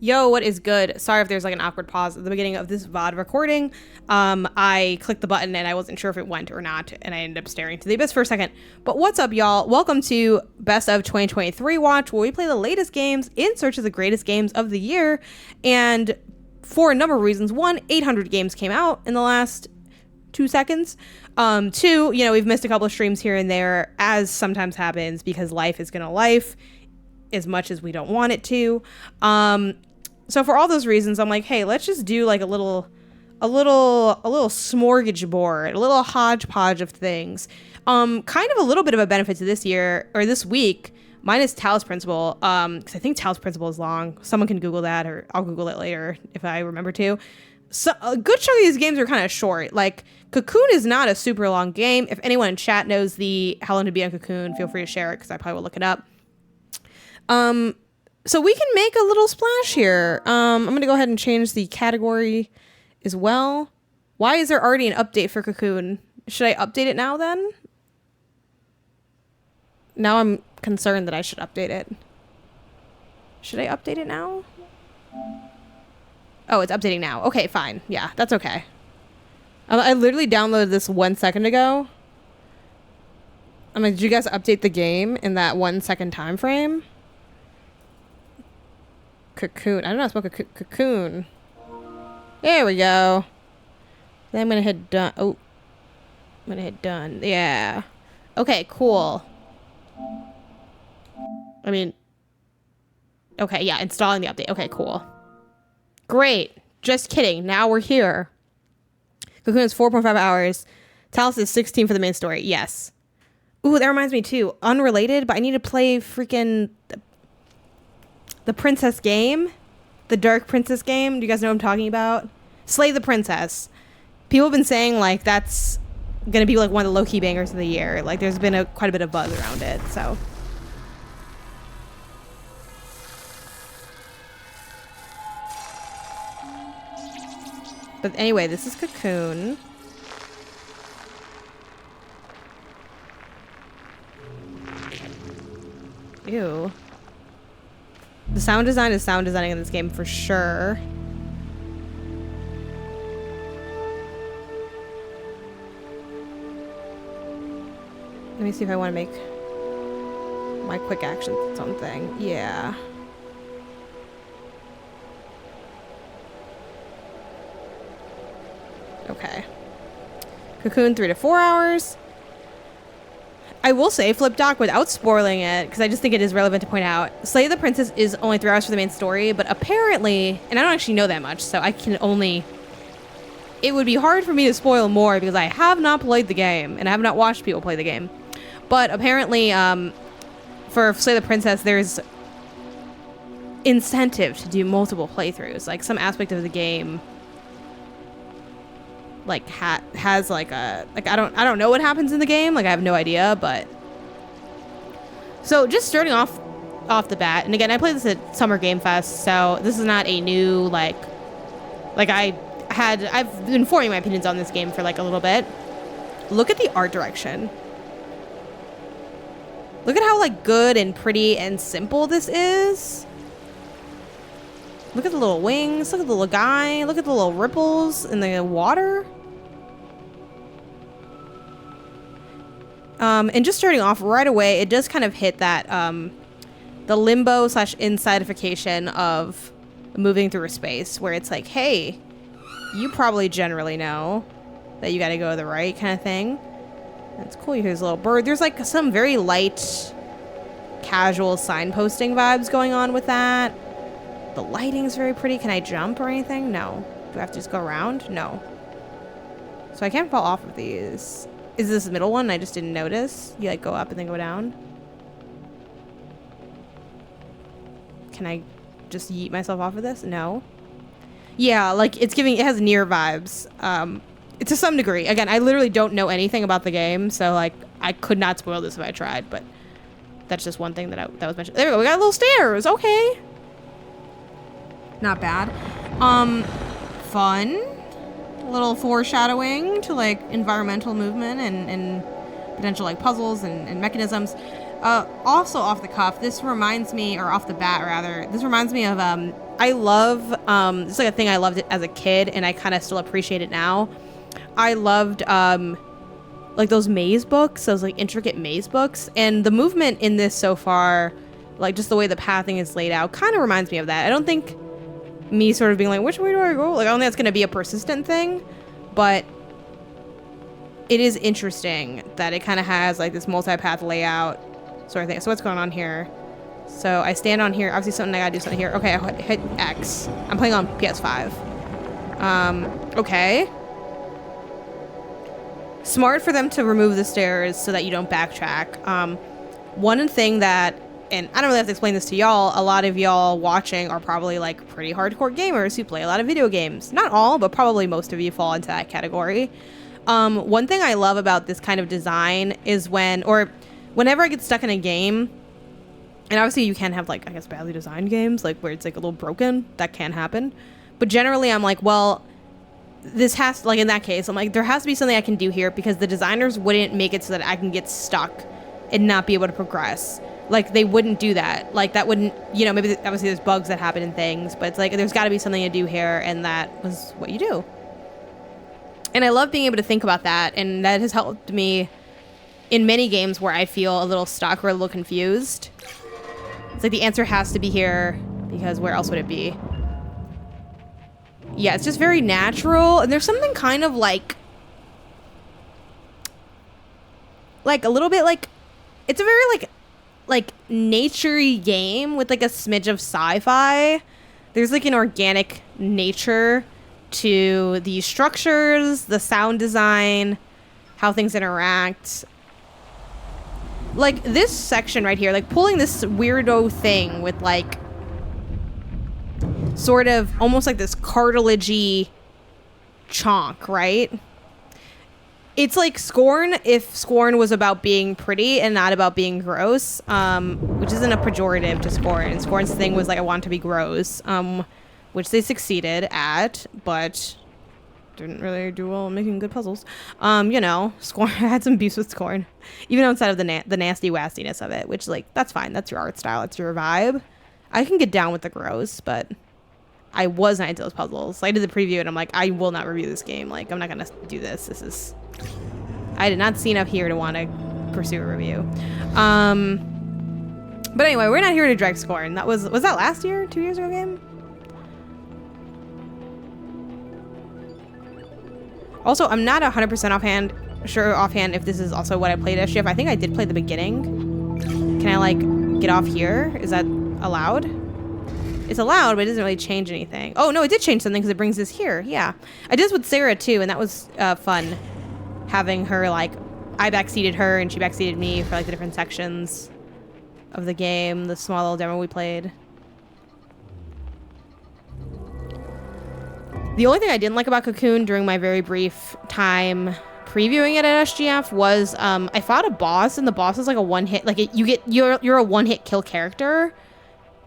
Yo, what is good? Sorry if there's like an awkward pause at the beginning of this VOD recording. I clicked the button and I wasn't sure if it went or not, and I ended up staring to the abyss for a second. But what's up, y'all? Welcome to Best of 2023 Watch, where we play the latest games in search of the greatest games of the year. And for a number of reasons. One, 800 games came out in the last 2 seconds. Two, we've missed a couple of streams here and there, as sometimes happens because life is gonna life as much as we don't want it to. So for all those reasons, I'm like, hey, let's just do like a little smorgasbord, a little hodgepodge of things. Kind of a little bit of a benefit to this year or this week. Mine is Talos Principle, because I think Talos Principle is long. Someone can Google that, or I'll Google it later if I remember to. So a good chunk of these games are kind of short. Like Cocoon is not a super long game. If anyone in chat knows how long to be on Cocoon, feel free to share it because I probably will look it up. So we can make a little splash here. I'm going to go ahead and change the category as well. Why is there already an update for Cocoon? Should I update it now then? Now I'm concerned that I should update it. Should I update it now? Oh, it's updating now. Okay, fine. Yeah, that's okay. I literally downloaded this 1 second ago. I'm like, did you guys update the game in that 1 second time frame? Cocoon. I don't know how to spell Cocoon. There we go. Then I'm gonna hit done. Oh, I'm gonna hit done. Yeah. Okay, cool. I mean, okay, yeah, installing the update. Okay, cool. Great. Just kidding. Now we're here. Cocoon is 4.5 hours. Talos is 16 for the main story. Yes. Ooh, that reminds me too. Unrelated, but I need to play freaking the princess game. The Dark Princess game. Do you guys know what I'm talking about? Slay the Princess. People have been saying like that's gonna be like one of the low-key bangers of the year. Like there's been quite a bit of buzz around it, so. But anyway, this is Cocoon. Ew. The sound design is sound designing in this game for sure. Let me see if I want to make my quick action something. Yeah. Okay. Cocoon 3 to 4 hours. I will say, Flip Doc, without spoiling it, because I just think it is relevant to point out, Slay the Princess is only 3 hours for the main story, but apparently, and I don't actually know that much, so I can only... It would be hard for me to spoil more because I have not played the game, and I have not watched people play the game. But apparently, for Slay the Princess, there's incentive to do multiple playthroughs. Like, some aspect of the game... like has like a I don't know what happens in the game, like I have no idea. But so just starting off the bat, and again I played this at Summer Game Fest, so this is not a new like I've been forming my opinions on this game for like a little bit. Look at the art direction. Look at how like good and pretty and simple this is. Look at the little wings, look at the little guy, look at the little ripples in the water. And just starting off right away, it does kind of hit that, the limbo / insideification of moving through a space where it's like, hey, you probably generally know that you gotta go to the right kind of thing. It's cool, you hear this little bird. There's like some very light, casual signposting vibes going on with that. The lighting is very pretty. Can I jump or anything? No. Do I have to just go around? No. So I can't fall off of these. Is this the middle one? I just didn't notice. You like go up and then go down. Can I just yeet myself off of this? No. Yeah, like it has near vibes. To some degree. Again, I literally don't know anything about the game, so like I could not spoil this if I tried, but that's just one thing that was mentioned. There we go. We got little stairs. Okay. Not bad. Fun. A little foreshadowing to like environmental movement and potential like puzzles and mechanisms. Also off the cuff, this reminds me, or off the bat rather, this reminds me of, I love, this is like a thing I loved it as a kid, and I kind of still appreciate it now. I loved, like those maze books, those like intricate maze books, and the movement in this so far, like just the way the pathing is laid out, kind of reminds me of that. I don't think me sort of being like, which way do I go? Like, I don't think that's going to be a persistent thing, but it is interesting that it kind of has like this multi-path layout sort of thing. So what's going on here? So I stand on here. Obviously something I gotta do something here. Okay, I hit X. I'm playing on PS5. Okay. Smart for them to remove the stairs so that you don't backtrack. One thing that, and I don't really have to explain this to y'all, a lot of y'all watching are probably like pretty hardcore gamers who play a lot of video games. Not all, but probably most of you fall into that category. One thing I love about this kind of design is whenever I get stuck in a game, and obviously you can have like, I guess, badly designed games, like where it's like a little broken, that can happen. But generally I'm like, well, this has to, like in that case, I'm like, there has to be something I can do here because the designers wouldn't make it so that I can get stuck and not be able to progress. Like they wouldn't do that. Like that wouldn't, you know, maybe obviously there's bugs that happen in things, but it's like, there's gotta be something to do here, and that was what you do. And I love being able to think about that, and that has helped me in many games where I feel a little stuck or a little confused. It's like the answer has to be here, because where else would it be? Yeah, it's just very natural, and there's something kind of like a little bit like, it's a very like nature-y game with like a smidge of sci-fi. There's like an organic nature to the structures, the sound design, how things interact. Like this section right here, like pulling this weirdo thing with like sort of almost like this cartilagey chonk, right? It's like Scorn if Scorn was about being pretty and not about being gross, which isn't a pejorative to Scorn. Scorn's thing was like, I want to be gross, which they succeeded at, but didn't really do well making good puzzles. You know, Scorn, I had some beefs with Scorn, even outside of the nasty wastiness of it, which, like, that's fine. That's your art style. It's your vibe. I can get down with the gross, but I was not into those puzzles. I did the preview, and I'm like, I will not review this game. Like, I'm not gonna do this. This is... I did not see enough here to want to pursue a review. But anyway, we're not here to drag Scorn. That was that last year? 2 years ago game? Also, I'm not 100% sure offhand if this is also what I played as SGF. I think I did play the beginning. Can I, like, get off here? Is that allowed? It's allowed, but it doesn't really change anything. Oh, no, it did change something because it brings us here. Yeah. I did this with Sarah, too, and that was fun. Having her, like, I backseated her and she backseated me for, like, the different sections of the game. The small little demo we played. The only thing I didn't like about Cocoon during my very brief time previewing it at SGF was I fought a boss, and the boss is like a one-hit, like you're a one-hit kill character,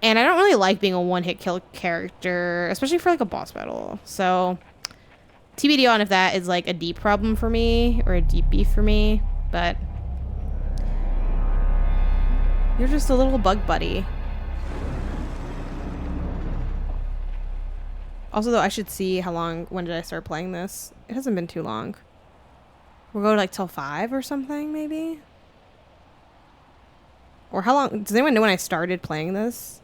and I don't really like being a one-hit kill character, especially for like a boss battle. So TBD on if that is like a deep problem for me or a deep beef for me, but you're just a little bug buddy. Also, though, I should see how long, when did I start playing this? It hasn't been too long. We'll go like till 5 or something, maybe? Or how long, does anyone know when I started playing this?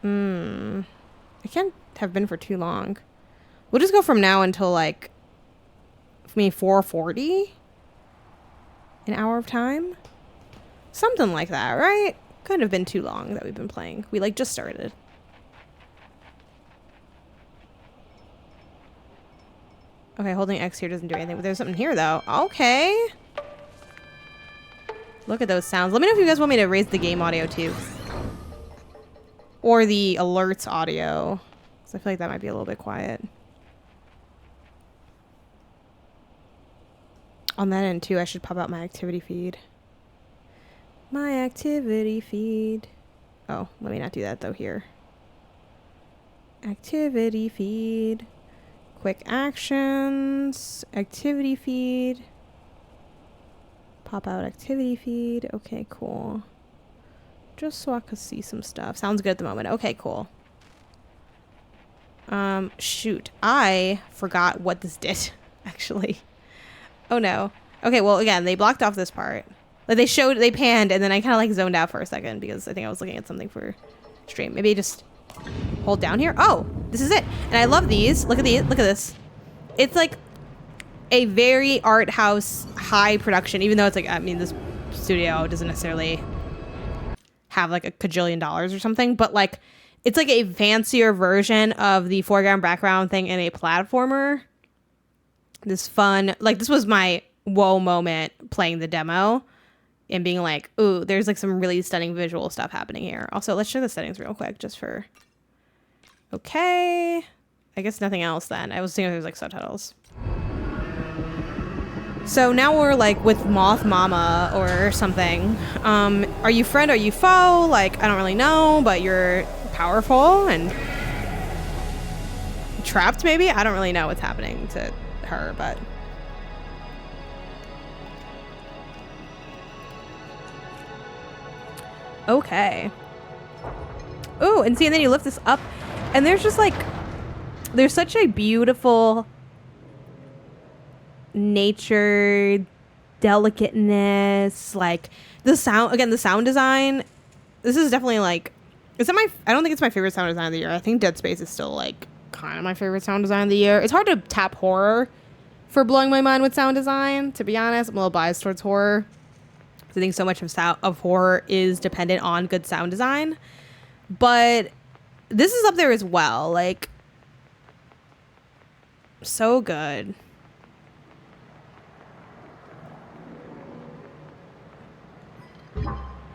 It can't have been for too long. We'll just go from now until like, for me, 4:40? An hour of time? Something like that, right? Couldn't have been too long that we've been playing. We like just started. Okay, holding X here doesn't do anything, but there's something here, though. Okay. Look at those sounds. Let me know if you guys want me to raise the game audio, too. Or the alerts audio. Because I feel like that might be a little bit quiet. On that end, too, I should pop out my activity feed. My activity feed. Oh, let me not do that, though, here. Activity feed. Quick actions, activity feed, Pop out activity feed. Okay, cool. Just so I could see some stuff. Sounds good at the moment. Okay, cool. Shoot. I forgot what this did, actually. Oh no. Okay, well, again, they blocked off this part. Like, they panned, and then I kind of, like, zoned out for a second because I think I was looking at something for stream. Maybe just hold down here. Oh, this is it. And I love these. Look at these. Look at this. It's, like, a very art house, high production, even though it's, like, I mean, this studio doesn't necessarily have, like, a cajillion dollars or something, but, like, it's, like, a fancier version of the foreground background thing in a platformer. This fun, like, this was my whoa moment playing the demo and being like, ooh, there's like some really stunning visual stuff happening here. Also, let's show the settings real quick just for, okay. I guess nothing else then. I was thinking there was like subtitles. So now we're like with Moth Mama or something. Are you friend? Are you foe? Like, I don't really know, but you're powerful and trapped maybe? I don't really know what's happening to her, but okay. Oh, and see, and then you lift this up and there's just like, there's such a beautiful nature delicateness, like the sound, again, the sound design. This is definitely like, it's not my, I don't think it's my favorite sound design of the year. I think Dead Space is still like kind of my favorite sound design of the year. It's hard to tap horror for blowing my mind with sound design, to be honest. I'm a little biased towards horror. I think so much of horror is dependent on good sound design. But this is up there as well. Like, so good. And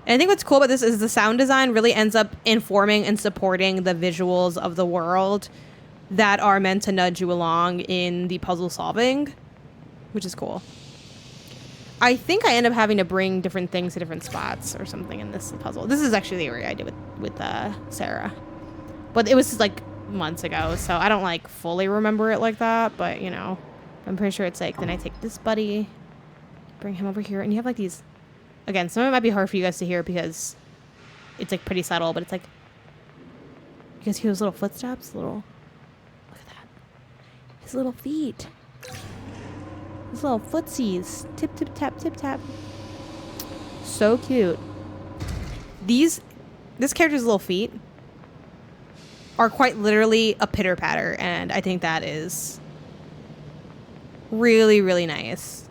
I think what's cool about this is the sound design really ends up informing and supporting the visuals of the world that are meant to nudge you along in the puzzle solving, which is cool. I think I end up having to bring different things to different spots or something in this puzzle. This is actually the area I did with Sarah. But it was like months ago, so I don't like fully remember it like that, but you know, I'm pretty sure it's like, then I take this buddy, bring him over here, and you have like these, again, some of it might be hard for you guys to hear because it's like pretty subtle, but it's like, you guys hear those little footsteps? Little, look at that. His little feet. His little footsies. Tip, tip, tap, tip, tap. So cute. This character's little feet are quite literally a pitter patter, and I think that is really, really nice.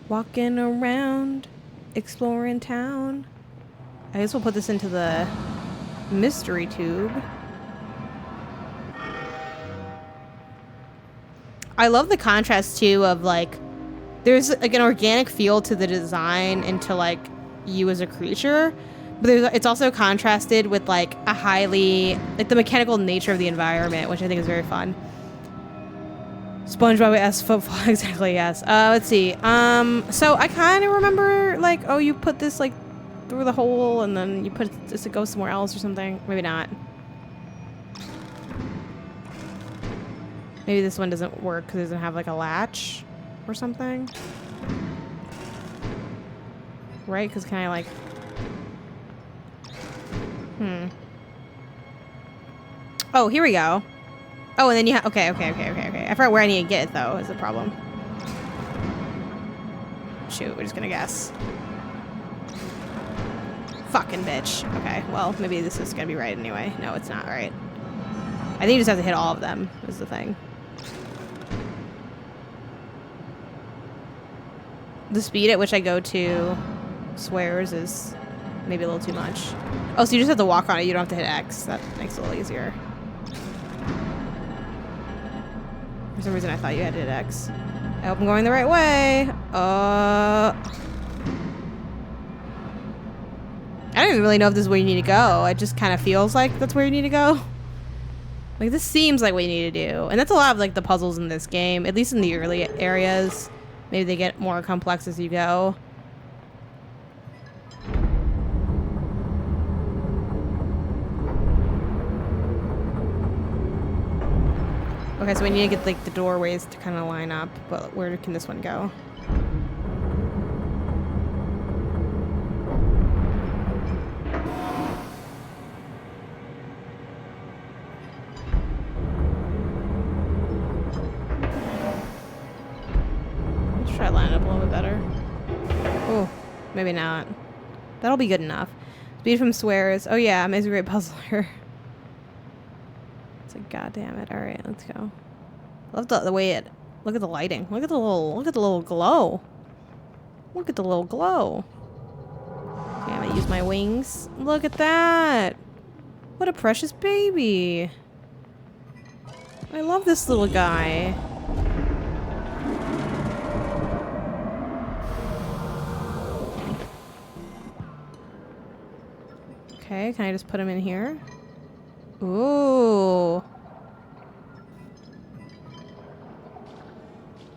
Walking around, exploring town. I guess we'll put this into the mystery tube. I love the contrast too of like, there's like an organic feel to the design and to like you as a creature, but it's also contrasted with like a highly, like the mechanical nature of the environment, which I think is very fun. SpongeBob S football, exactly, yes. Let's see. So I kind of remember like, oh, you put this like through the hole and then you put it, does it go somewhere else or something? Maybe not. Maybe this one doesn't work because it doesn't have like a latch or something. Right? Because can I like... Oh, here we go. Oh, and then you have... Okay. I forgot where I need to get it, though, is the problem. Shoot, we're just gonna guess. Fucking bitch. Okay, well, maybe this is gonna be right anyway. No, it's not right. I think you just have to hit all of them, is the thing. The speed at which I go to swears is maybe a little too much. Oh, so you just have to walk on it. You don't have to hit X. That makes it a little easier. For some reason, I thought you had to hit X. I hope I'm going the right way. I don't even really know if this is where you need to go. It just kind of feels like that's where you need to go. Like, this seems like what you need to do. And that's a lot of, like, the puzzles in this game. At least in the early areas. Maybe they get more complex as you go. Okay, so we need to get like the doorways to kind of line up, but where can this one go? Let's try to line it up a little bit better. Oh, maybe not. That'll be good enough. Speed from swears. Oh yeah, Amazing Great Puzzler. It's like, god damn it. All right, let's go. I love the way it. Look at the lighting. Look at the little glow. Look at the little glow. Okay, I'm gonna use my wings. Look at that. What a precious baby. I love this little guy. Okay, can I just put him in here? Ooh.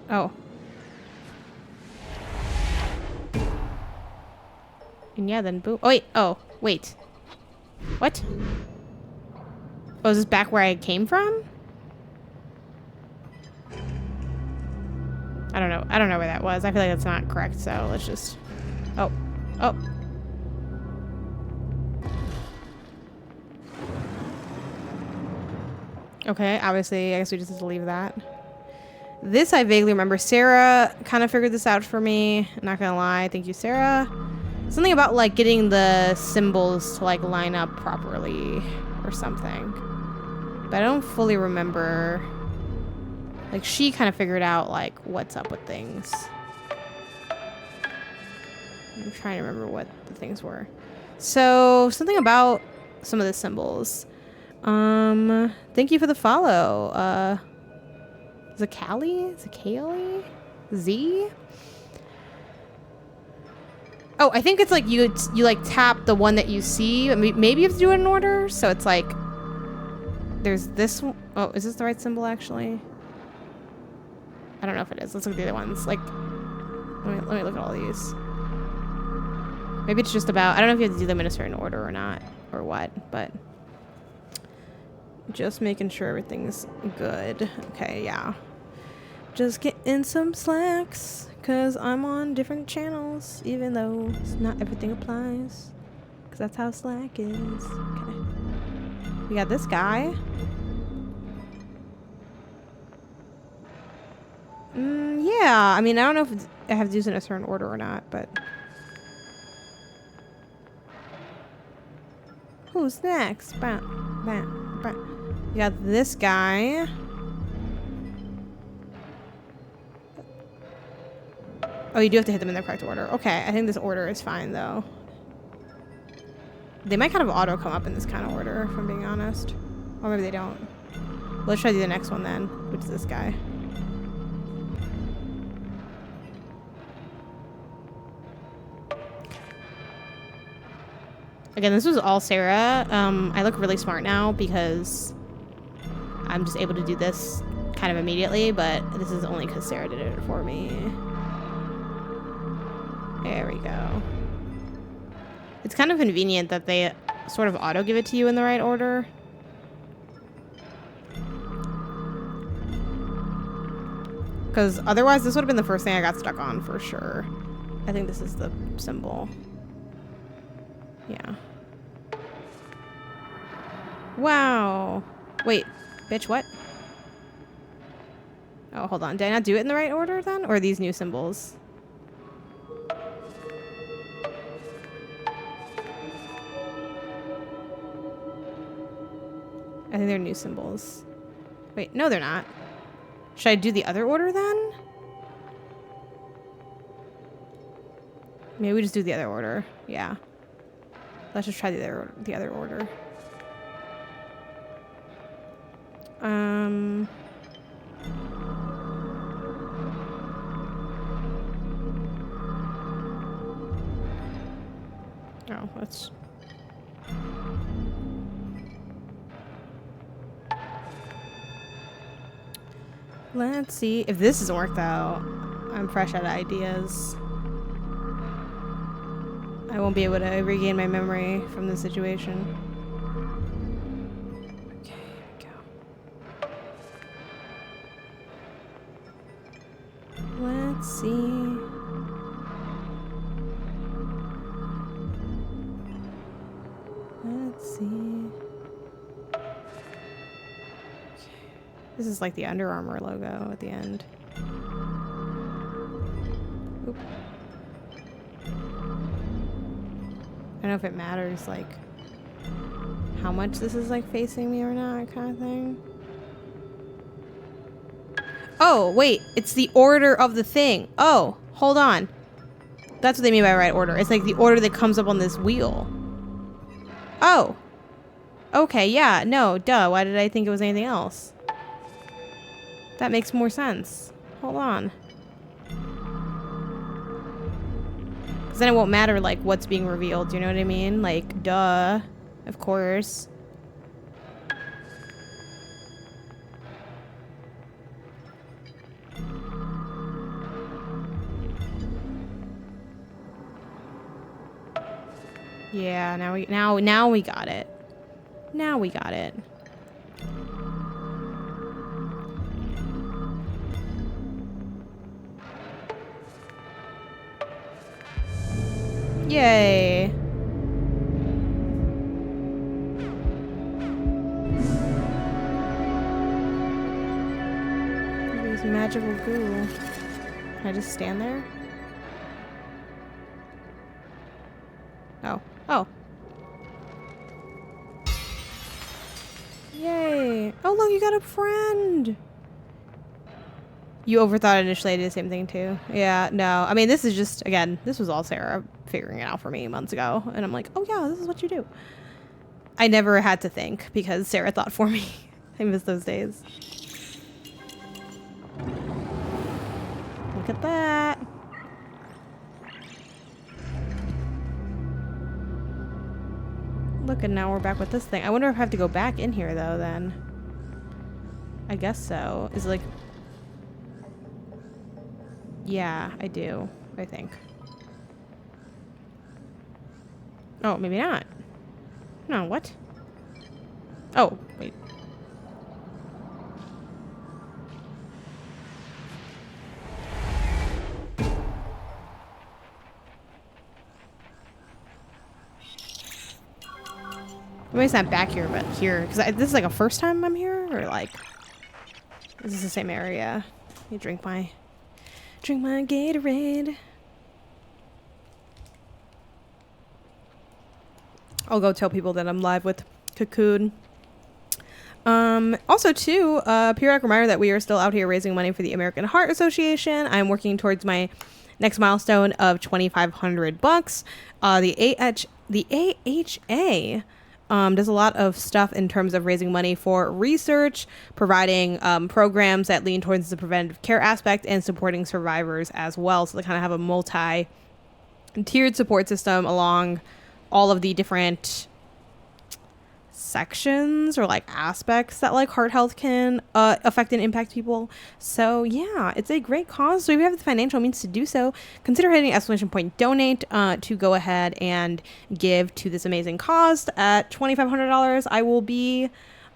Oh. And yeah, then boom. Oh, wait. Oh, wait. What? Oh, is this back where I came from? I don't know. I don't know where that was. I feel like that's not correct, so let's just... Oh. Oh. Okay, obviously, I guess we just have to leave that. This I vaguely remember. Sarah kind of figured this out for me. Not gonna lie. Thank you, Sarah. Something about, like, getting the symbols to, like, line up properly or something. But I don't fully remember. Like, she kind of figured out, like, what's up with things. I'm trying to remember what the things were. So, something about some of the symbols. Thank you for the follow. Zakali? Zakali? Z? Oh, I think it's like you like tap the one that you see. Maybe you have to do it in order. So it's like there's this one. Oh, is this the right symbol actually? I don't know if it is. Let's look at the other ones. Like, let me look at all these. Maybe it's just about. I don't know if you have to do them in a certain order or not, or what. But just making sure everything's good. Okay, yeah. Just getting some slacks. Because I'm on different channels, even though not everything applies. Because that's how Slack is. Okay. We got this guy. Yeah, I mean, I don't know if I have to do this in a certain order or not, but... Who's next? Bam, bam, bam. We got this guy. Oh, you do have to hit them in the correct order. Okay, I think this order is fine, though. They might kind of auto come up in this kind of order, if I'm being honest. Or maybe they don't. Let's try to do the next one, then, which is this guy. Again, this was all Sarah. I look really smart now because I'm just able to do this kind of immediately, but this is only because Sarah did it for me. There we go. It's kind of convenient that they sort of auto give it to you in the right order. Because otherwise this would have been the first thing I got stuck on for sure. I think this is the symbol. Yeah. Wow. Wait, bitch, what? Oh, hold on. Did I not do it in the right order then? Or are these new symbols? I think they're new symbols. Wait, no, they're not. Should I do the other order then? Maybe we just do the other order. Yeah. Let's just try the other order. Oh, let's... Let's see. If this doesn't work out, I'm fresh out of ideas. I won't be able to regain my memory from the situation. Okay, here we go. Let's see. Let's see. This is like the Under Armour logo at the end. Oop. I don't know if it matters, like, how much this is, like, facing me or not, kind of thing. Oh, wait. It's the order of the thing. Oh, hold on. That's what they mean by right order. It's like the order that comes up on this wheel. Oh. Okay, yeah. No, duh. Why did I think it was anything else? That makes more sense. Hold on. Because then it won't matter, like, what's being revealed. Do you know what I mean? Like, duh. Of course. Yeah, now we got it. Now we got it. Yay. Use magical goo. Can I just stand there? Oh. Oh. Yay. Oh, look, you got a friend. You overthought it initially. I did the same thing too. Yeah, no. I mean, this is just, again, this was all Sarah figuring it out for me months ago. And I'm like, oh yeah, this is what you do. I never had to think because Sarah thought for me. I miss those days. Look at that. Look, and now we're back with this thing. I wonder if I have to go back in here though then. I guess so. Is it like... Yeah, I do. I think. Oh, maybe not. No, what? Oh, wait. Maybe it's not back here, but here. Because this is like a first time I'm here? Or like... Is this the same area? Let me drink my Gatorade. I'll go tell people that I'm live with Cocoon. Also too, periodic reminder that we are still out here raising money for the American Heart Association. I'm working towards my next milestone of $2,500. The AHA does a lot of stuff in terms of raising money for research, providing programs that lean towards the preventative care aspect, and supporting survivors as well. So they kind of have a multi-tiered support system along all of the different sections or like aspects that like heart health can affect and impact people. So yeah, it's a great cause. So if you have the financial means to do so, consider hitting !donate to go ahead and give to this amazing cause. At $2,500, I will be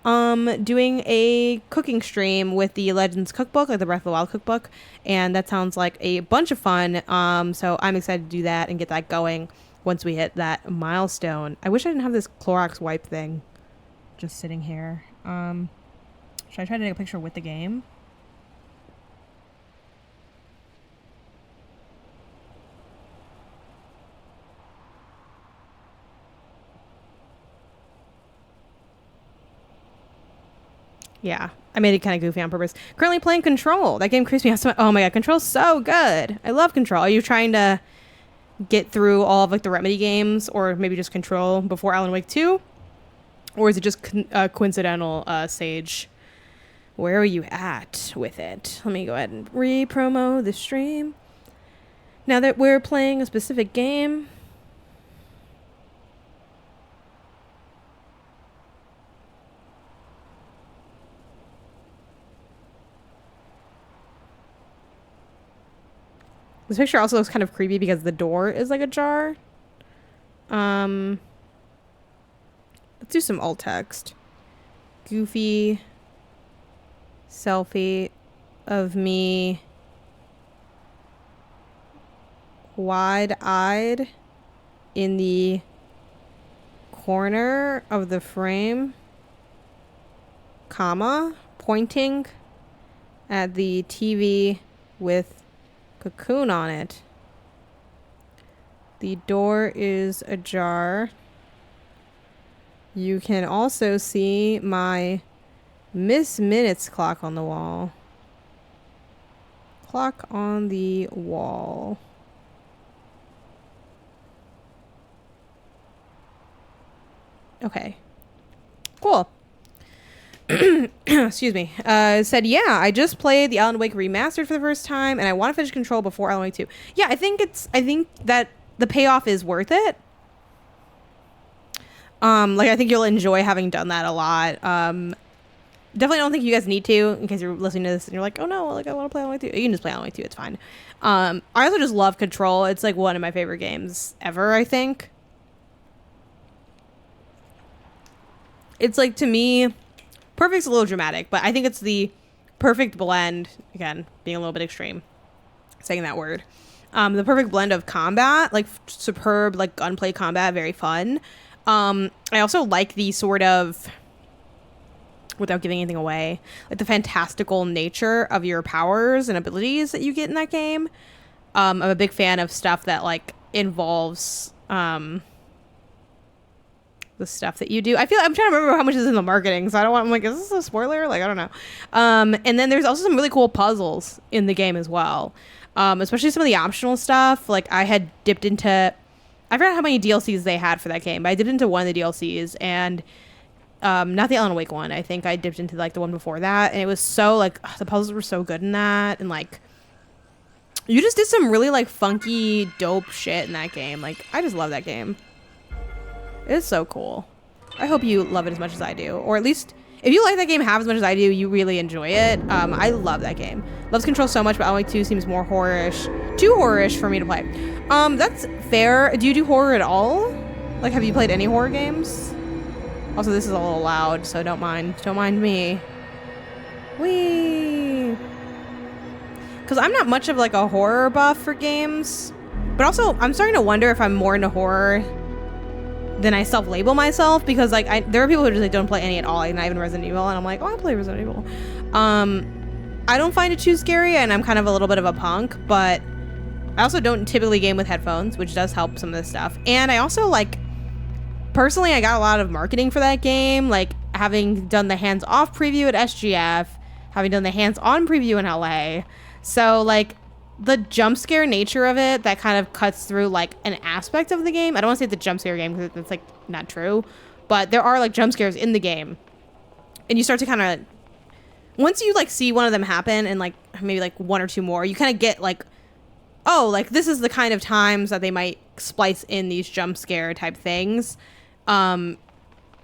doing a cooking stream with the Legends cookbook, like the Breath of the Wild cookbook, and that sounds like a bunch of fun. So I'm excited to do that and get that going once we hit that milestone. I wish I didn't have this Clorox wipe thing just sitting here. Should I try to take a picture with the game? Yeah, I made it kind of goofy on purpose. Currently playing Control. That game creeps me out so much. Oh my god, Control's so good. I love Control. Are you trying to get through all of like the Remedy games, or maybe just Control before Alan Wake 2? Or is it just coincidental, Sage? Where are you at with it? Let me go ahead and re-promo the stream. Now that we're playing a specific game. This picture also looks kind of creepy because the door is like ajar. Let's do some alt text. Goofy selfie of me wide-eyed in the corner of the frame, comma, pointing at the TV with Cocoon on it. The door is ajar. You can also see my Miss Minutes clock on the wall. Clock on the wall. Okay. Cool. Excuse me. It said, yeah, I just played the Alan Wake remastered for the first time, and I want to finish Control before Alan Wake 2. Yeah, I think that the payoff is worth it. Like, I think you'll enjoy having done that a lot. Definitely don't think you guys need to, in case you're listening to this and you're like, oh no, like I want to play Alan Wake 2. You can just play Alan Wake 2, it's fine. I also just love Control. It's like one of my favorite games ever, I think. It's like, to me, perfect's a little dramatic, but I think it's the perfect blend, again, being a little bit extreme, saying that word. The perfect blend of combat, like superb, like gunplay combat, very fun. I also like the sort of, without giving anything away, like the fantastical nature of your powers and abilities that you get in that game. I'm a big fan of stuff that like involves the stuff that you do. I'm trying to remember how much is in the marketing, so I'm like, is this a spoiler? Like, I don't know. And then there's also some really cool puzzles in the game as well. Especially some of the optional stuff. Like, I had dipped into, I forgot how many DLCs they had for that game, but I dipped into one of the DLCs, and not the Alan Wake one. I think I dipped into like the one before that, and it was so like, the puzzles were so good in that, and like, you just did some really like funky, dope shit in that game. Like, I just love that game. It's so cool. I hope you love it as much as I do, or at least if you like that game half as much as I do, you really enjoy it. I love that game. Loves Control so much, but Alan Wake 2 seems more horror-ish. Too horror-ish for me to play. That's fair. Do you do horror at all? Like, have you played any horror games? Also, this is a little loud, so don't mind me. Whee! Because I'm not much of like a horror buff for games, but also I'm starting to wonder if I'm more into horror than I self-label myself, because like there are people who just like don't play any at all, like not even Resident Evil, and I'm like, oh, I play Resident Evil. I don't find it too scary, and I'm kind of a little bit of a punk, but I also don't typically game with headphones, which does help some of this stuff. And I also like, personally, I got a lot of marketing for that game, like having done the hands-off preview at SGF, having done the hands-on preview in LA. So like the jump scare nature of it, that kind of cuts through like an aspect of the game. I don't want to say the jump scare game, because it's like not true, but there are like jump scares in the game, and you start to kind of, once you like see one of them happen and like maybe like one or two more, you kind of get like, oh, like this is the kind of times that they might splice in these jump scare type things.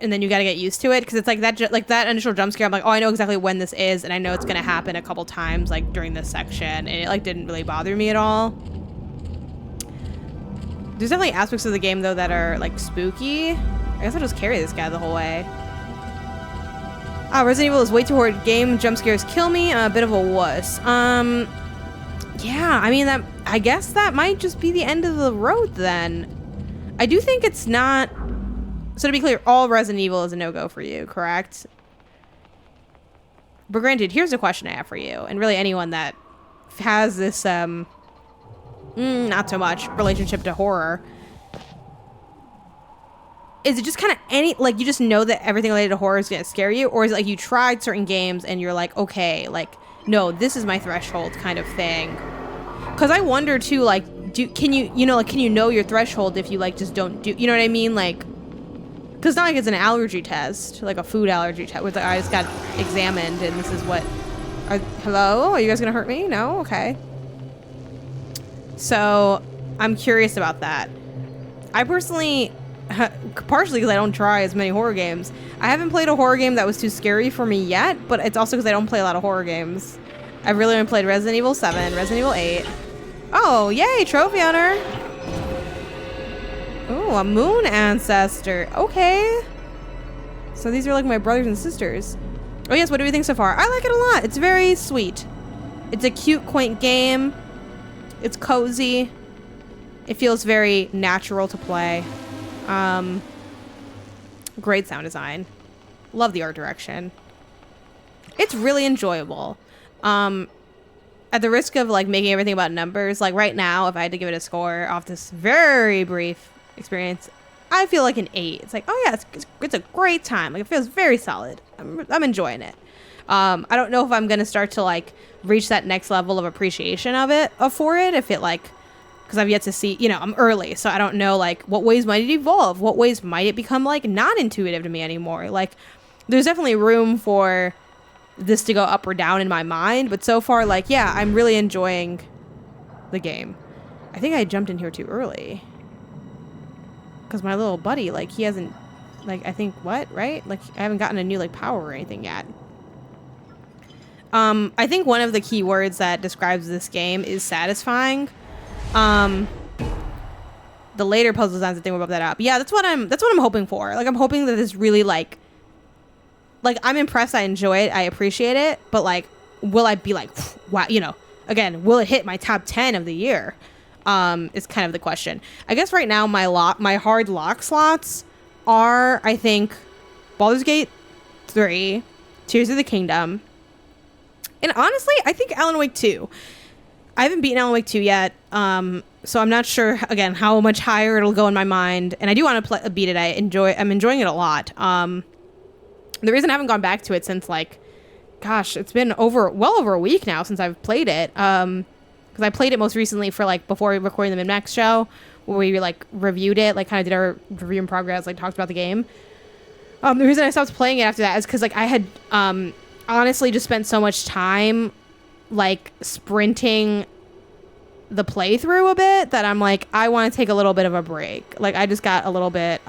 And then you got to get used to it, because it's like that initial jump scare, I'm like, oh, I know exactly when this is, and I know it's going to happen a couple times like during this section, and it like didn't really bother me at all. There's definitely aspects of the game though that are like spooky. I guess I'll just carry this guy the whole way. Resident Evil is way too hard game. Jump scares kill me. I'm a bit of a wuss. Yeah, I mean, I guess that might just be the end of the road then. I do think it's not. So to be clear, all Resident Evil is a no-go for you, correct? But granted, here's a question I have for you, and really anyone that has this, not so much relationship to horror. Is it just kind of like, you just know that everything related to horror is going to scare you? Or is it like you tried certain games and you're like, okay, like, no, this is my threshold kind of thing? Because I wonder too, like, can you know your threshold if you like just don't do, you know what I mean? Like, because it's not like it's an allergy test, like a food allergy test, where the eyes got examined and this is what, hello? Are you guys going to hurt me? No? Okay. So, I'm curious about that. I personally, partially because I don't try as many horror games, I haven't played a horror game that was too scary for me yet, but it's also because I don't play a lot of horror games. I've really only played Resident Evil 7, Resident Evil 8. Oh, yay, trophy hunter. Oh, a moon ancestor. Okay. So these are like my brothers and sisters. Oh yes, what do we think so far? I like it a lot. It's very sweet. It's a cute, quaint game. It's cozy. It feels very natural to play. Great sound design. Love the art direction. It's really enjoyable. At the risk of like making everything about numbers, like right now, if I had to give it a score off this very brief experience, I feel like an 8. It's like, oh yeah, it's a great time. Like it feels very solid. I'm enjoying it. I don't know if I'm gonna start to like reach that next level of appreciation for it. If it like, because I've yet to see, you know, I'm early, so I don't know like what ways might it evolve. What ways might it become like not intuitive to me anymore? Like, there's definitely room for this to go up or down in my mind, but so far, like, yeah, I'm really enjoying the game. I think I jumped in here too early because my little buddy, like, he hasn't, like, I think what, right? Like, I haven't gotten a new like power or anything yet. I think one of the key words that describes this game is satisfying. The later puzzle designs, I think, will bump that up. Yeah, that's what I'm hoping for. Like, I'm hoping that this really like I'm impressed, I enjoy it, I appreciate it, but like, will I be like, wow, you know, again, will it hit my top 10 of the year? Is kind of the question. I guess right now my hard lock slots are, I think, Baldur's Gate 3, Tears of the Kingdom, and honestly, I think Alan Wake 2. I haven't beaten Alan Wake 2 yet, so I'm not sure, again, how much higher it'll go in my mind, and I do want to beat it. I'm enjoying it a lot. The reason I haven't gone back to it since, like, gosh, it's been well over a week now since I've played it. Because I played it most recently for, like, before recording the Min-Max show, where we, like, reviewed it, like, kind of did our review in progress, like, talked about the game. The reason I stopped playing it after that is because, like, I had, honestly just spent so much time, like, sprinting the playthrough a bit that I'm like, I want to take a little bit of a break. Like, I just got a little bit,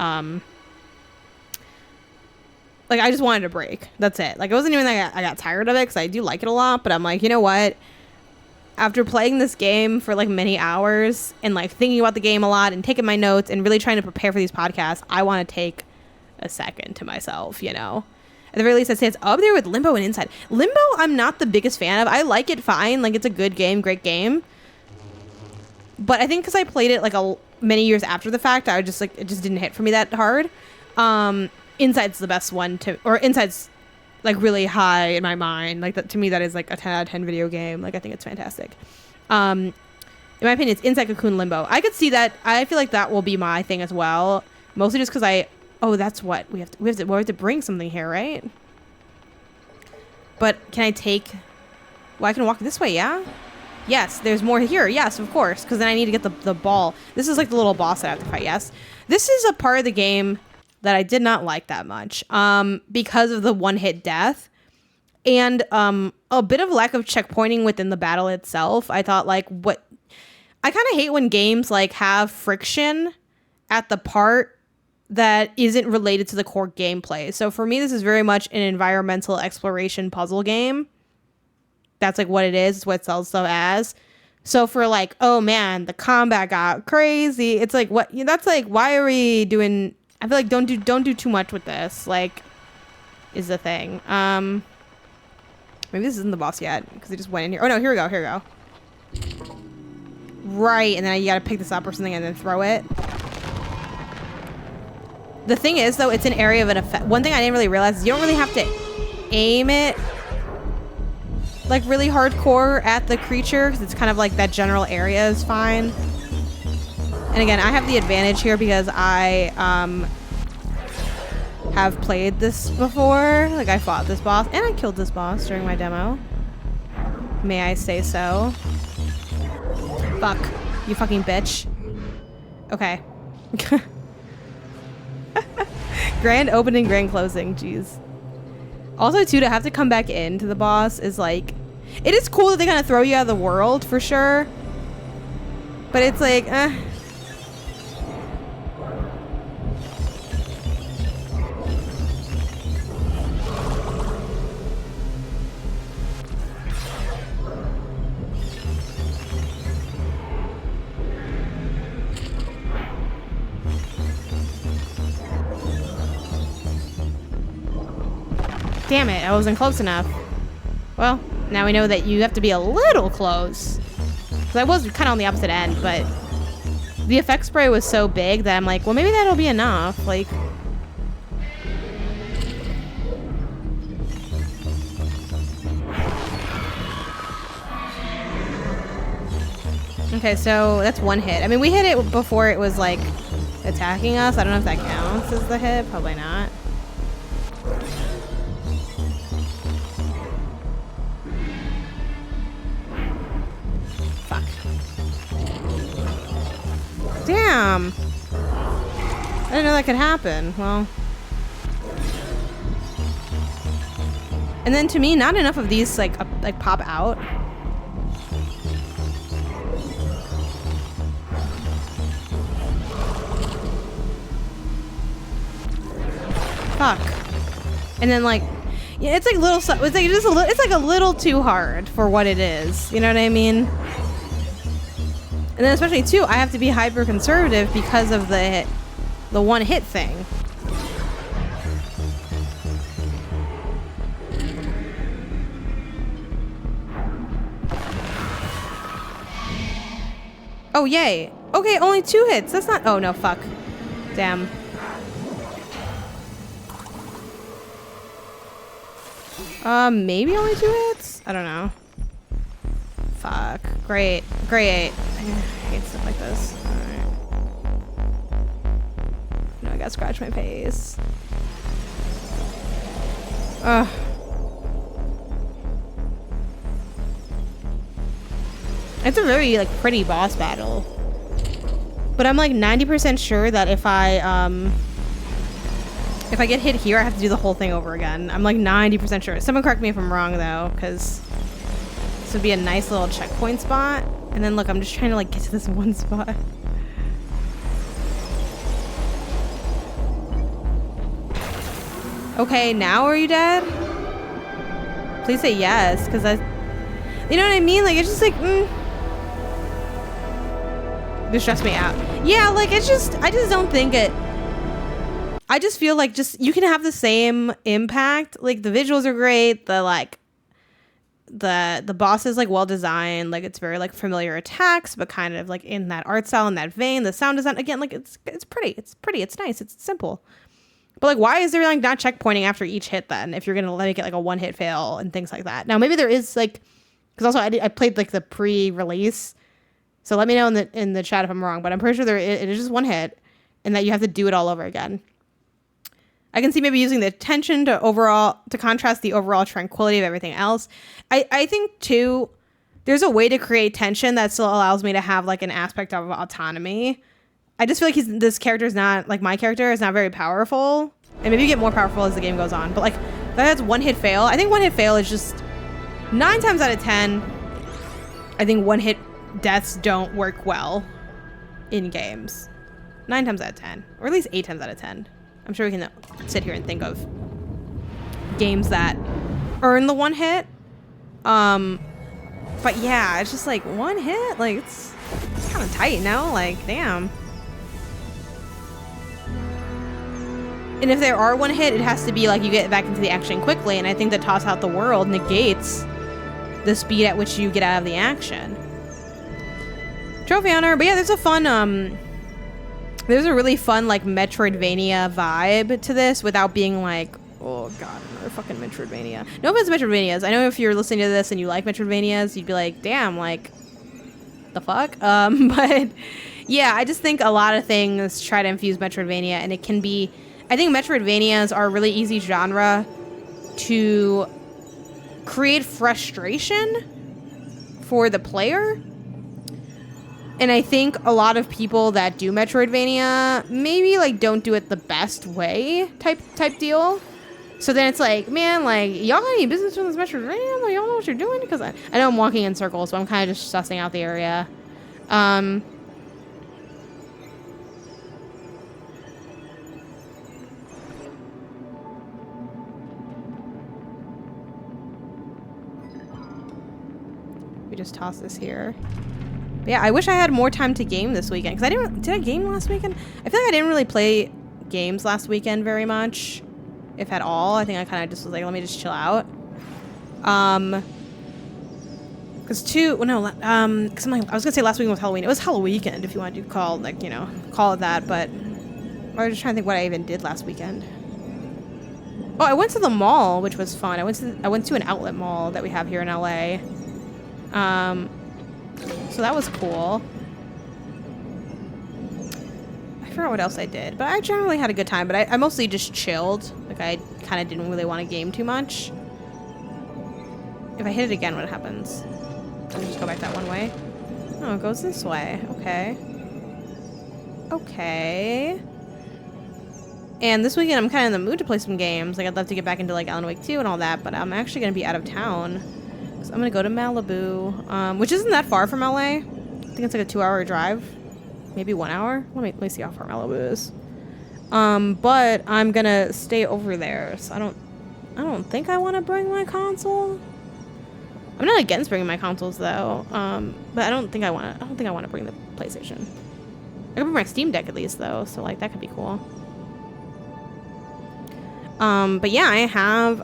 like, I just wanted a break. That's it. Like, it wasn't even like I got tired of it, because I do like it a lot, but I'm like, you know what? After playing this game for, like, many hours and, like, thinking about the game a lot and taking my notes and really trying to prepare for these podcasts, I want to take a second to myself, you know? At the very least, I'd say it's up there with Limbo and Inside. Limbo, I'm not the biggest fan of. I like it fine. Like, it's a good game, great game. But I think because I played it, like, many years after the fact, I was just, like, it just didn't hit for me that hard. Inside's the best one or Inside's like really high in my mind. Like, that to me, that is like a 10 out of 10 video game. Like, I think it's fantastic. In my opinion, it's Inside, Cocoon, Limbo. I could see that. I feel like that will be my thing as well. Mostly just because that's what we have to bring something here, right? But can I take, well, I can walk this way. Yeah. Yes. There's more here. Yes, of course. Cause then I need to get the ball. This is like the little boss that I have to fight. Yes. This is a part of the game that I did not like that much, because of the one-hit death and a bit of lack of checkpointing within the battle itself. I thought, like, I kind of hate when games like have friction at the part that isn't related to the core gameplay. So for me, this is very much an environmental exploration puzzle game. That's like what it is. It's what it sells so as. So for like, oh man, the combat got crazy. It's like, what? That's like, why are we doing? I feel like don't do too much with this, like, is the thing. Maybe this isn't the boss yet, because it just went in here. Oh no, here we go. Right, and then you gotta pick this up or something and then throw it. The thing is, though, it's an area of an effect. One thing I didn't really realize is you don't really have to aim it, like, really hardcore at the creature, because it's kind of like that general area is fine. And again, I have the advantage here because I have played this before. Like, I fought this boss and I killed this boss during my demo. May I say so? Fuck. You fucking bitch. Okay. Grand opening, grand closing. Jeez. Also, too, to have to come back into the boss is like... It is cool that they kind of throw you out of the world, for sure. But it's like, damn it, I wasn't close enough. Well, now we know that you have to be a little close. Because I was kind of on the opposite end, but... The effect spray was so big that I'm like, well, maybe that'll be enough. Like, okay, so that's one hit. I mean, we hit it before it was like attacking us. I don't know if that counts as the hit. Probably not. Fuck. Damn. I didn't know that could happen. Well. And then to me, not enough of these like pop out. Fuck. And then like, yeah, it's like little. It's like just a little. It's like a little too hard for what it is. You know what I mean? And then especially too, I have to be hyper conservative because of the one hit thing. Oh yay! Okay, only 2 hits. That's not. Oh no, fuck. Damn. Maybe only 2 hits? I don't know. Fuck. Great. Great. I hate stuff like this. Alright. No, I gotta scratch my face. Ugh. It's a very, like, pretty boss battle. But I'm, like, 90% sure that if I get hit here, I have to do the whole thing over again. I'm like 90% sure. Someone correct me if I'm wrong though, because this would be a nice little checkpoint spot. And then look, I'm just trying to like get to this one spot. Okay, now are you dead? Please say yes, because you know what I mean? Like it's just like, This stressed me out. Yeah, like I just don't think it. I just feel like you can have the same impact. Like the visuals are great. The boss is like well designed. Like it's very like familiar attacks, but kind of like in that art style, in that vein. The sound design again, like it's pretty. It's pretty. It's nice. It's simple. But like, why is there like not checkpointing after each hit then? If you're gonna make it like a 1-hit fail and things like that. Now maybe there is like, because also I played like the pre-release, so let me know in the chat if I'm wrong. But I'm pretty sure it is just 1 hit, and that you have to do it all over again. I can see maybe using the tension to contrast the overall tranquility of everything else. I think too, there's a way to create tension that still allows me to have like an aspect of autonomy. I just feel like this character is not like my character is not very powerful, and maybe you get more powerful as the game goes on. But like that's 1-hit fail. I think 1-hit fail is just 9 times out of 10. I think 1-hit deaths don't work well in games. 9 times out of 10, or at least 8 times out of 10. I'm sure we can sit here and think of games that earn the 1 hit. But yeah, it's just like 1 hit, like it's kind of tight, no? Like, damn. And if there are 1 hit, it has to be like you get back into the action quickly. And I think the toss out the world negates the speed at which you get out of the action. Trophy honor, but yeah, there's a fun, there's a really fun, like, Metroidvania vibe to this without being like, oh god, another fucking Metroidvania. No offense to Metroidvanias. I know if you're listening to this and you like Metroidvanias, you'd be like, damn, like, the fuck? But, yeah, I just think a lot of things try to infuse Metroidvania, and it can be... I think Metroidvanias are a really easy genre to create frustration for the player. And I think a lot of people that do Metroidvania maybe like don't do it the best way type deal. So then it's like, man, like y'all got any business with this Metroidvania? Like, y'all know what you're doing? Because I know I'm walking in circles, so I'm kind of just sussing out the area. We just toss this here. Yeah, I wish I had more time to game this weekend, because did I game last weekend? I feel like I didn't really play games last weekend very much, if at all. I think I kind of just was like, let me just chill out. Because because I was gonna say last weekend was Halloween. It was Halloween weekend, if you want to call call it that. But I was just trying to think what I even did last weekend. Oh, I went to the mall, which was fun. I went to an outlet mall that we have here in LA. So that was cool. I forgot what else I did, but I generally had a good time. But I mostly just chilled. Like I kind of didn't really want to game too much. If I hit it again, what happens? Let me just go back that one way. Oh, it goes this way. Okay. Okay. And this weekend, I'm kind of in the mood to play some games. Like, I'd love to get back into, like, Alan Wake 2 and all that, but I'm actually going to be out of town. So I'm going to go to Malibu, which isn't that far from LA. I think it's, like, a 2-hour drive. Maybe 1 hour. Let me see how far Malibu is. But I'm going to stay over there. So I don't think I want to bring my console. I'm not against bringing my consoles, though. But I don't think I want to bring the PlayStation. I can bring my Steam Deck, at least, though. So, like, that could be cool. But yeah, I have,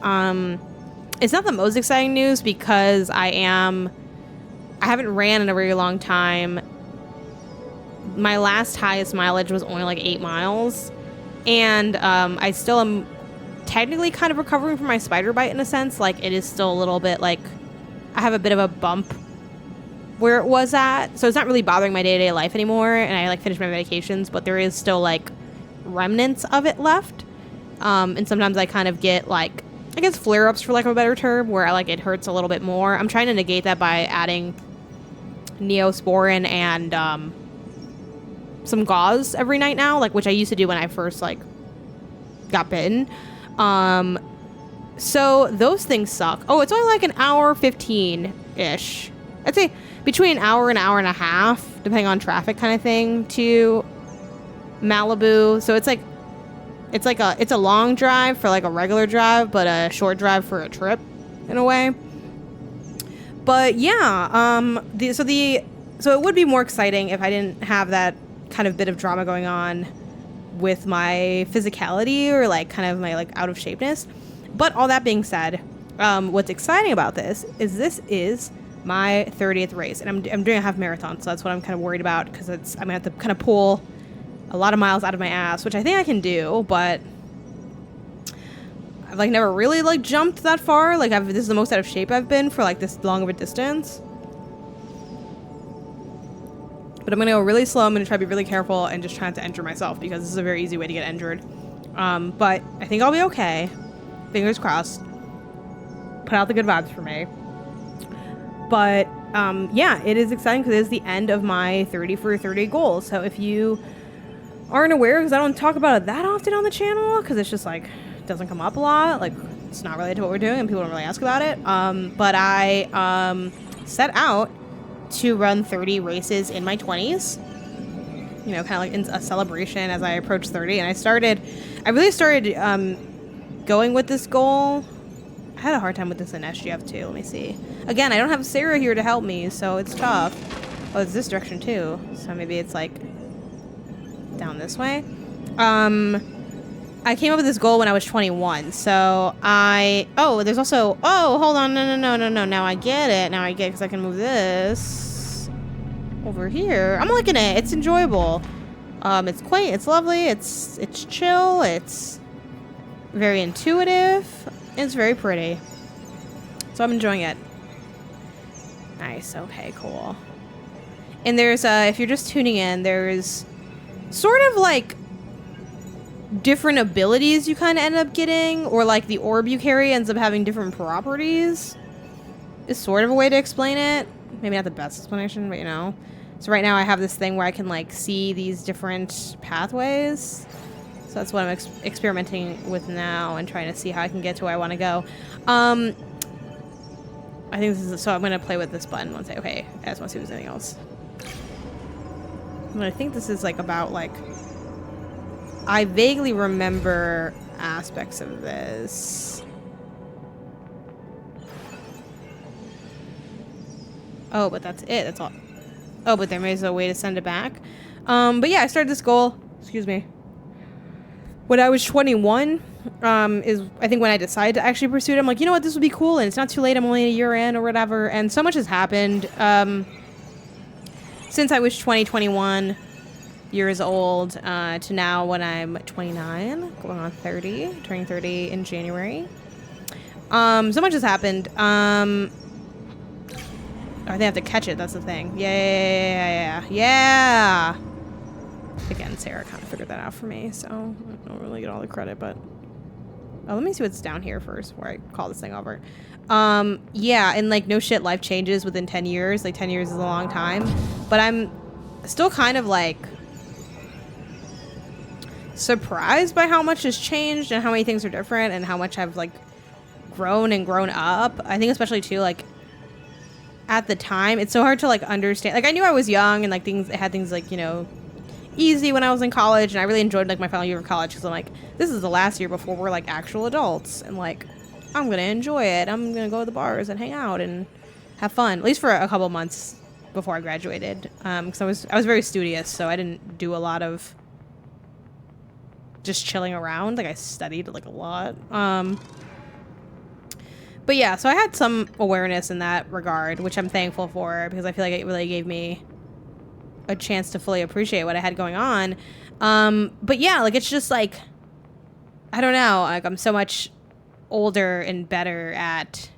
it's not the most exciting news because I haven't ran in a very long time. My last highest mileage was only like 8 miles. And, I still am technically kind of recovering from my spider bite in a sense. Like, it is still a little bit like, I have a bit of a bump where it was at. So it's not really bothering my day-to-day life anymore. And I like finished my medications, but there is still like remnants of it left. And sometimes I kind of get like, I guess flare-ups for lack of a better term, where it hurts a little bit more. I'm trying to negate that by adding Neosporin and some gauze every night now, like which I used to do when I first like got bitten. So those things suck. Oh, it's only like an hour 15-ish. I'd say between an hour and a half, depending on traffic kind of thing, to Malibu. So it's a long drive for like a regular drive, but a short drive for a trip in a way. But yeah, so it would be more exciting if I didn't have that kind of bit of drama going on with my physicality or like kind of my like out of shapeness. But all that being said, what's exciting about this is my 30th race, and I'm doing a half marathon, so that's what I'm kind of worried about because I'm gonna have to kind of pull a lot of miles out of my ass, which I think I can do, but I've like never really like jumped that far. Like this is the most out of shape I've been for like this long of a distance. But I'm gonna go really slow. I'm gonna try to be really careful and just try not to injure myself because this is a very easy way to get injured. But I think I'll be okay. Fingers crossed. Put out the good vibes for me. But yeah, it is exciting because it is the end of my 30 for 30 goal. So if you aren't aware, because I don't talk about it that often on the channel because it's just like it doesn't come up a lot, like it's not related to what we're doing and people don't really ask about it, but I set out to run 30 races in my 20s, you know, kind of like in a celebration as I approach 30. And I really started going with this goal. I had a hard time with this in SGF too. Let me see. Again, I don't have Sarah here to help me, so it's tough. Oh, it's this direction too, so maybe it's like down this way. I came up with this goal when I was 21. So there's also, hold on. No. Now I get it. Because I can move this over here. I'm liking it. It's enjoyable. It's quaint. It's lovely. It's chill. It's very intuitive. It's very pretty. So I'm enjoying it. Nice. Okay, cool. And there's, if you're just tuning in, there's sort of like different abilities you kind of end up getting, or like the orb you carry ends up having different properties, is sort of a way to explain it. Maybe not the best explanation, but you know. So right now I have this thing where I can like see these different pathways. So that's what I'm experimenting with now and trying to see how I can get to where I want to go. I think this is, so I'm going to play with this button once okay, I just want to see if there's anything else. And I think this is like about like, I vaguely remember aspects of this. Oh, but that's it. That's all. Oh, but there is a way to send it back. But yeah, I started this goal. Excuse me. when I was 21, is I think when I decided to actually pursue it. I'm like, you know what, this would be cool, and it's not too late. I'm only a year in or whatever. And so much has happened since I was 21 years old to now when I'm 29, going on 30, turning 30 in January. So much has happened. I think I have to catch it. That's the thing. Yeah. Again, Sarah kind of figured that out for me, so I don't really get all the credit, but... Oh, let me see what's down here first before I call this thing over. Yeah, and, like, no shit, life changes within 10 years. Like, 10 years is a long time. But I'm still kind of, like... surprised by how much has changed and how many things are different and how much I've, like, grown up. I think especially, too, like... at the time, it's so hard to, like, understand. Like, I knew I was young and, like, it had things, like, you know... easy when I was in college, and I really enjoyed like my final year of college because I'm like, this is the last year before we're like actual adults, and like I'm gonna enjoy it. I'm gonna go to the bars and hang out and have fun, at least for a couple months before I graduated, because I was very studious, so I didn't do a lot of just chilling around. Like I studied like a lot, but yeah, so I had some awareness in that regard, which I'm thankful for, because I feel like it really gave me a chance to fully appreciate what I had going on. But yeah, like it's just like, I don't know, like I'm so much older and better at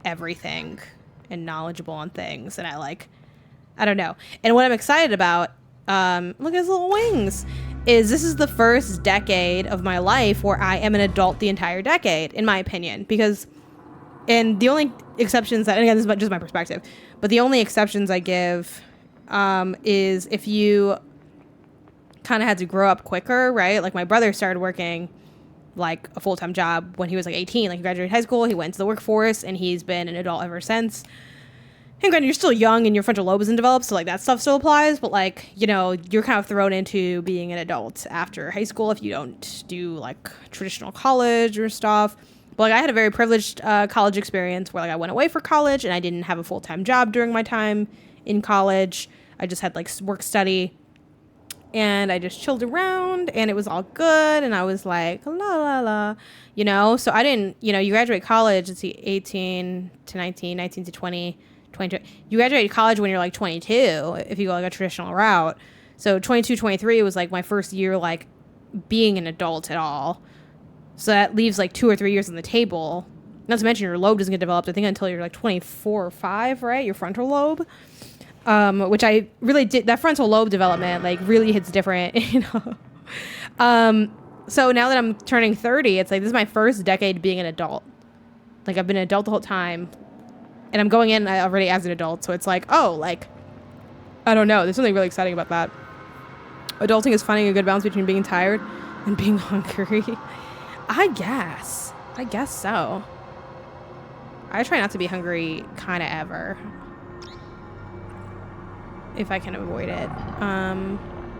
everything and knowledgeable on things, and I don't know. And what I'm excited about, look at his little wings, is this is the first decade of my life where I am an adult the entire decade, in my opinion, because, and the only exceptions that, and again, this is just my perspective, but the only exceptions I give is if you kind of had to grow up quicker, right? Like my brother started working like a full-time job when he was like 18, like he graduated high school, he went to the workforce, and he's been an adult ever since. And granted, you're still young and your frontal lobe isn't developed, so like that stuff still applies, but like, you know, you're kind of thrown into being an adult after high school if you don't do like traditional college or stuff. But like I had a very privileged college experience where like I went away for college and I didn't have a full-time job during my time in college. I just had like work study, and I just chilled around, and it was all good, and I was like la la la, you know. So I didn't, you know, you graduate college, let's see, 18 to 19, 19 to 20, 22. You graduate college when you're like 22 if you go like a traditional route. So 22, 23 was like my first year like being an adult at all. So that leaves like 2 or 3 years on the table. Not to mention your lobe doesn't get developed, I think, until you're like 24 or 5, right? Your frontal lobe. Which I really did, that frontal lobe development like really hits different, you know. So now that I'm turning 30, it's like this is my first decade being an adult. Like I've been an adult the whole time, and I'm going in already as an adult, so it's like, oh, like I don't know, there's something really exciting about that. Adulting is finding a good balance between being tired and being hungry. I guess so. I try not to be hungry kind of ever, if I can avoid it.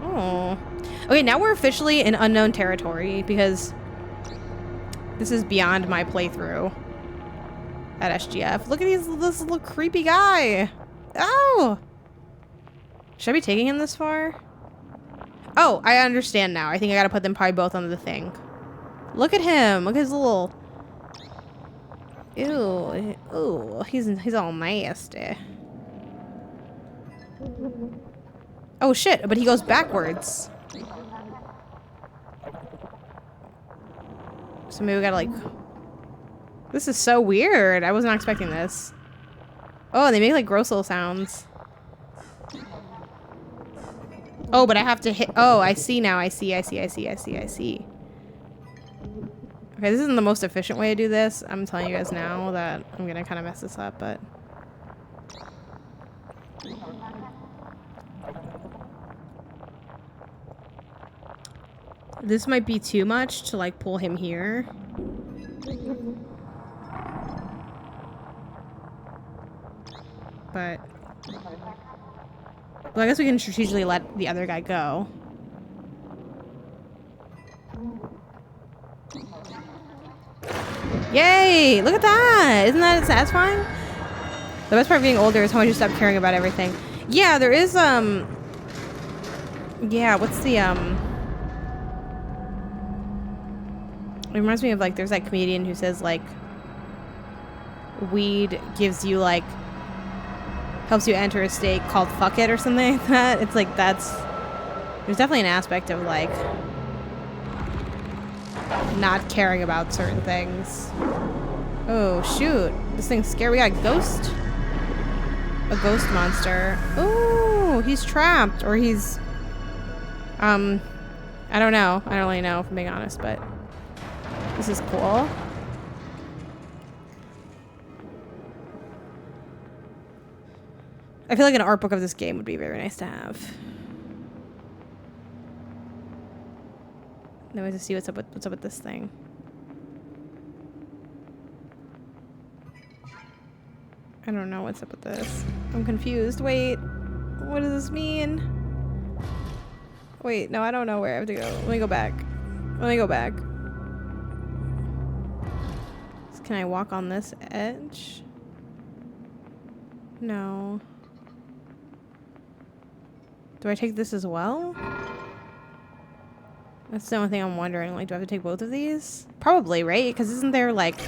Oh. Okay, now we're officially in unknown territory because this is beyond my playthrough at SGF. Look at this little creepy guy. Oh! Should I be taking him this far? Oh, I understand now. I think I gotta put them probably both on the thing. Look at him. Look at his little... Ew. Ooh, he's all nasty. Oh shit, but he goes backwards. So maybe we gotta like... This is so weird. I was not expecting this. Oh, they make like gross little sounds. Oh, but I have to hit... Oh, I see now. I see. Okay, this isn't the most efficient way to do this. I'm telling you guys now that I'm gonna kind of mess this up, but... This might be too much to like pull him here. But I guess we can strategically let the other guy go. Yay! Look at that! Isn't that satisfying? The best part of being older is how much you stop caring about everything. Yeah, there is, yeah, what's the, It reminds me of, like, there's that comedian who says, like, weed gives you, like, helps you enter a state called fuck it or something like that. It's like, there's definitely an aspect of, like, not caring about certain things. Oh, shoot. This thing's scary. We got a ghost monster. Oh, he's trapped, or he's, I don't know. I don't really know, if I'm being honest, but this is cool. I feel like an art book of this game would be very nice to have. Then we have to see what's up with this thing. I don't know what's up with this. I'm confused. Wait, what does this mean? Wait, no, I don't know where I have to go. Let me go back. Can I walk on this edge? No. Do I take this as well? That's the only thing I'm wondering. Like, do I have to take both of these? Probably, right? Because isn't there, like...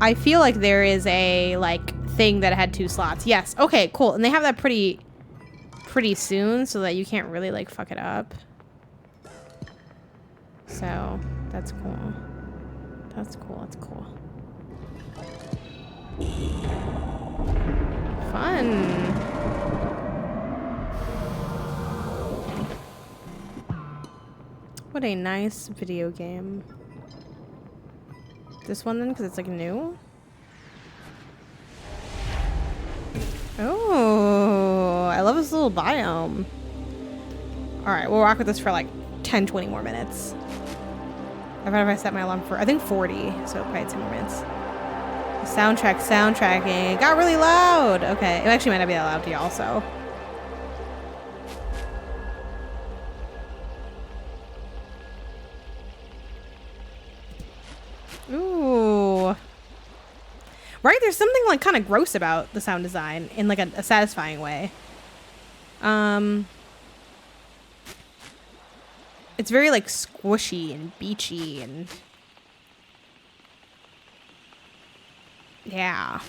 I feel like there is a, like, thing that had 2 slots. Yes. Okay, cool. And they have that pretty soon, so that you can't really, like, fuck it up. So, that's cool. That's cool. Fun. What a nice video game. This one then, because it's like new. Oh, I love this little biome. Alright, we'll rock with this for like 10-20 more minutes. I bet if I set my alarm for, I think 40, so probably 10 more minutes. Soundtracking. It got really loud. Okay, it actually might not be that loud to y'all, so. Ooh. Right? There's something like kind of gross about the sound design in like a satisfying way. It's very like squishy and beachy and yeah.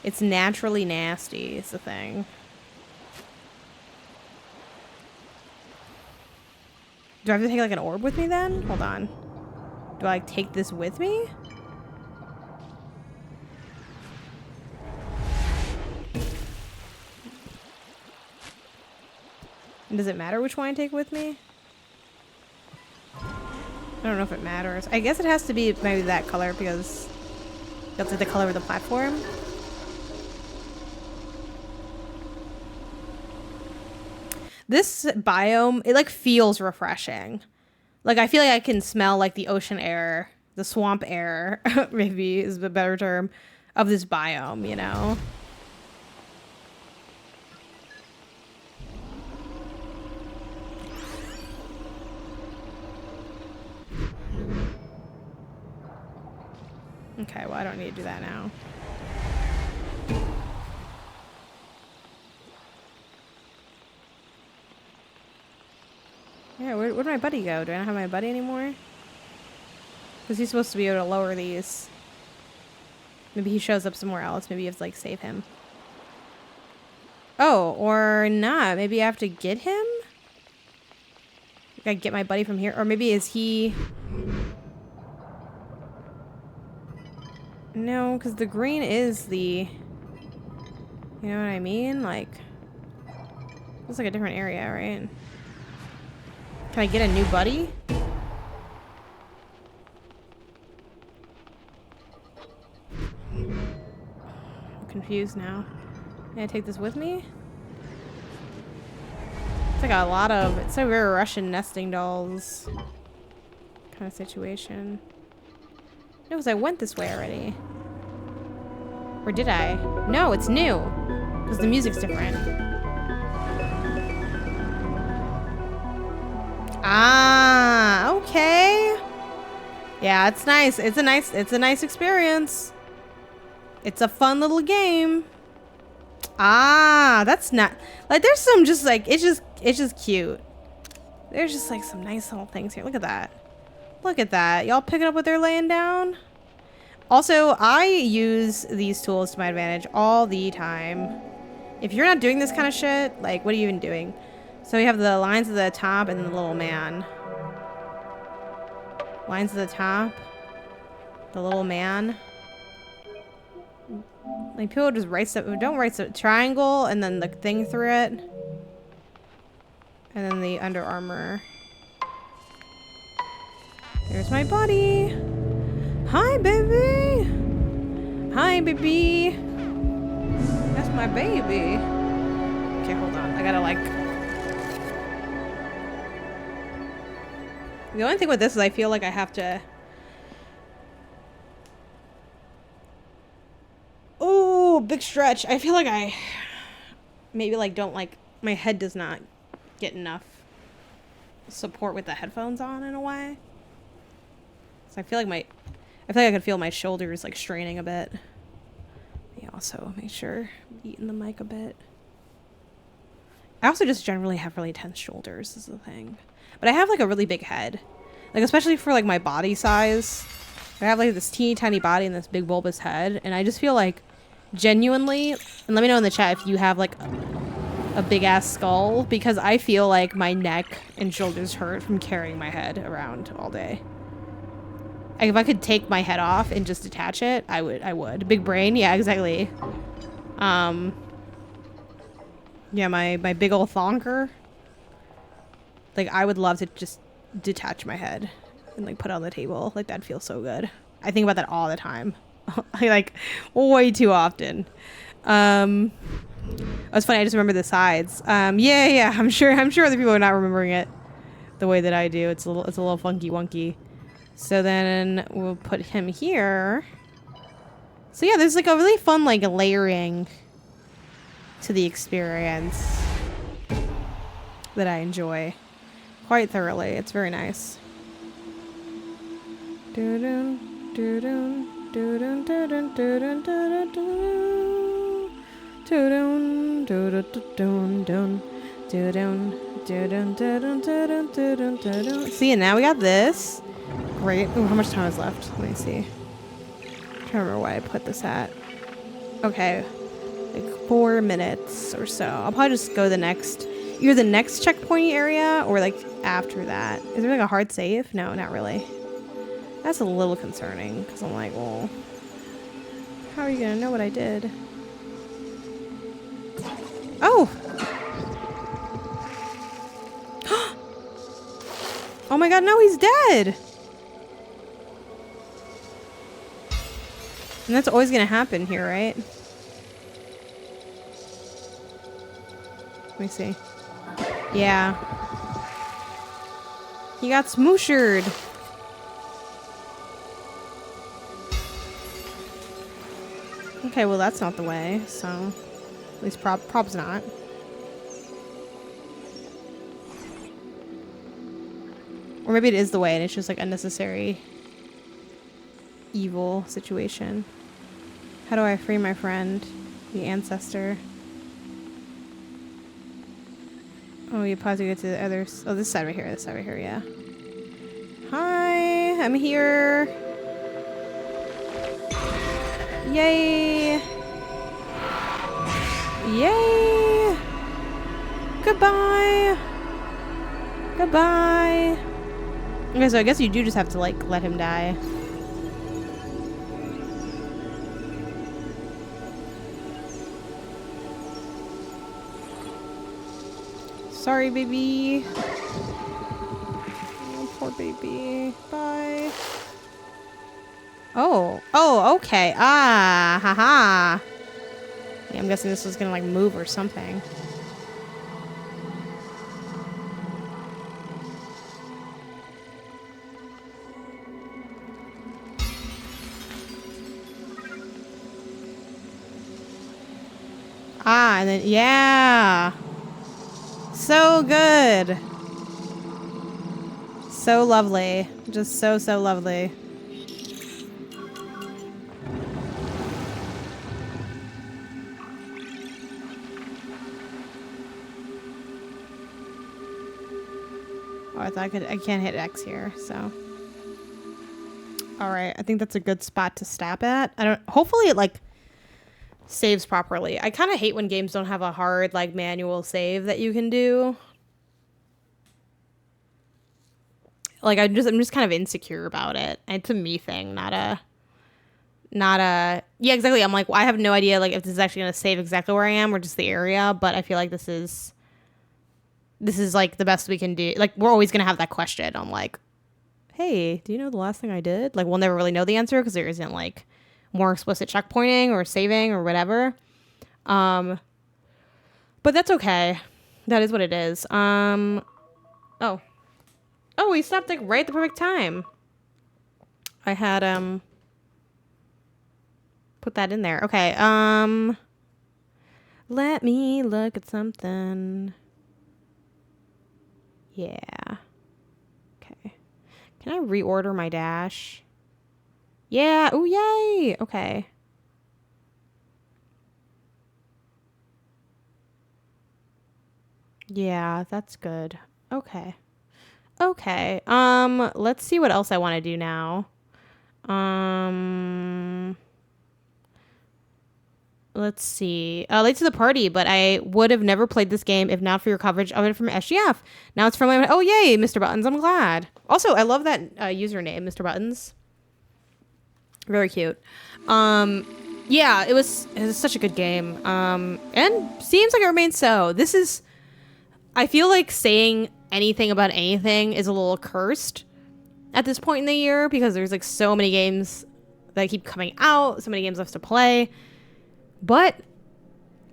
It's naturally nasty is the thing. Do I have to take like an orb with me then? Hold on. Do I like, take this with me? And does it matter which one I take with me? I don't know if it matters. I guess it has to be maybe that color because that's like the color of the platform. This biome, it like feels refreshing. Like I feel like I can smell like the ocean air, the swamp air, maybe is a better term, of this biome, you know? Okay, well I don't need to do that now. Yeah, where'd my buddy go? Do I not have my buddy anymore? Because he's supposed to be able to lower these. Maybe he shows up somewhere else. Maybe you have to, like, save him. Oh, or not. Maybe I have to get him? Like, I get my buddy from here? Or maybe is he... No, because the green is the... You know what I mean? Like... It's like a different area, right? Can I get a new buddy? I'm confused now. Can I take this with me? It's like a lot of... It's a very Russian nesting dolls kind of situation. No, because I went this way already. Or did I? No, it's new. Because the music's different. Ah, okay. Yeah, it's nice. It's a nice experience. It's a fun little game. Ah, that's not like there's some just like it's just cute. There's just like some nice little things here. Look at that. Look at that. Y'all picking up what they're laying down? Also, I use these tools to my advantage all the time. If you're not doing this kind of shit, like, what are you even doing? So we have the lines at the top and then the little man. Lines at the top. The little man. Like, people just write stuff. Don't write stuff. Triangle and then the thing through it. And then the Under Armour. There's my body. Hi, baby. Hi, baby. That's my baby. Okay, hold on. I gotta, like... The only thing with this is I feel like I have to... Oh, big stretch. I feel like I... Maybe, like, don't, like... My head does not get enough support with the headphones on in a way. So I feel like I feel like I could feel my shoulders like straining a bit. Yeah, also make sure I'm eating the mic a bit. I also just generally have really tense shoulders is the thing. But I have like a really big head. Like especially for like my body size. I have like this teeny tiny body and this big bulbous head. And I just feel like genuinely, and let me know in the chat if you have like a big ass skull, because I feel like my neck and shoulders hurt from carrying my head around all day. Like if I could take my head off and just detach it, I would. Big brain, yeah, exactly. Yeah, my big old thonker. Like I would love to just detach my head and like put it on the table. Like that'd feel so good. I think about that all the time. Like way too often. It's funny, I just remember the sides. Yeah, I'm sure other people are not remembering it the way that I do. It's a little funky wonky. So then we'll put him here. So yeah, there's like a really fun like layering to the experience that I enjoy quite thoroughly. It's very nice. Doo-doo, doo-doo, doo-doo, doo-doo, doo-doo, doo-doo, doo-doo, doo-doo, doo-doo, doo-doo. See, and now we got this. Great. Ooh, how much time is left? Let me see. I'm trying to remember why I put this at. Okay. Like 4 minutes or so. I'll probably just go either the next checkpoint area or like after that. Is there like a hard save? No, not really. That's a little concerning because I'm like, well, how are you going to know what I did? Oh! Oh my god, no, he's dead! And that's always gonna happen here, right? Let me see. Yeah. He got smooshered. Okay, well that's not the way, so... At least prob's not. Or maybe it is the way and it's just like unnecessary evil situation. How do I free my friend? The ancestor. Oh, you pause to get to the others. Oh, this side right here. This side right here, yeah. Hi, I'm here. Yay. Yay. Goodbye. Goodbye. Okay, so I guess you do just have to, like, let him die. Sorry, baby. Oh, poor baby. Bye. Oh. Oh, okay. Ah, haha. Yeah, I'm guessing this was gonna, like, move or something. Ah, and then, yeah. So good. So lovely. Just so lovely. Oh, I can't hit X here, so. All right, I think that's a good spot to stop at. Hopefully it like saves properly. I kind of hate when games don't have a hard like manual save that you can do. Like I'm just kind of insecure about it. It's a me thing, not a yeah, exactly. I'm like, well, I have no idea like if this is actually going to save exactly where I am or just the area, but I feel like this is like the best we can do. Like we're always going to have that question. I'm like, hey, do you know the last thing I did? Like, we'll never really know the answer because there isn't like more explicit checkpointing or saving or whatever. But that's okay. That is what it is. Oh, we stopped like right at the perfect time. I had put that in there. Okay. Let me look at something. Yeah. Okay. Can I reorder my dash? Yeah. Oh, yay. Okay. Yeah, that's good. Okay. Okay. Let's see what else I want to do now. Let's see. Late to the party, but I would have never played this game if not for your coverage of it from SGF. Now it's from my... Oh, yay, Mr. Buttons. I'm glad. Also, I love that username, Mr. Buttons. Very cute. Yeah, it was such a good game. And seems like it remains so. This is... I feel like saying anything about anything is a little cursed at this point in the year because there's like so many games that keep coming out, so many games left to play. But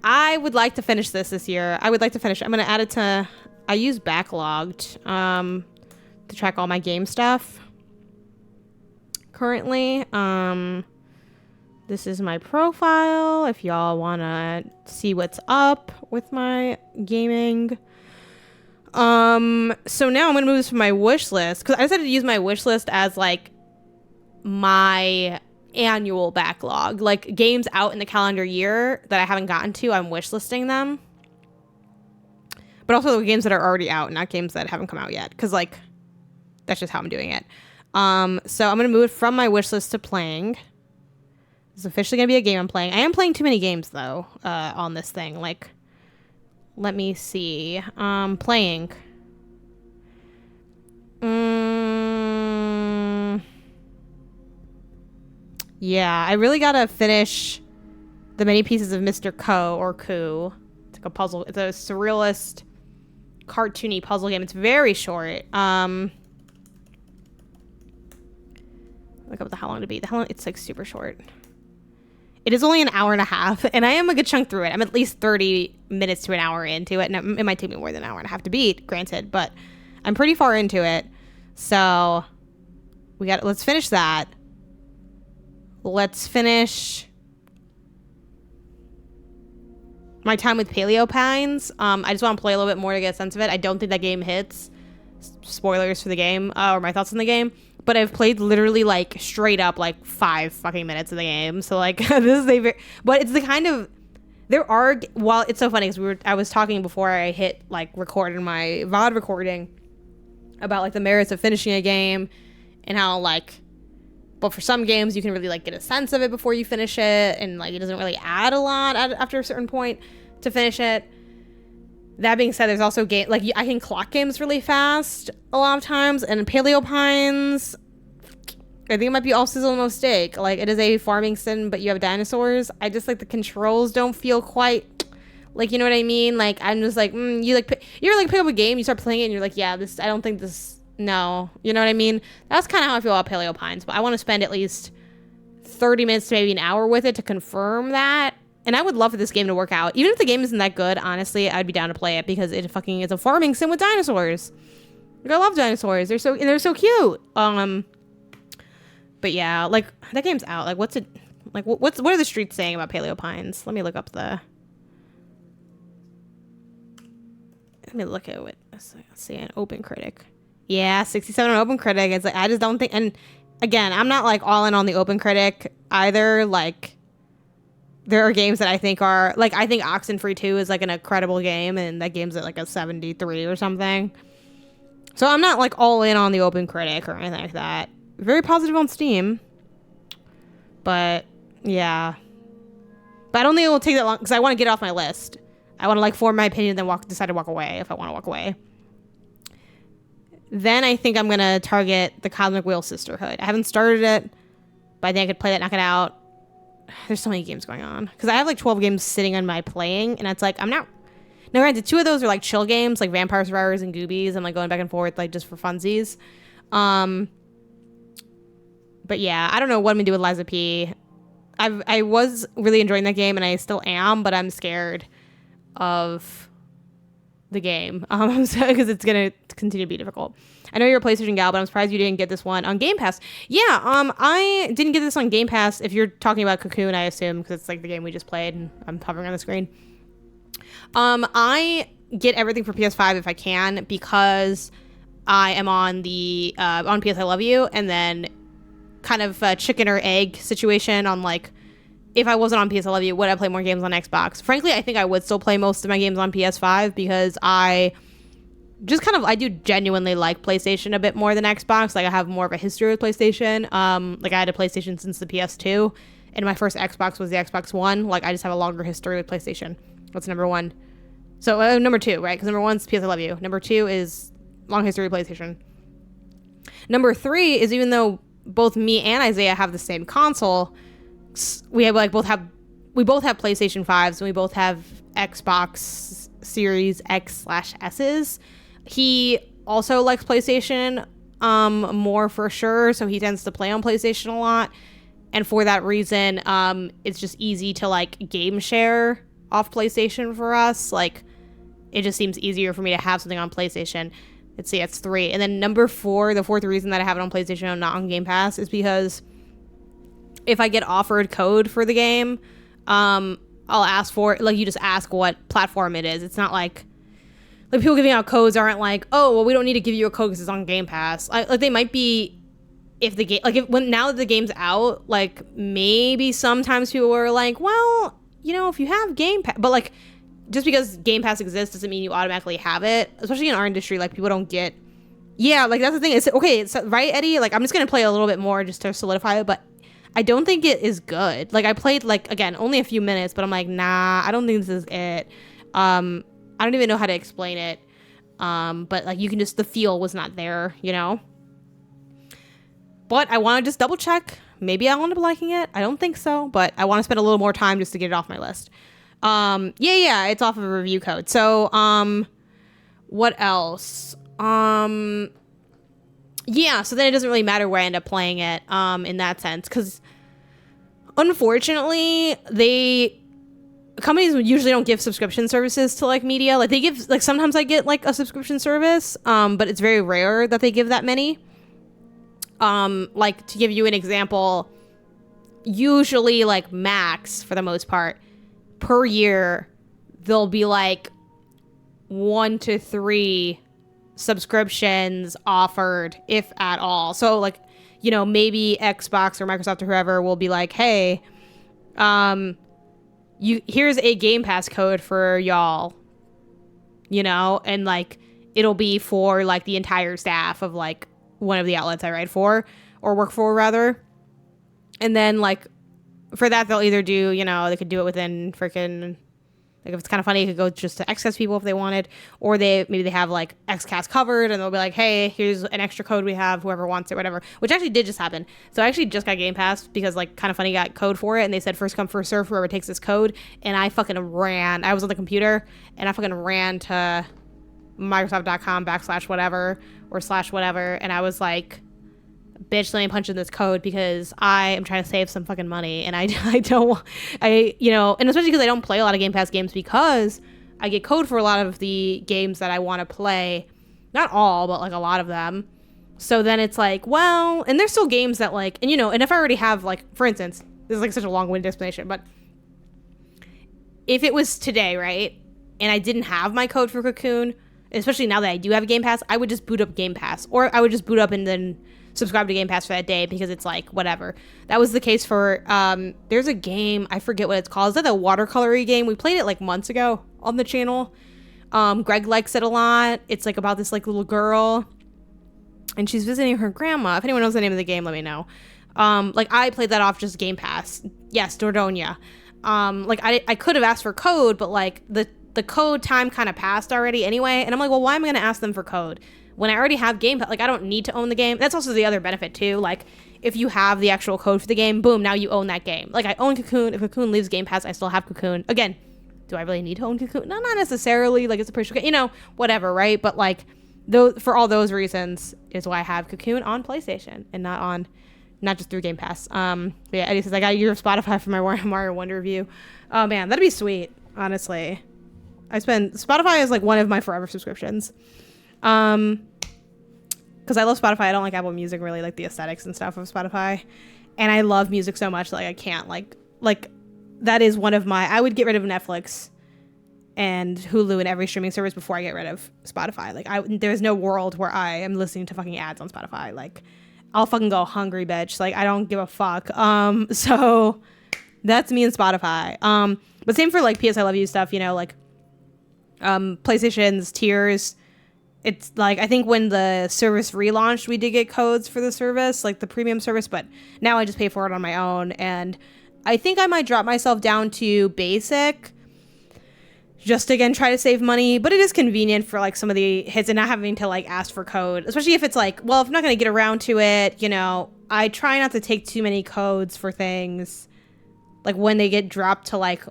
I would like to finish this year. I would like to finish. I'm going to add it to... I use Backlogged to track all my game stuff currently. This is my profile if y'all want to see what's up with my gaming. So now I'm going to move this from my wish list because I decided to use my wish list as like my annual backlog, like games out in the calendar year that I haven't gotten to. I'm wish listing them, but also the games that are already out, not games that haven't come out yet, because like that's just how I'm doing it. So I'm gonna move it from my wish list to playing. It's officially gonna be a game I'm playing. I am playing too many games though on this thing. Like, let me see. Playing. Yeah, I really gotta finish the many pieces of Mr. Ko or Ku. It's like a puzzle. It's a surrealist, cartoony puzzle game. It's very short. Look up how long to beat. It's like super short. It is only an hour and a half, and I am a good chunk through it. I'm at least 30 minutes to an hour into it, and it might take me more than an hour and a half to beat, granted, but I'm pretty far into it. So let's finish that. Let's finish my time with Paleo Pines. I just want to play a little bit more to get a sense of it. I don't think that game hits. Spoilers for the game, or my thoughts on the game. But I've played literally like straight up like 5 fucking minutes of the game. So like this is but it's the kind of, while it's so funny because I was talking before I hit like record in my VOD recording about like the merits of finishing a game and how like, but for some games you can really like get a sense of it before you finish it, and like it doesn't really add a lot after a certain point to finish it. That being said, there's also like I can clock games really fast a lot of times, and Paleo Pines, I think it might be all sizzle and no steak. Like it is a farming sim, but you have dinosaurs. I just like the controls don't feel quite like, you know what I mean? Like I'm just like you pick up a game, you start playing it, and you're like, yeah, this, I don't think this. No, you know what I mean? That's kind of how I feel about Paleo Pines, but I want to spend at least 30 minutes to maybe an hour with it to confirm that. And I would love for this game to work out. Even if the game isn't that good, honestly, I'd be down to play it because it fucking is a farming sim with dinosaurs. Like, I love dinosaurs. They're so cute. But yeah, like that game's out. Like what are the streets saying about Paleo Pines? Let me look up Let me look at it. Let's see, an Open Critic. Yeah, 67 on Open Critic. It's like, I just don't think, and again, I'm not like all in on the Open Critic either. Like, there are games that I think are, like, I think Oxenfree 2 is like an incredible game, and that game's at like a 73 or something. So I'm not like all in on the Open Critic or anything like that. very positive on Steam. But yeah. But I don't think it will take that long because I want to get it off my list. I want to like form my opinion and then decide to walk away if I want to walk away. Then I think I'm going to target the Cosmic Wheel Sisterhood. I haven't started it, but I think I could play that, knock it out. There's so many games going on. Because I have like 12 games sitting on my playing, and it's like, I'm not... Now, granted, 2 of those are like chill games, like Vampire Survivors and Goobies. I'm like going back and forth, like just for funsies. But yeah, I don't know what I'm going to do with Liza P. I was really enjoying that game, and I still am, but I'm scared of the game because it's going to continue to be difficult. I know you're a PlayStation gal, but I'm surprised you didn't get this one on Game Pass. Yeah, I didn't get this on Game Pass. If you're talking about Cocoon, I assume, because it's like the game we just played, and I'm hovering on the screen. I get everything for PS5 if I can, because I am on the on PS I Love You, and then kind of a chicken or egg situation on like, if I wasn't on PS I Love You, would I play more games on Xbox? Frankly, I think I would still play most of my games on PS5 because I do genuinely like PlayStation a bit more than Xbox. Like I have more of a history with PlayStation. Like I had a PlayStation since the PS2, and my first Xbox was the Xbox One. Like I just have a longer history with PlayStation. What's number 1? So number 2, right? Because number 1 is PS I Love You. Number 2 is long history with PlayStation. Number 3 is, even though both me and Isaiah have the same console, we both have PlayStation 5s, and we both have Xbox Series X/S's. He also likes PlayStation more for sure, so he tends to play on PlayStation a lot, and for that reason it's just easy to like game share off PlayStation for us. Like it just seems easier for me to have something on PlayStation. Let's see, it's 3. And then number 4, the 4th reason that I have it on PlayStation and not on Game Pass is because if I get offered code for the game, I'll ask for, like, you just ask what platform it is. It's not like people giving out codes aren't like, oh, well, we don't need to give you a code because it's on Game Pass. Like they might be if the game, like now that the game's out, like maybe sometimes people are like, well, you know, if you have Game Pass, but like just because Game Pass exists doesn't mean you automatically have it, especially in our industry. Like people don't get, yeah, like that's the thing. It's okay, it's right, Eddie. Like I'm just gonna play a little bit more just to solidify it, but I don't think it is good. Like I played like, again, only a few minutes, but I'm like, nah, I don't think this is it. I don't even know how to explain it. But like you can just, the feel was not there, you know? But I want to just double check. Maybe I'll end up liking it. I don't think so, but I want to spend a little more time just to get it off my list. Yeah, it's off of a review code. So, what else? Yeah, so then it doesn't really matter where I end up playing it, in that sense, because unfortunately, companies usually don't give subscription services to like media. Like they give, like sometimes I get like a subscription service, but it's very rare that they give that many. Like to give you an example, usually like max for the most part per year, there'll be like 1 to 3 subscriptions offered, if at all. So like, you know, maybe Xbox or Microsoft or whoever will be like, hey, here's a Game Pass code for y'all, you know, and like it'll be for like the entire staff of like one of the outlets I write for or work for rather. And then like for that they'll either do, you know, they could do it within freaking, like if it's kind of funny, it could go just to XCast people if they wanted, or maybe they have like XCast covered and they'll be like, hey, here's an extra code we have, whoever wants it, whatever, which actually did just happen. So I actually just got Game Pass because like kind of funny got code for it, and they said first come first serve, whoever takes this code, and I fucking ran. I was on the computer and I fucking ran to Microsoft.com/whatever or /whatever, and I was like, bitch, let me punch in this code because I am trying to save some fucking money, and I you know, and especially because I don't play a lot of Game Pass games because I get code for a lot of the games that I want to play. Not all, but like a lot of them. So then it's like, well, and there's still games that like, and you know, and if I already have like, for instance, this is like such a long-winded explanation, but if it was today, right, and I didn't have my code for Cocoon, especially now that I do have a Game Pass, I would just boot up Game Pass, or I would just boot up and then subscribe to Game Pass for that day because it's like whatever. That was the case for there's a game, I forget what it's called. Is that a watercolory game? We played it like months ago on the channel. Greg likes it a lot. It's like about this like little girl and she's visiting her grandma. If anyone knows the name of the game, let me know. Like I played that off just Game Pass. Yes, Dordogne. Like I could have asked for code, but like the code time kind of passed already anyway. And I'm like, well, why am I going to ask them for code when I already have Game Pass? Like I don't need to own the game. That's also the other benefit too. Like if you have the actual code for the game, boom, now you own that game. Like I own Cocoon. If Cocoon leaves Game Pass, I still have Cocoon. Again, do I really need to own Cocoon? No, not necessarily. Like it's a pretty, whatever, right? But like for all those reasons is why I have Cocoon on PlayStation and not just through Game Pass. But yeah, Eddie says I got a year of Spotify for my Mario Wonder review. Oh man, that'd be sweet. Honestly, Spotify is like one of my forever subscriptions. Because I love Spotify. I don't like Apple Music, really like the aesthetics and stuff of Spotify, and I love music so much like I can't like that is one of my. I would get rid of Netflix and Hulu and every streaming service before I get rid of Spotify. Like there's no world where I am listening to fucking ads on Spotify. Like I'll fucking go hungry, bitch. Like I don't give a fuck. So that's me and Spotify. But same for like PS I Love You stuff. Like PlayStation's tiers. It's like, I think when the service relaunched, we did get codes for the service, like the premium service, but now I just pay for it on my own. And I think I might drop myself down to basic just to, again, try to save money. But it is convenient for like some of the hits and not having to like ask for code, especially if it's like, well, if I'm not going to get around to it, I try not to take too many codes for things like when they get dropped to like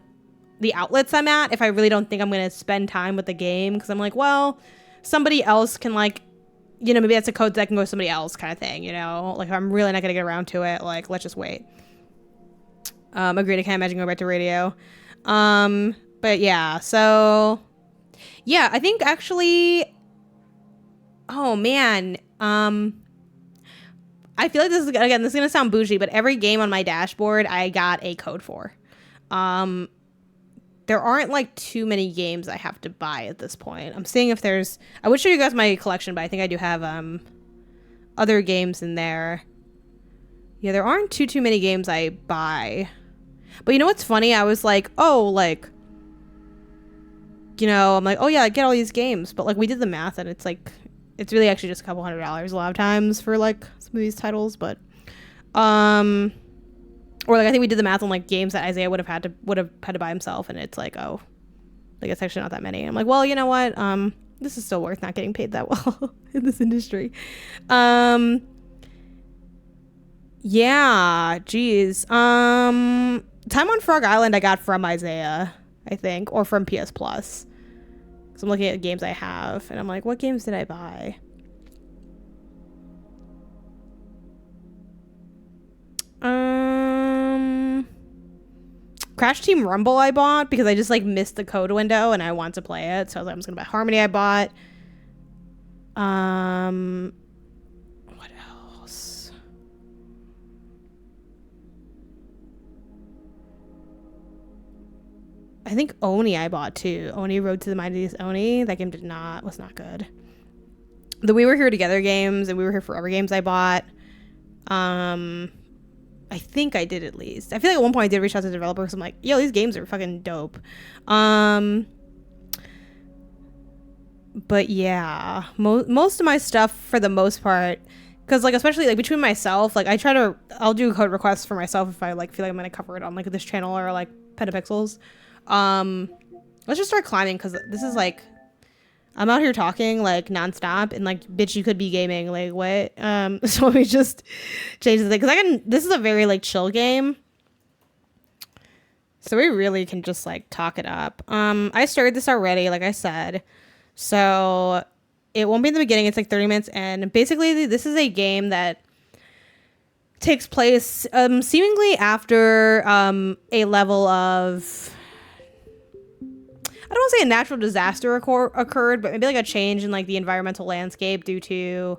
the outlets I'm at, if I really don't think I'm going to spend time with the game, because I'm like, well, somebody else can like, maybe that's a code that can go to somebody else kind of thing, like if I'm really not gonna get around to it, like let's just wait. Agreed. I can't imagine going back to radio. But yeah, so yeah, I think actually, oh man, I feel like this is gonna sound bougie, but every game on my dashboard I got a code for. There aren't like too many games I have to buy at this point. I'm seeing if there's, I would show you guys my collection, but I think I do have other games in there. Yeah, there aren't too many games I buy. But you know what's funny? I was like, oh, like, I'm like, oh yeah, I get all these games. But like we did the math and it's like, it's really actually just a couple $100 a lot of times for like some of these titles. But or like I think we did the math on like games that Isaiah would have had to buy himself, and it's like, oh, like it's actually not that many. I'm like, well, you know what? This is still worth not getting paid that well in this industry. Yeah, geez. Time on Frog Island I got from Isaiah, I think, or from PS Plus. So I'm looking at games I have, and I'm like, what games did I buy? Crash Team Rumble I bought because I just like missed the code window and I want to play it. So I was like, I'm just gonna buy Harmony I bought. What else? I think Oni I bought too. Oni Road to the Mightiest Oni. That game was not good. The We Were Here Together games and We Were Here Forever games I bought. I think I did at least. I feel like at one point I did reach out to the developer because I'm like, yo, these games are fucking dope. But yeah, most of my stuff for the most part, because like especially like between myself, like I'll do code requests for myself if I like feel like I'm gonna cover it on like this channel or like Petapixels. Let's just start climbing because this is like, I'm out here talking like nonstop and like, bitch, you could be gaming. Like what? So let me just change the thing because this is a very like chill game. So we really can just like talk it up. I started this already, like I said. So it won't be in the beginning. It's like 30 minutes. And basically this is a game that takes place seemingly after a level of, I don't want to say a natural disaster occurred, but maybe like a change in like the environmental landscape due to,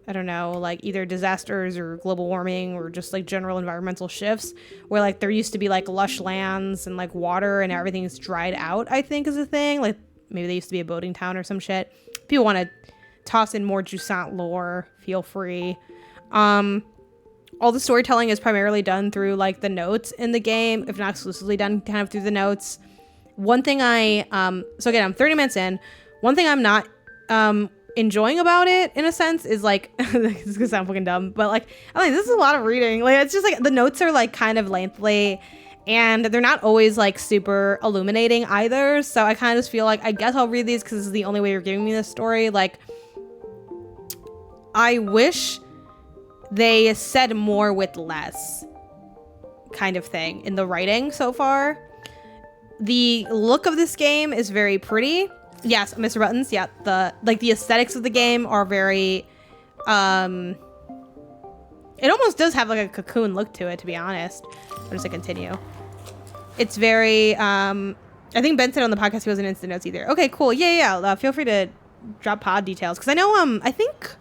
I don't know, like either disasters or global warming or just like general environmental shifts where like there used to be like lush lands and like water and everything's dried out, I think is a thing. Like maybe they used to be a boating town or some shit. If people want to toss in more Jusant lore, feel free. All the storytelling is primarily done through like the notes in the game, if not exclusively done kind of through the notes. One thing so again, I'm 30 minutes in. One thing I'm not enjoying about it in a sense is like this is gonna sound fucking dumb, but like I like this is a lot of reading. Like it's just like the notes are like kind of lengthy and they're not always like super illuminating either. So I kind of just feel like I guess I'll read these because this is the only way you're giving me this story. Like I wish they said more with less kind of thing in the writing so far. The look of this game is very pretty. Yes, Mr. Buttons. Yeah, the aesthetics of the game are very it almost does have like a Cocoon look to it, to be honest. I'm just gonna continue. It's very I think Ben said on the podcast he wasn't instant notes either. Okay, cool. Yeah. Feel free to drop pod details because I know I think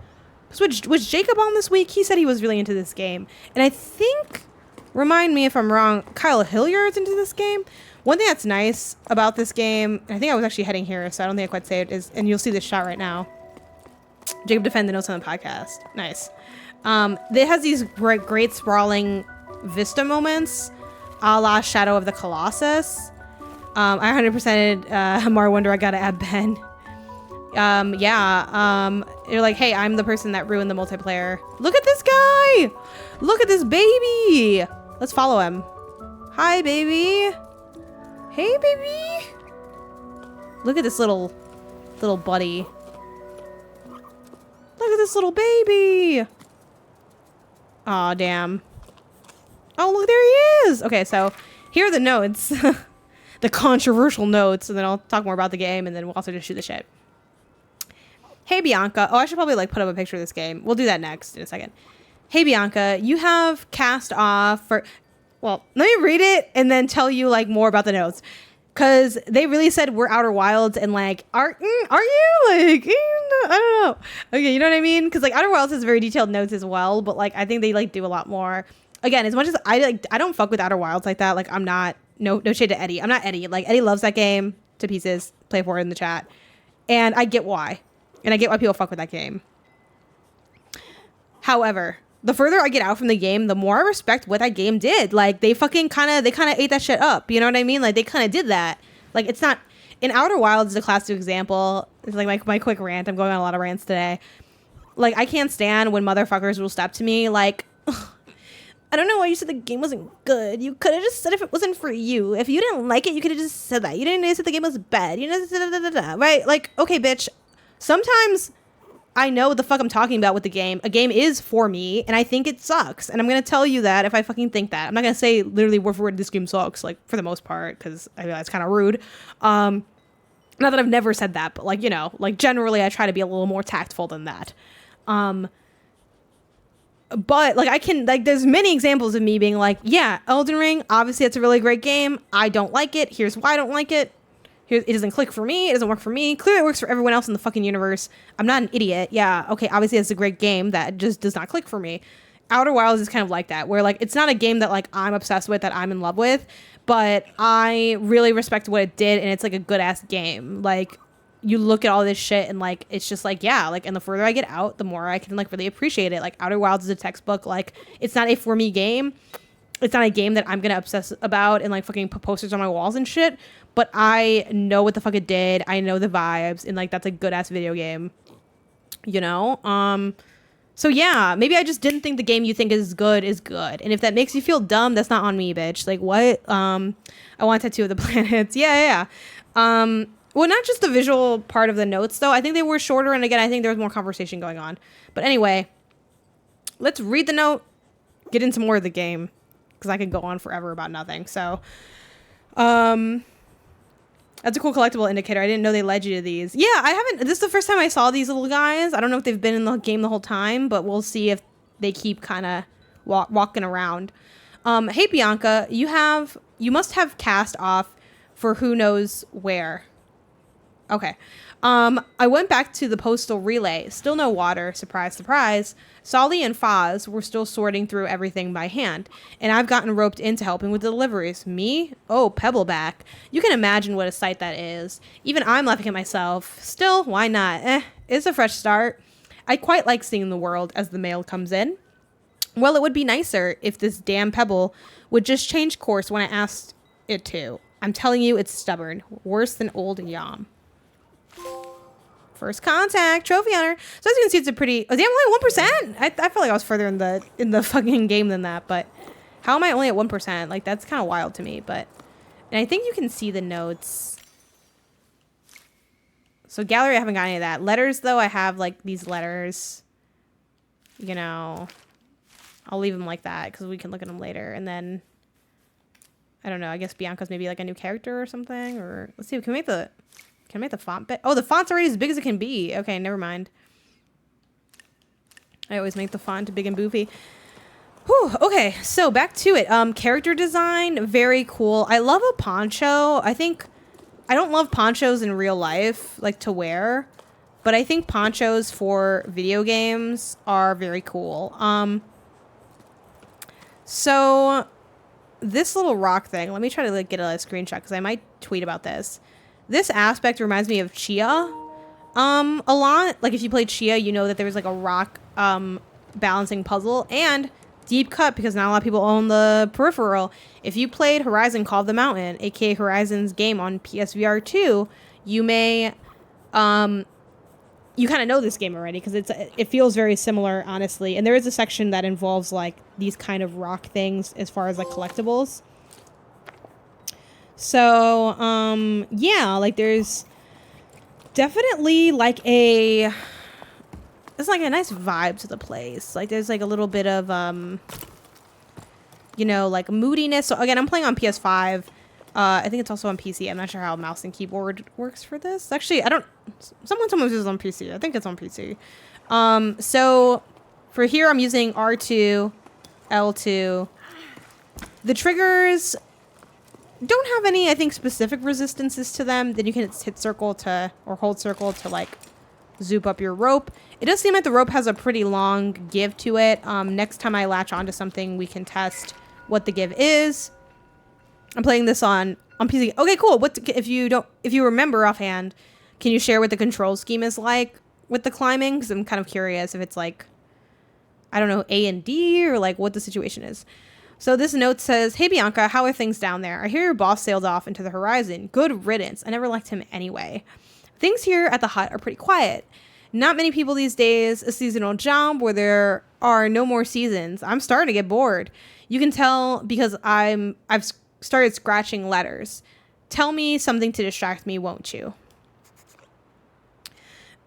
was Jacob on this week? He said he was really into this game. And I think, remind me if I'm wrong, Kyle Hilliard's into this game. One thing that's nice about this game, and I think I was actually heading here, so I don't think I quite say it, is, and you'll see this shot right now. Jacob defend the notes on the podcast. Nice. It has these great sprawling vista moments, a la Shadow of the Colossus. I 100%ed Mar Wonder, I gotta add Ben. You're like, hey, I'm the person that ruined the multiplayer. Look at this guy! Look at this baby! Let's follow him. Hi, baby. Hey, baby. Look at this little buddy. Look at this little baby. Aw, damn. Oh, look, there he is. Okay, so here are the notes. The controversial notes, and then I'll talk more about the game, and then we'll also just shoot the shit. Hey, Bianca. Oh, I should probably like put up a picture of this game. We'll do that next in a second. Hey, Bianca, you have cast off for... Well, let me read it and then tell you like more about the notes. Because they really said we're Outer Wilds and like, are you? Like, I don't know. Okay, you know what I mean? Because like Outer Wilds has very detailed notes as well. But like, I think they like do a lot more. Again, as much as I don't fuck with Outer Wilds like that. Like I'm not, no shade to Eddie. I'm not Eddie. Like Eddie loves that game to pieces. Play for it in the chat. And I get why. And I get why people fuck with that game. However, the further I get out from the game, the more I respect what that game did. Like they kind of ate that shit up. You know what I mean? Like they kind of did that. Like it's not in Outer Wilds is a classic example. It's like my quick rant. I'm going on a lot of rants today. Like I can't stand when motherfuckers will step to me like, I don't know why you said the game wasn't good. You could have just said if it wasn't for you. If you didn't like it, you could have just said that. You didn't say the game was bad. You know, right? Like, okay, bitch. Sometimes I know what the fuck I'm talking about with the game. A game is for me, and I think it sucks. And I'm going to tell you that if I fucking think that. I'm not going to say literally word for word this game sucks, like, for the most part, because I realize it's kind of rude. Not that I've never said that, but, like, you know, like, generally I try to be a little more tactful than that. But, like, I can, like, there's many examples of me being like, yeah, Elden Ring, obviously it's a really great game. I don't like it. Here's why I don't like it. It doesn't click for me. It doesn't work for me. Clearly it works for everyone else in the fucking universe. I'm not an idiot. Yeah, okay, obviously it's a great game that just does not click for me. Outer Wilds is kind of like that, where like it's not a game that like I'm obsessed with, that I'm in love with, but I really respect what it did, and it's like a good ass game. Like you look at all this shit and like it's just like, yeah, like, and the further I get out, the more I can like really appreciate it. Like Outer Wilds is a textbook. Like it's not a for me game. It's not a game that I'm gonna obsess about and like fucking put posters on my walls and shit. But I know what the fuck it did. I know the vibes, and like that's a good ass video game. You know? So yeah, maybe I just didn't think the game you think is good. And if that makes you feel dumb, that's not on me, bitch. Like what? I want a tattoo of the planets. Yeah. Well, not just the visual part of the notes though. I think they were shorter, and again, I think there was more conversation going on. But anyway, let's read the note, get into more of the game, because I could go on forever about nothing. So, that's a cool collectible indicator. I didn't know they led you to these. Yeah, I haven't. This is the first time I saw these little guys. I don't know if they've been in the game the whole time, but we'll see if they keep kind of walking around. Hey, Bianca, you must have cast off for who knows where. Okay. I went back to the postal relay. Still no water. Surprise, surprise. Solly and Foz were still sorting through everything by hand, and I've gotten roped into helping with the deliveries. Me? Oh, Pebbleback. You can imagine what a sight that is. Even I'm laughing at myself. Still, why not? It's a fresh start. I quite like seeing the world as the mail comes in. Well, it would be nicer if this damn Pebble would just change course when I asked it to. I'm telling you, it's stubborn. Worse than old Yam. First contact, trophy hunter. So as you can see, it's a pretty. Oh, damn, only 1%. I felt like I was further in the fucking game than that. But how am I only at 1%? Like that's kind of wild to me. But and I think you can see the notes. So gallery, I haven't got any of that. Letters though, I have like these letters. You know, I'll leave them like that because we can look at them later. And then I don't know. I guess Bianca's maybe like a new character or something. Or let's see. Can we make the font bit? Oh, the font's already as big as it can be. Okay, never mind. I always make the font big and boofy. Whew, okay, so back to it. Character design, very cool. I love a poncho. I don't love ponchos in real life, like to wear, but I think ponchos for video games are very cool. So this little rock thing, let me try to like get a screenshot because I might tweet about this. This aspect reminds me of Chia a lot. Like if you played Chia, you know that there was like a rock balancing puzzle. And deep cut, because not a lot of people own the peripheral. If you played Horizon Call of the Mountain, aka Horizon's game on PSVR 2, you may you kind of know this game already because it feels very similar, honestly. And there is a section that involves like these kind of rock things as far as like collectibles. So, yeah, like there's definitely like it's like a nice vibe to the place. Like there's like a little bit of, you know, like moodiness. So again, I'm playing on PS5. I think it's also on PC. I'm not sure how mouse and keyboard works for this. Actually, someone told me this is on PC. I think it's on PC. So for here, I'm using R2, L2. The triggers don't have any, I think, specific resistances to them. Then you can hit circle or hold circle to like zoop up your rope. It does seem like the rope has a pretty long give to it. Next time I latch onto something, we can test what the give is. I'm playing this on PC. Okay, cool. If you remember offhand, can you share what the control scheme is like with the climbing? Because I'm kind of curious if it's like, I don't know, A and D or like what the situation is. So this note says, "Hey Bianca, how are things down there? I hear your boss sailed off into the horizon. Good riddance. I never liked him anyway. Things here at the hut are pretty quiet. Not many people these days. A seasonal job where there are no more seasons. I'm starting to get bored. You can tell because I've started scratching letters. Tell me something to distract me, won't you?"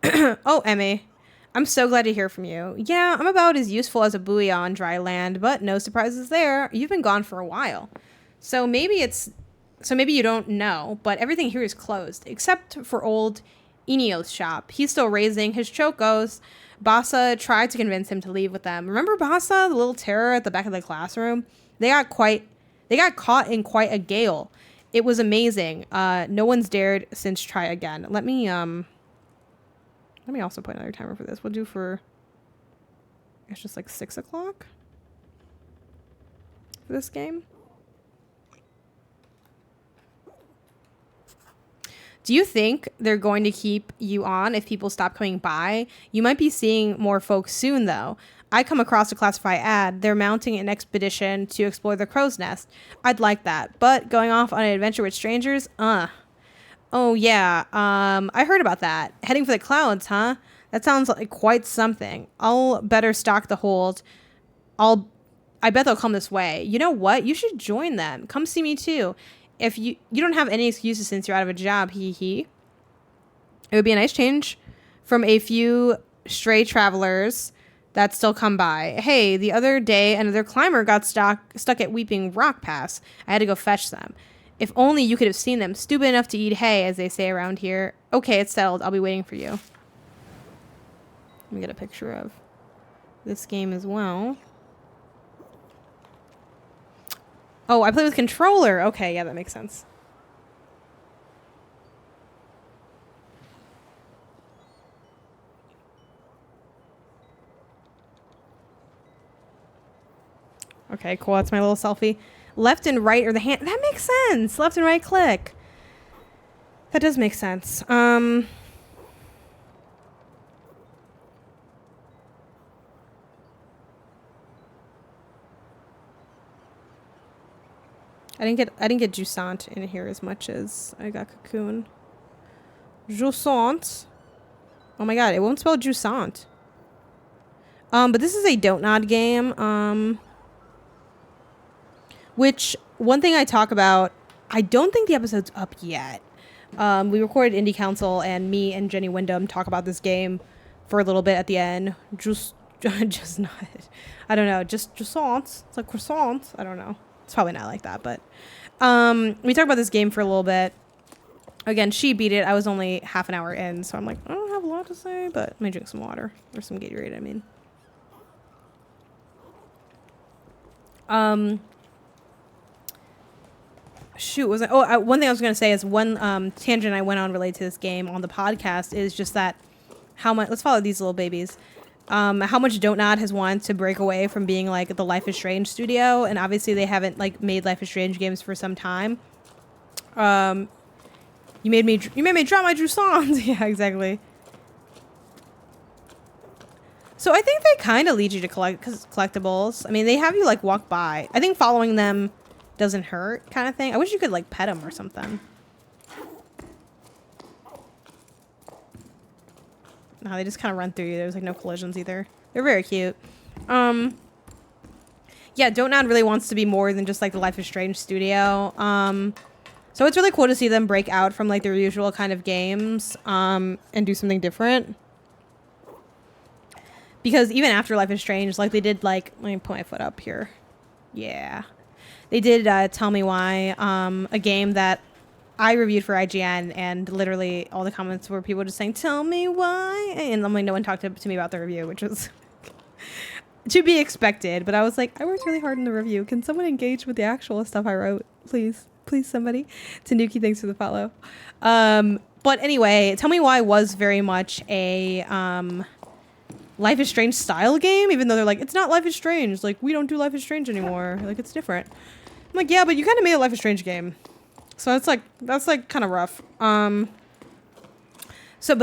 Oh, Emmy. I'm so glad to hear from you. Yeah, I'm about as useful as a buoy on dry land, but no surprises there. You've been gone for a while. So maybe you don't know, but everything here is closed, except for old Ineo's shop. He's still raising his chocos. Bassa tried to convince him to leave with them. Remember Bassa, the little terror at the back of the classroom? They got caught in quite a gale. It was amazing. No one's dared since try again. Let me also put another timer for this. We'll do for, it's just like 6 o'clock for this game. Do you think they're going to keep you on if people stop coming by? You might be seeing more folks soon, though. I come across a classified ad. They're mounting an expedition to explore the crow's nest. I'd like that. But going off on an adventure with strangers? Oh, yeah. I heard about that. Heading for the clouds, huh? That sounds like quite something. I'll better stock the hold. I bet they'll come this way. You know what? You should join them. Come see me, too. If you don't have any excuses since you're out of a job, hee. It would be a nice change from a few stray travelers that still come by. Hey, the other day, another climber got stuck at Weeping Rock Pass. I had to go fetch them. If only you could have seen them. Stupid enough to eat hay, as they say around here. Okay, it's settled. I'll be waiting for you. Let me get a picture of this game as well. Oh, I play with controller. Okay, yeah, that makes sense. Okay, cool. That's my little selfie. Left and right or the hand. That makes sense. Left and right click. That does make sense. I didn't get Jusant in here as much as I got Cocoon. Jusant. Oh my god, it won't spell Jusant. But this is a Don't Nod game. Which, one thing I talk about, I don't think the episode's up yet. We recorded Indie Council, and me and Jenny Wyndham talk about this game for a little bit at the end. Just not. I don't know. Just croissants. It's like croissants. I don't know. It's probably not like that, but we talked about this game for a little bit. Again, she beat it. I was only half an hour in, so I'm like, I don't have a lot to say, but let me drink some water or some Gatorade. I mean, shoot, was it? Oh, one thing I was gonna say is one tangent I went on related to this game on the podcast is just that how much. Let's follow these little babies. How much Don't Nod has wanted to break away from being like the Life is Strange studio, and obviously they haven't like made Life is Strange games for some time. You made me drop my Jusant. Yeah, exactly. So I think they kind of lead you to collectibles. I mean, they have you like walk by. I think following them doesn't hurt, kind of thing. I wish you could like pet them or something. No, they just kind of run through you. There's like no collisions either. They're very cute. Yeah, Don't Nod really wants to be more than just like the Life is Strange studio. So it's really cool to see them break out from like their usual kind of games and do something different. Because even after Life is Strange, like they did like, let me put my foot up here. Yeah. They did Tell Me Why, a game that I reviewed for IGN, and literally all the comments were people just saying, tell me why. And like no one talked to me about the review, which was to be expected. But I was like, I worked really hard in the review. Can someone engage with the actual stuff I wrote? Please somebody. Tanuki, thanks for the follow. But anyway, Tell Me Why was very much a Life is Strange style game, even though they're like, it's not Life is Strange. Like, we don't do Life is Strange anymore. Like, it's different. I'm like, yeah, but you kind of made a Life is Strange game. So it's like, that's like kind of rough. But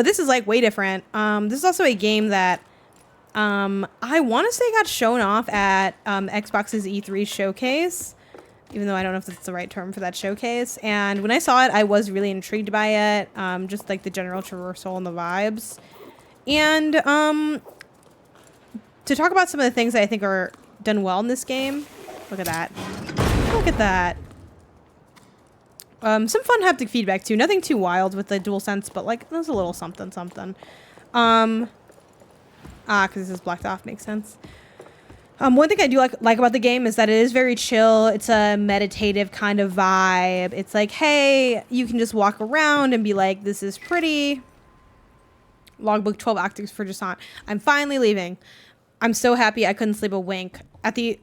this is like way different. This is also a game that I want to say got shown off at Xbox's E3 showcase, even though I don't know if that's the right term for that showcase. And when I saw it, I was really intrigued by it. Just like the general traversal and the vibes. And to talk about some of the things that I think are done well in this game. Look at that. Look at that. Some fun haptic feedback too. Nothing too wild with the DualSense, but like there's a little something. Because this is blocked off, makes sense. One thing I do like about the game is that it is very chill. It's a meditative kind of vibe. It's like, hey, you can just walk around and be like, this is pretty. Logbook 12 octaves for Jusant. I'm finally leaving. I'm so happy I couldn't sleep a wink. At the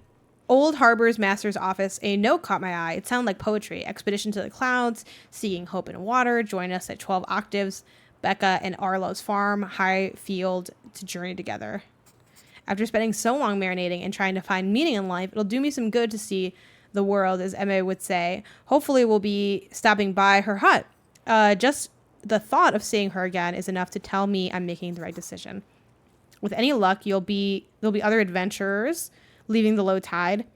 Old Harbor's master's office, a note caught my eye. It sounded like poetry. Expedition to the clouds, seeking hope in water. Join us at 12 octaves. Becca and Arlo's farm, high field to journey together. After spending so long marinating and trying to find meaning in life, it'll do me some good to see the world, as Emma would say. Hopefully we'll be stopping by her hut. Just the thought of seeing her again is enough to tell me I'm making the right decision. With any luck, there'll be other adventurers leaving the low tide.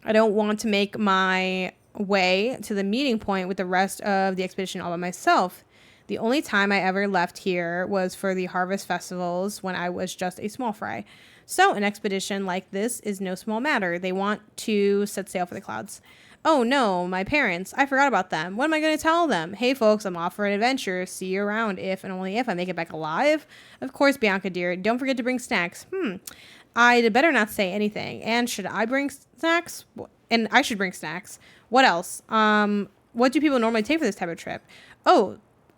I don't want to make my way to the meeting point with the rest of the expedition all by myself. The only time I ever left here was for the harvest festivals when I was just a small fry. So an expedition like this is no small matter. They want to set sail for the clouds. Oh no, my parents. I forgot about them. What am I going to tell them? Hey folks, I'm off for an adventure. See you around if and only if I make it back alive. Of course, Bianca dear. Don't forget to bring snacks. I'd better not say anything. And should I bring snacks? And I should bring snacks. What else? What do people normally take for this type of trip?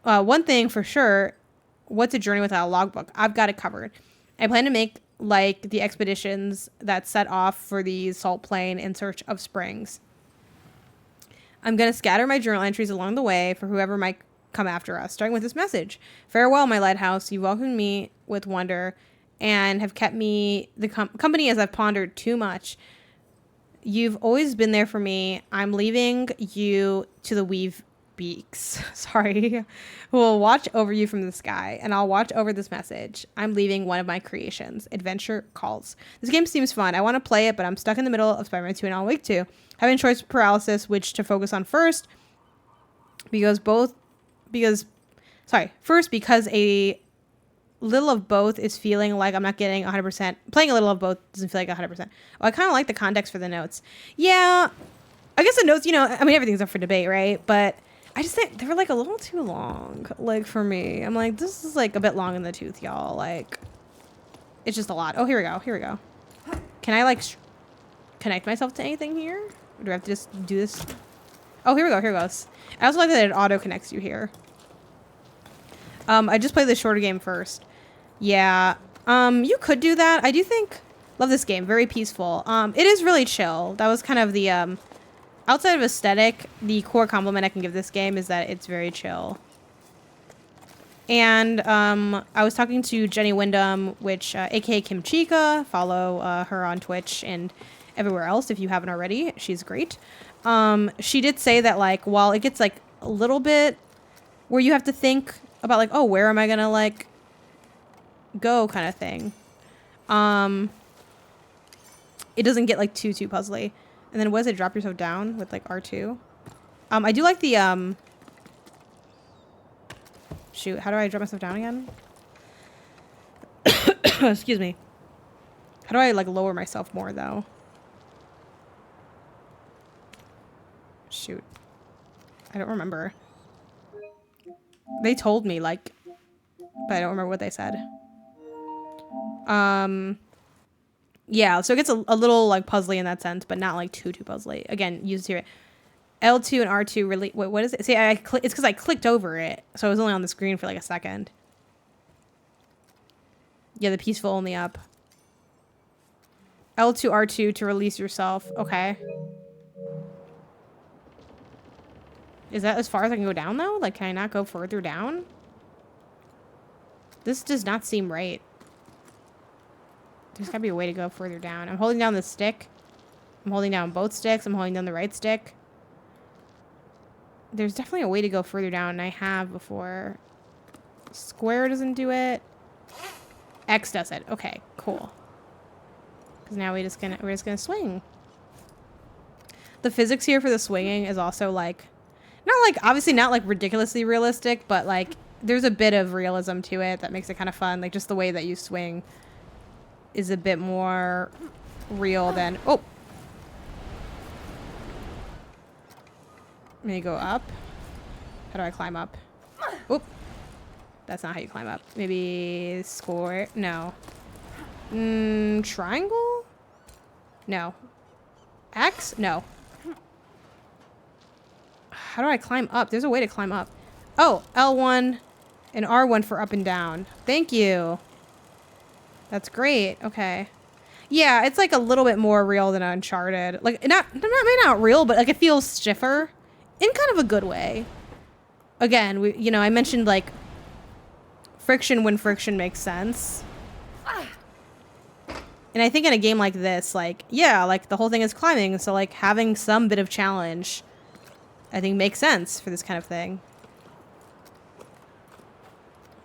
One thing for sure. What's a journey without a logbook? I've got it covered. I plan to make like the expeditions that set off for the salt plain in search of springs. I'm going to scatter my journal entries along the way for whoever might come after us, starting with this message. Farewell, my lighthouse. You welcomed me with wonder and have kept me the company as I've pondered too much. You've always been there for me. I'm leaving you to the weave beaks. Sorry. Who will watch over you from the sky, and I'll watch over this message. I'm leaving one of my creations. Adventure calls. This game seems fun. I want to play it, but I'm stuck in the middle of Spider-Man 2 and Alan Wake 2. Having choice paralysis, which to focus on first, because a little of both is feeling like I'm not getting 100%. Playing a little of both doesn't feel like 100%. Oh, I kind of like the context for the notes. Yeah, I guess the notes, you know, I mean, everything's up for debate, right? But I just think they were like a little too long, like for me. I'm like, this is like a bit long in the tooth, y'all. Like, it's just a lot. Oh, here we go. Here we go. Can I like connect myself to anything here? Or do I have to just do this? Oh, here we go. Here goes. I also like that it auto connects you here. I just played the shorter game first. Yeah. You could do that. I do think, love this game. Very peaceful. It is really chill. That was kind of the, outside of aesthetic, the core compliment I can give this game is that it's very chill. And, I was talking to Jenny Wyndham, which, aka Kim Chica. Follow, her on Twitch and everywhere else if you haven't already. She's great. She did say that, like, while it gets, like, a little bit where you have to think about, like, oh, where am I gonna, like, go kind of thing. It doesn't get, like, too puzzly. And then what does it, drop yourself down with, like, R2? I do like the, shoot, how do I drop myself down again? Excuse me. How do I, like, lower myself more, though? Shoot. I don't remember. They told me, like, but I don't remember what they said. Yeah, so it gets a little, like, puzzly in that sense, but not, like, too puzzly. Again, use here. L2 and R2 really... Wait, what is it? See, it's because I clicked over it, so it was only on the screen for, like, a second. Yeah, the peaceful only up. L2, R2 to release yourself. Okay. Is that as far as I can go down, though? Like, can I not go further down? This does not seem right. There's gotta be a way to go further down. I'm holding down the stick. I'm holding down both sticks. I'm holding down the right stick. There's definitely a way to go further down, and I have before. Square doesn't do it. X does it. Okay, cool. Because now we're just gonna swing. The physics here for the swinging is also like, not like, obviously not like ridiculously realistic, but like there's a bit of realism to it that makes it kind of fun. Like just the way that you swing is a bit more real than, oh. I'm gonna go up. How do I climb up? Oop. That's not how you climb up. Maybe square? No. Triangle? No. X? No. How do I climb up? There's a way to climb up. Oh, L1 and R1 for up and down. Thank you. That's great. Okay. Yeah, it's like a little bit more real than Uncharted. Like, not real, but like it feels stiffer in kind of a good way. Again, I mentioned like friction when friction makes sense. And I think in a game like this, like, yeah, like the whole thing is climbing. So like having some bit of challenge, I think makes sense for this kind of thing.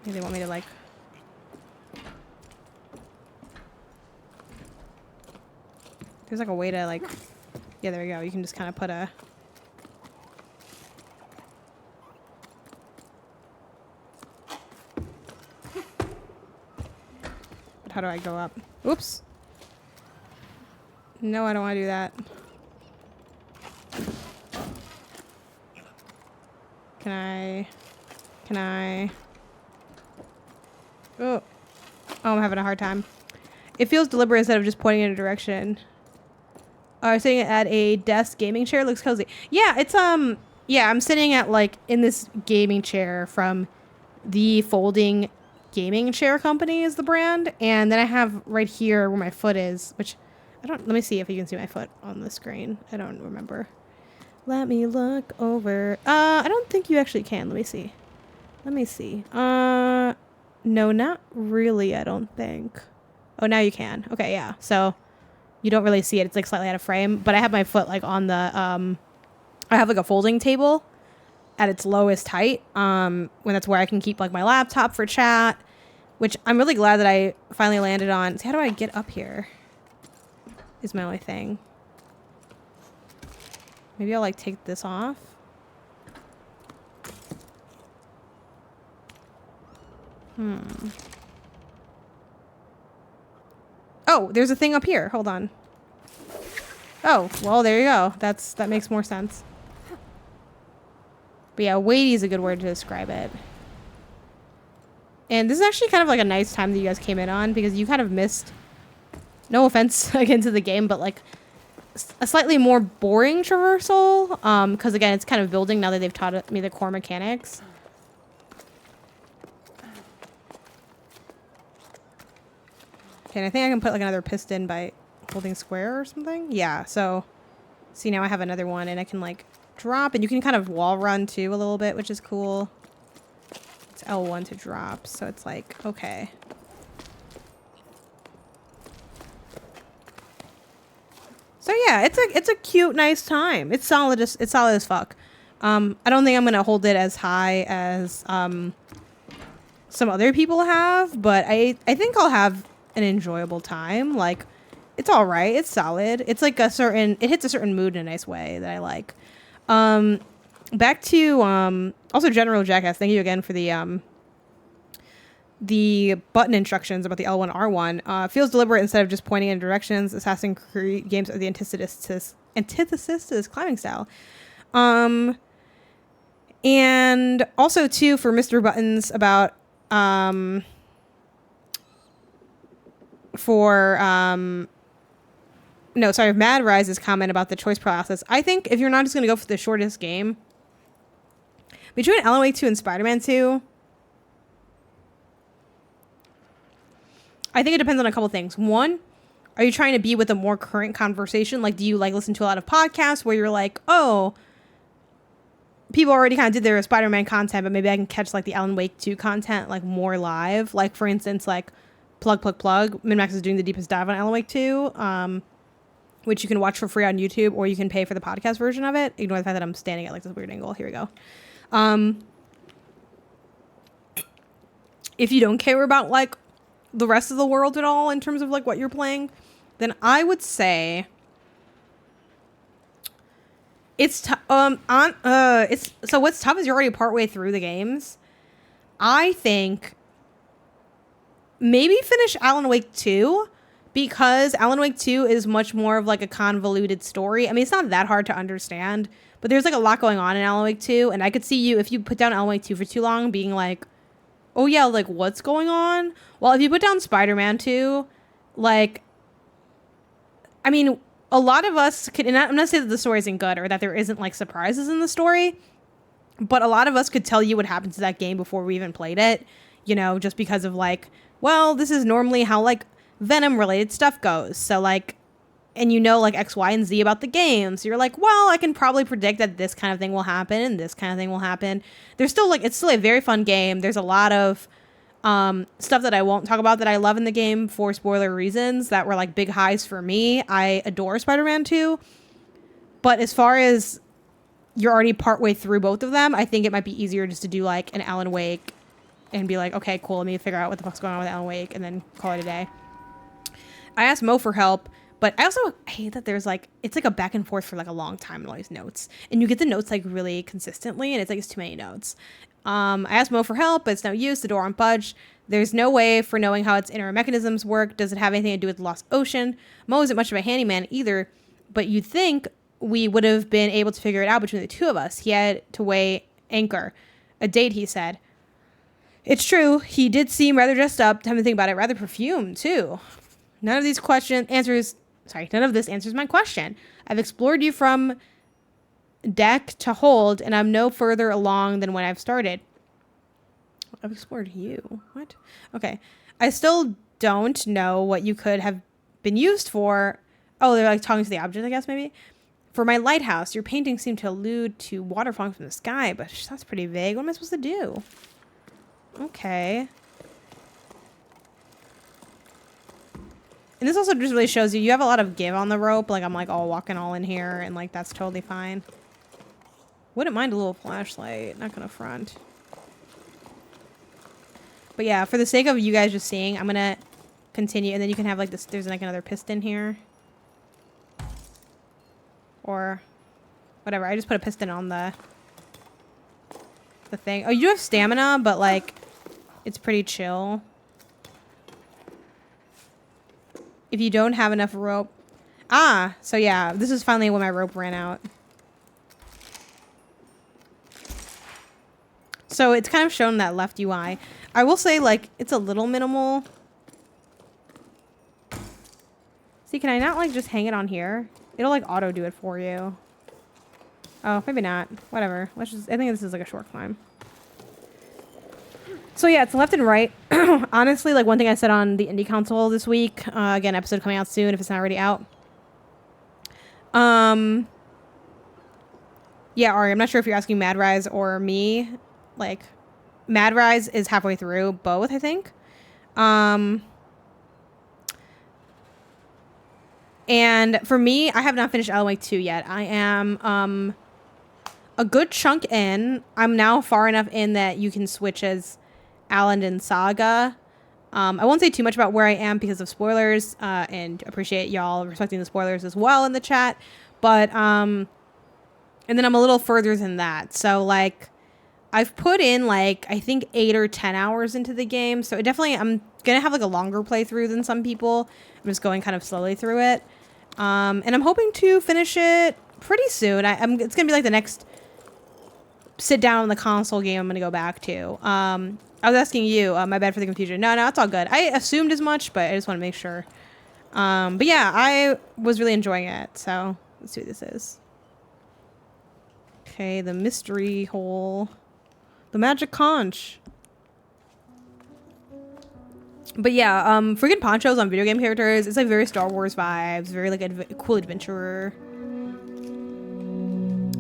Maybe they want me to like... There's like a way to like... Yeah, there we go. You can just kind of put a... But how do I go up? Oops. No, I don't want to do that. Can I... Oh. Oh, I'm having a hard time. It feels deliberate instead of just pointing in a direction. I'm sitting at a desk gaming chair. Looks cozy. Yeah, it's, yeah, I'm sitting at, like, in this gaming chair from the Folding Gaming Chair Company is the brand. And then I have right here where my foot is, which let me see if you can see my foot on the screen. I don't remember. Let me look over. I don't think you actually can. Let me see. No, not really, I don't think. Oh, now you can. Okay, yeah. So you don't really see it. It's like slightly out of frame, but I have my foot like on the, I have like a folding table at its lowest height. When that's where I can keep like my laptop for chat, which I'm really glad that I finally landed on. See, how do I get up here? Is my only thing. Maybe I'll like take this off. Oh, there's a thing up here. Hold on. Oh, well, there you go. That makes more sense. But yeah, weighty is a good word to describe it. And this is actually kind of like a nice time that you guys came in on, because you kind of missed, no offense again to the game, but like a slightly more boring traversal. Because again, it's kind of building now that they've taught me the core mechanics. Okay, and I think I can put like another piston by holding square or something. Yeah, so see, now I have another one and I can like drop, and you can kind of wall run too a little bit, which is cool. It's L1 to drop, so it's like, okay. So yeah, it's a cute, nice time. It's solid as fuck. I don't think I'm gonna hold it as high as some other people have, but I think I'll have an enjoyable time. Like, it's all right. It's solid. It's like it hits a certain mood in a nice way that I like. Back to also General Jackass. Thank you again for the button instructions about the L1 R1. Feels deliberate instead of just pointing in directions. Assassin's Creed games are the antithesis to this climbing style. And also too for Mr. Buttons about Mad Rise's comment about the choice process. I think if you're not just going to go for the shortest game, between Alan Wake 2 and Spider-Man 2, I think it depends on a couple things. One, are you trying to be with a more current conversation? Like, do you like listen to a lot of podcasts where you're like, oh, people already kind of did their Spider-Man content, but maybe I can catch like the Alan Wake 2 content like more live. Like, for instance, like plug. Minmax is doing the deepest dive on Alan Wake 2, which you can watch for free on YouTube, or you can pay for the podcast version of it. Ignore the fact that I'm standing at like this weird angle. Here we go. If you don't care about like the rest of the world at all in terms of like what you're playing, then I would say it's so what's tough is you're already partway through the games. I think maybe finish Alan Wake 2, because Alan Wake 2 is much more of like a convoluted story. I mean, it's not that hard to understand, but there's like a lot going on in Alan Wake 2, and I could see you, if you put down Alan Wake 2 for too long, being like, oh yeah, like what's going on? Well, if you put down Spider-Man 2, like, I mean, a lot of us could, and I'm not saying that the story isn't good or that there isn't like surprises in the story, but a lot of us could tell you what happened to that game before we even played it, you know, just because of like, well, this is normally how like Venom related stuff goes. So like, and you know like X, Y, and Z about the game. So you're like, well, I can probably predict that this kind of thing will happen and this kind of thing will happen. There's still like, it's still a very fun game. There's a lot of stuff that I won't talk about that I love in the game for spoiler reasons that were like big highs for me. I adore Spider-Man 2. But as far as you're already partway through both of them, I think it might be easier just to do like an Alan Wake and be like, okay, cool, let me figure out what the fuck's going on with Alan Wake and then call it a day. I asked Mo for help, but I also hate that there's like, it's like a back and forth for like a long time in all these notes. And you get the notes like really consistently, and it's like, it's too many notes. I asked Mo for help, but it's no use. The door won't budge. There's no way for knowing how its inner mechanisms work. Does it have anything to do with the Lost Ocean? Mo isn't much of a handyman either, but you'd think we would have been able to figure it out between the two of us. He had to weigh anchor. A date, he said. It's true. He did seem rather dressed up. Time to think about it. Rather perfumed, too. None of this answers my question. I've explored you from deck to hold, and I'm no further along than when I've started. I've explored you. What? Okay. I still don't know what you could have been used for. Oh, they're like talking to the object, I guess, maybe. For my lighthouse, your paintings seem to allude to water falling from the sky, but that's pretty vague. What am I supposed to do? Okay. And this also just really shows you have a lot of give on the rope. Like, I'm like all walking all in here, and like that's totally fine. Wouldn't mind a little flashlight. Not gonna front. But yeah, for the sake of you guys just seeing, I'm gonna continue, and then you can have like this. There's like another piston here, or whatever. I just put a piston on the thing. Oh, you do have stamina, but like it's pretty chill. If you don't have enough rope. Ah, so yeah, this is finally when my rope ran out. So it's kind of shown that left UI. I will say, like, it's a little minimal. See, can I not, like, just hang it on here? It'll, like, auto do it for you. Oh, maybe not. Whatever. Let's just, I think this is, like, a short climb. So, yeah, it's left and right. Honestly, like, one thing I said on the Indie Council this week, again, episode coming out soon if it's not already out. Yeah, Ari, I'm not sure if you're asking Mad Rise or me. Like, Mad Rise is halfway through both, I think. And for me, I have not finished Alan Wake 2 yet. I am a good chunk in. I'm now far enough in that you can switch as Alan and Saga. I won't say too much about where I am because of spoilers, and appreciate y'all respecting the spoilers as well in the chat. But, and then I'm a little further than that. So, like, I've put in, like, I think 8 or 10 hours into the game. So, it definitely, I'm going to have, like, a longer playthrough than some people. I'm just going kind of slowly through it. And I'm hoping to finish it pretty soon. It's going to be, like, the next sit down on the console game I'm going to go back to. I was asking you, my bad for the confusion. No, it's all good. I assumed as much, but I just want to make sure. But yeah, I was really enjoying it. So, let's see what this is. Okay, the mystery hole. The magic conch. But yeah, freaking ponchos on video game characters. It's like very Star Wars vibes. Very like cool adventurer.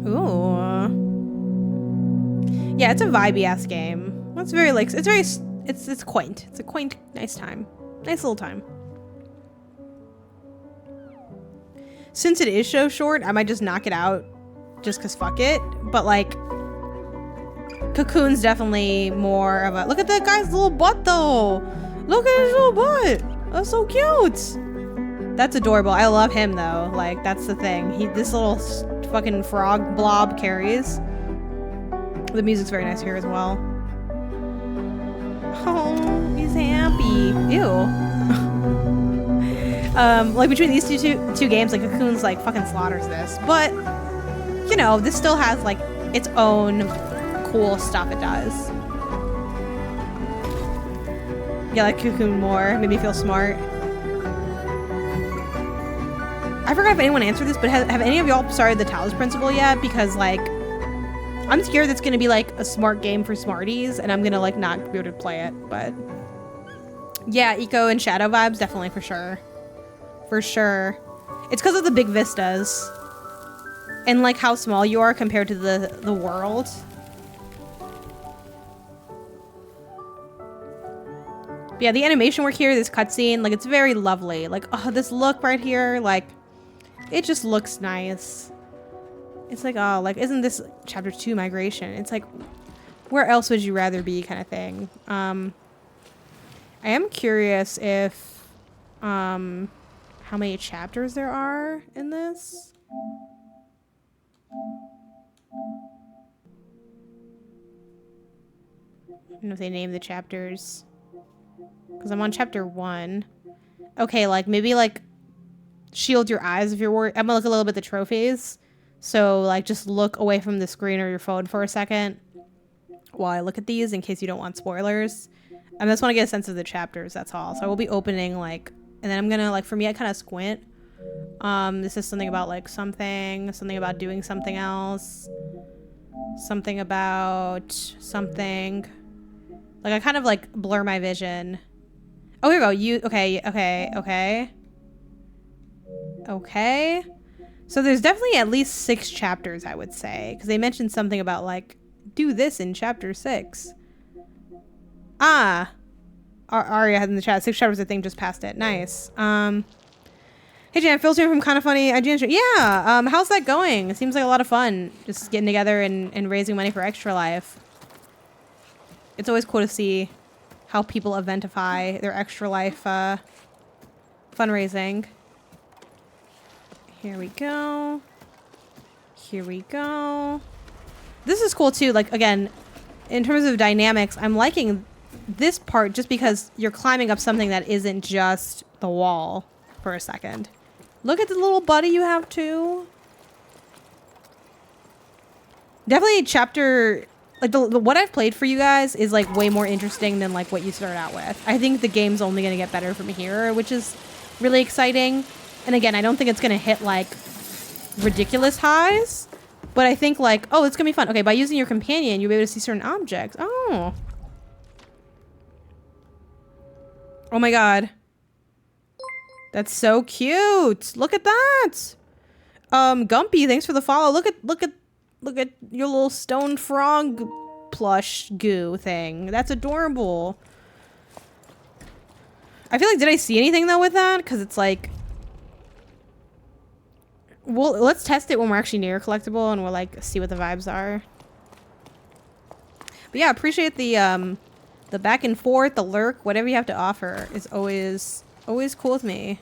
Ooh. Yeah, it's a vibey ass game. It's very like it's quaint. It's a quaint, nice time. Nice little time. Since it is so short, I might just knock it out just cause fuck it. But like Cocoon's definitely more of a look at that guy's little butt though. Look at his little butt. That's so cute. That's adorable. I love him though. Like that's the thing. This little fucking frog blob carries. The music's very nice here as well. Oh, he's happy. Ew. Like between these two games, like Cocoon's like fucking slaughters this, but you know, this still has like its own cool stuff it does. Yeah, like Cocoon more. Made me feel smart. I forgot if anyone answered this, but have any of y'all started the Talos Principle yet? Because like, I'm scared that's gonna be like a smart game for smarties, and I'm gonna like not be able to play it. But yeah, Eco and Shadow vibes, definitely for sure. For sure. It's because of the big vistas and like how small you are compared to the world. But yeah, the animation work here, this cutscene, like it's very lovely. Like, oh, this look right here, like it just looks nice. It's like, oh, like isn't this chapter 2 migration? It's like, where else would you rather be, kind of thing. I am curious if how many chapters there are in this. I don't know if they name the chapters. Because I'm on chapter 1. Okay, like maybe like shield your eyes if you're worried. I'm gonna look a little bit at the trophies. So like just look away from the screen or your phone for a second while I look at these in case you don't want spoilers. I just want to get a sense of the chapters, that's all. So I will be opening like, and then I'm gonna like, for me I kind of squint. This is something about like something about doing something else, something about something. Like I kind of like blur my vision. Oh, here we go. Okay. So there's definitely at least 6 chapters, I would say, because they mentioned something about like do this in chapter 6. Ah, Aria had in the chat 6 chapters. I think just passed it. Nice. Hey Jan, Phil's here from Kind of Funny. Yeah. How's that going? It seems like a lot of fun, just getting together and raising money for Extra Life. It's always cool to see how people eventify their Extra Life fundraising. Here we go. Here we go. This is cool too. Like again, in terms of dynamics, I'm liking this part just because you're climbing up something that isn't just the wall. for a second. Look at the little buddy you have too. Definitely chapter, like the what I've played for you guys is like way more interesting than like what you start out with. I think the game's only going to get better from here, which is really exciting. And again, I don't think it's going to hit like ridiculous highs, but I think like, oh, it's going to be fun. Okay, by using your companion, you'll be able to see certain objects. Oh. Oh my god. That's so cute. Look at that. Gumpy, thanks for the follow. Look at your little stone frog plush goo thing. That's adorable. I feel like, did I see anything though with that? Because it's like, well, let's test it when we're actually near a collectible and we'll like see what the vibes are. But yeah, appreciate the back and forth, the lurk, whatever you have to offer is always cool with me.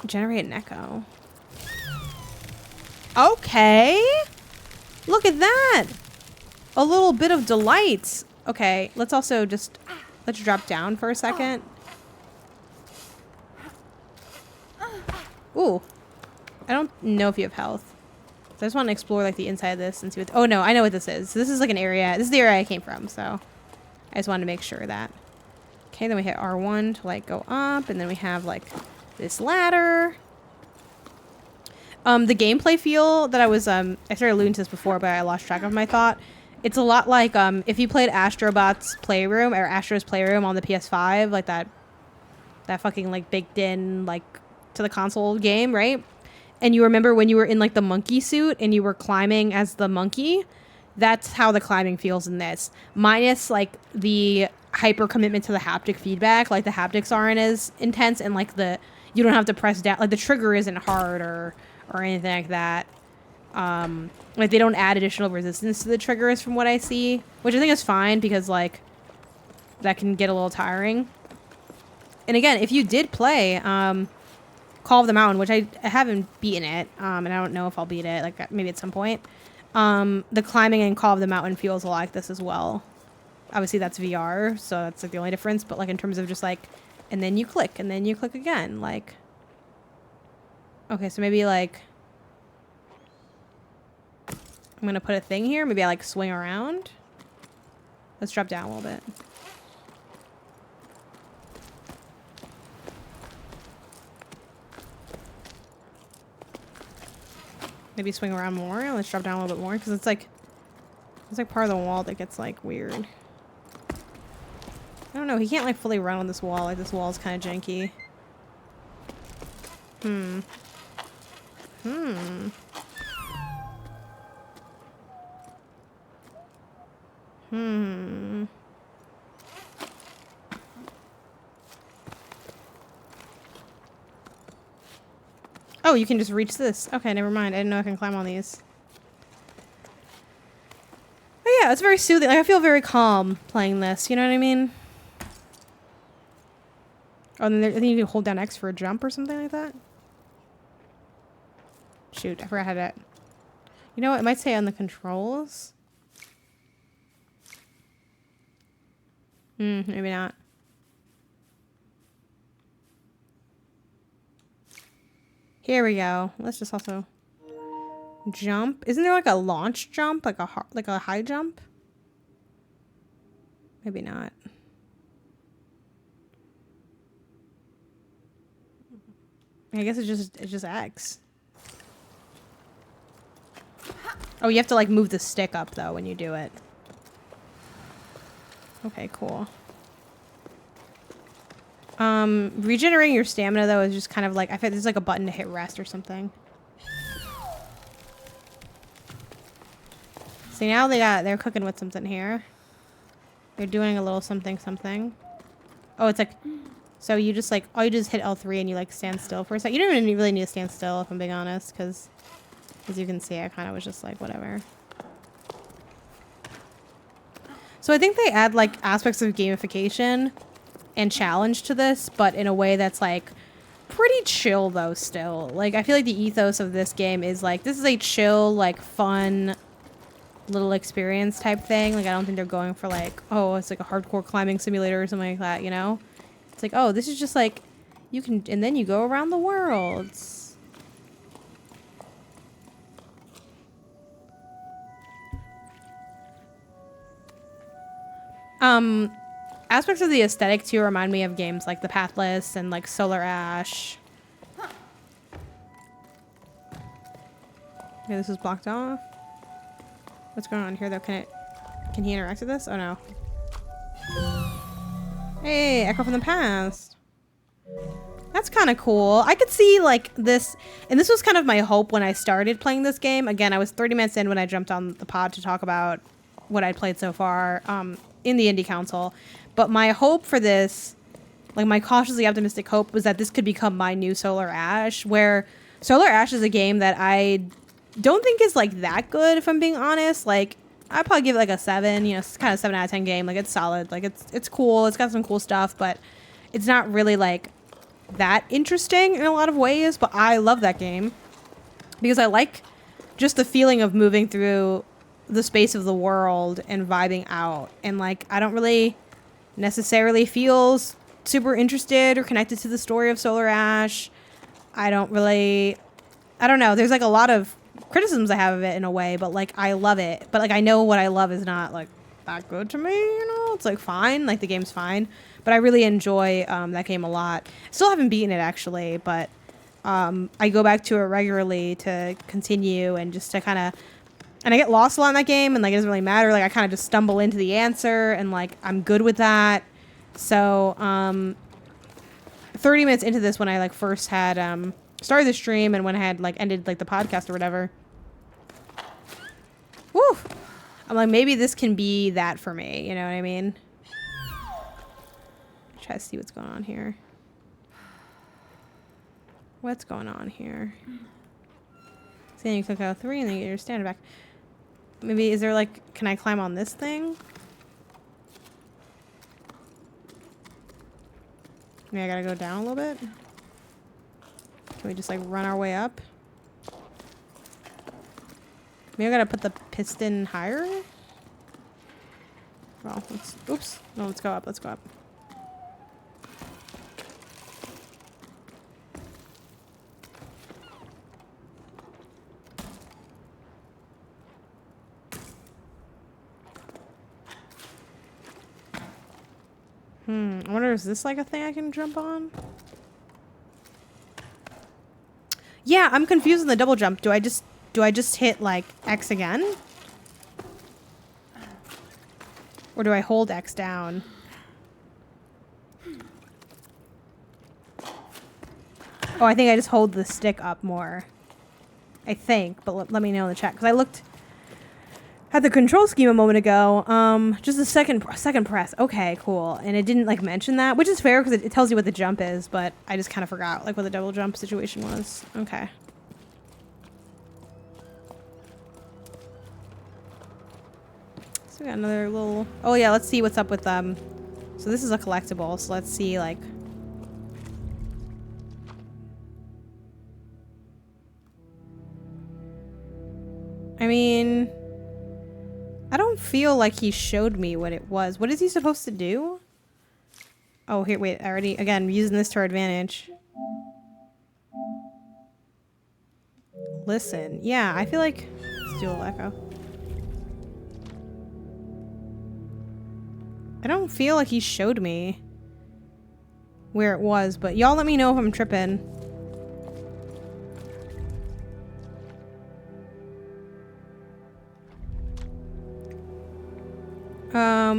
Generate an echo. Okay. Look at that. A little bit of delight. Okay, let's also just, let's drop down for a second. Ooh. I don't know if you have health. So I just want to explore like the inside of this and see what, oh no, I know what this is. So this is like an area, this is the area I came from, so I just wanted to make sure of that. Okay, then we hit R1 to like go up, and then we have like this ladder. The gameplay feel that I started alluding to this before, but I lost track of my thought. It's a lot like if you played Astrobot's Playroom or Astro's Playroom on the PS5, like that fucking like baked in like to the console game, right? And you remember when you were in like the monkey suit and you were climbing as the monkey? That's how the climbing feels in this. Minus like the hyper commitment to the haptic feedback. Like the haptics aren't as intense, and like you don't have to press down, like the trigger isn't hard or anything like that. Like they don't add additional resistance to the triggers from what I see, which I think is fine because like that can get a little tiring. And again, if you did play Call of the Mountain, which I haven't beaten it, and I don't know if I'll beat it, like maybe at some point, the climbing in Call of the Mountain feels like this as well. Obviously that's VR, so that's like the only difference, but like in terms of just like, and then you click again, like, okay, so maybe like I'm gonna put a thing here, maybe I like swing around. Let's drop down a little bit. Maybe swing around more. Let's drop down a little bit more, because it's like part of the wall that gets like weird. I don't know, he can't like fully run on this wall. Like this wall is kind of janky. Oh, you can just reach this. Okay, never mind. I didn't know I can climb on these. But yeah, it's very soothing. Like, I feel very calm playing this. You know what I mean? Oh, and then I think you can hold down X for a jump or something like that. Shoot, I forgot how to... You know what? It might say on the controls. Maybe not. Here we go. Let's just also jump. Isn't there like a launch jump? Like a high jump? Maybe not. I guess it's just X. Oh, you have to like move the stick up though when you do it. Okay, cool. Regenerating your stamina though is just kind of like, I feel there's like a button to hit rest or something. See, now they're cooking with something here. They're doing a little something. Oh, it's like, so you just like, you just hit L3 and you like stand still for a second. You don't even really need to stand still if I'm being honest, because as you can see, I kind of was just like, whatever. So I think they add like aspects of gamification and challenge to this, but in a way that's like pretty chill though still. Like I feel like the ethos of this game is like, this is a chill, like fun little experience type thing. Like I don't think they're going for like, oh, it's like a hardcore climbing simulator or something like that, you know? It's like, oh, this is just like, You can, and then you go around the worlds. Aspects of the aesthetic too remind me of games like The Pathless and like Solar Ash. Okay, this is blocked off. What's going on here though? Can he interact with this? Oh no. Hey, echo from the past. That's kind of cool. I could see like this, and this was kind of my hope when I started playing this game. Again, I was 30 minutes in when I jumped on the pod to talk about what I'd played so far in the Indie Council. But my hope for this, like my cautiously optimistic hope, was that this could become my new Solar Ash, where Solar Ash is a game that I don't think is like that good, if I'm being honest. Like, I'd probably give it like a 7, you know, it's kind of 7 out of 10 game. Like, it's solid. Like, it's cool. It's got some cool stuff, but it's not really like that interesting in a lot of ways. But I love that game because I like just the feeling of moving through the space of the world and vibing out. And like, I don't really necessarily feel super interested or connected to the story of Solar Ash. I don't know. There's like a lot of criticisms I have of it in a way, but like I love it. But like I know what I love is not like that good to me, you know? It's like fine, like the game's fine. But I really enjoy that game a lot. Still haven't beaten it actually, but I go back to it regularly to continue and just to kind of, and I get lost a lot in that game, and like it doesn't really matter. Like I kind of just stumble into the answer, and like I'm good with that. So 30 minutes into this, when I like first had started the stream and when I had like ended like the podcast or whatever, woo, I'm like, maybe this can be that for me. You know what I mean? Try to see what's going on here. What's going on here? So then you click out 3 and then you get your standard back. Maybe, is there like, can I climb on this thing? Maybe I gotta go down a little bit. Can we just like run our way up? Maybe I gotta put the piston higher? Well, let's, oops. No, let's go up, let's go up. I wonder, is this like a thing I can jump on? Yeah, I'm confused in the double jump. Do I just hit like X again? Or do I hold X down? Oh, I think I just hold the stick up more. I think, but let me know in the chat. Because I looked at the control scheme a moment ago. Just a second press. Okay, cool. And it didn't like mention that, which is fair because it tells you what the jump is, but I just kind of forgot like what the double jump situation was. Okay. So we got another little, oh yeah, let's see what's up with so this is a collectible, so let's see like, I mean, I don't feel like he showed me what it was. What is he supposed to do? Oh, here, wait, I already, again, using this to our advantage. Listen, yeah, I feel like, let's do a little echo. I don't feel like he showed me where it was, but y'all let me know if I'm tripping.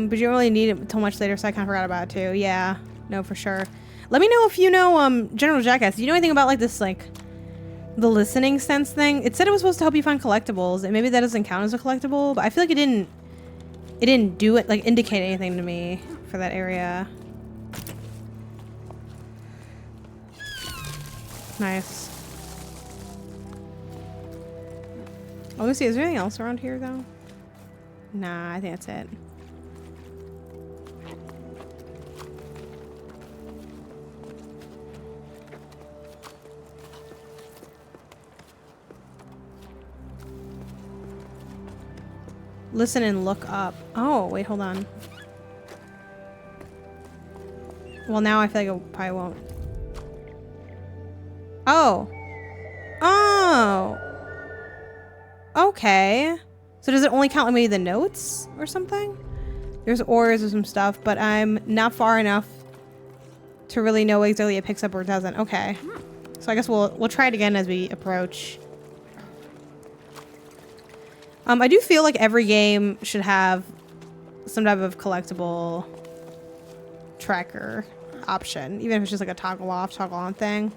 But you don't really need it until much later, so I kind of forgot about it too. Yeah, no, for sure. Let me know if you know, General Jackass, do you know anything about like this, like, the listening sense thing? It said it was supposed to help you find collectibles, and maybe that doesn't count as a collectible, but I feel like it didn't do it, like, indicate anything to me for that area. Nice. Let me see, is there anything else around here, though? Nah, I think that's it. Listen and look up. Oh, wait, hold on. Well, now I feel like I probably won't. Oh. Oh. Okay. So does it only count like maybe the notes or something? There's ores or some stuff, but I'm not far enough to really know what exactly it picks up or doesn't. Okay. So I guess we'll try it again as we approach. I do feel like every game should have some type of collectible tracker option, even if it's just like a toggle off, toggle on thing.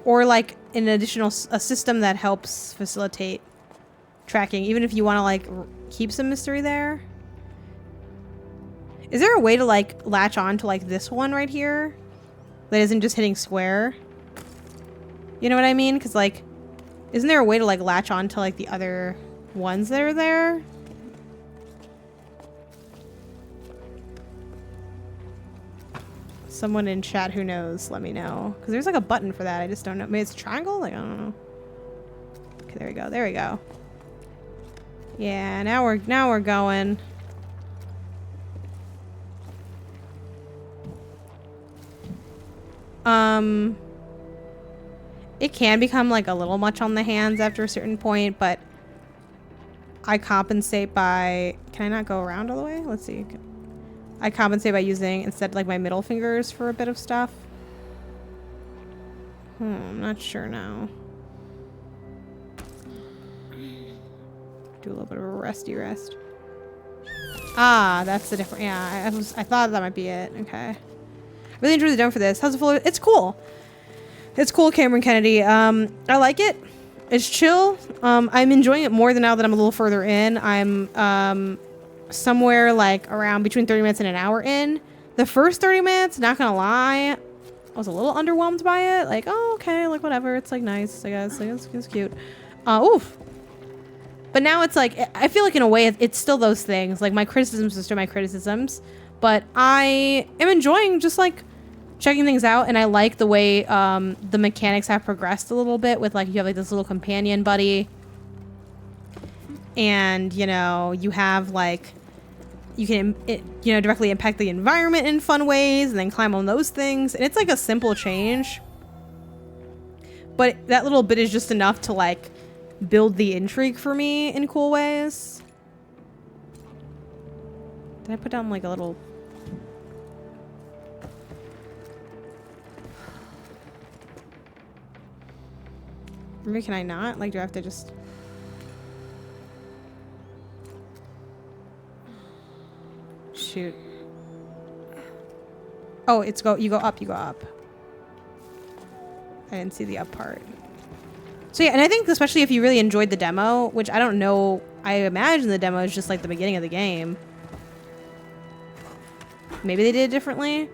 Or like an additional a system that helps facilitate tracking, even if you want to like keep some mystery there. Is there a way to like latch on to like this one right here that isn't just hitting square? You know what I mean? Because like, isn't there a way to like latch on to like the other ones that are there? Someone in chat who knows, let me know. Because there's like a button for that. I just don't know. Maybe it's a triangle? Like, I don't know. Okay, there we go. There we go. Yeah, now we're going. It can become like a little much on the hands after a certain point, but I compensate by... Can I not go around all the way? Let's see. I compensate by using instead like my middle fingers for a bit of stuff. I'm not sure now. Do a little bit of a resty rest. Ah, that's the different. Yeah, I thought that might be it. Okay. Really enjoyed the demo for this. How's it feel? It's cool. It's cool, Cameron Kennedy. I like it. It's chill. I'm enjoying it more than now that I'm a little further in. I'm somewhere like around between 30 minutes and an hour in. The first 30 minutes, not gonna lie, I was a little underwhelmed by it. Like, oh, okay, like whatever. It's like nice, I guess. Like, it's cute. Oof. But now it's like, I feel like in a way it's still those things. Like my criticisms are still my criticisms. But I am enjoying just like checking things out, and I like the way the mechanics have progressed a little bit with like you have like this little companion buddy, and you know you have like you can you know directly impact the environment in fun ways and then climb on those things, and it's like a simple change, but that little bit is just enough to like build the intrigue for me in cool ways. Did I put down like a little... Maybe can I not? Like, do I have to just... Shoot. Oh, it's you go up, you go up. I didn't see the up part. So yeah, and I think especially if you really enjoyed the demo, which I don't know, I imagine the demo is just like the beginning of the game. Maybe they did it differently.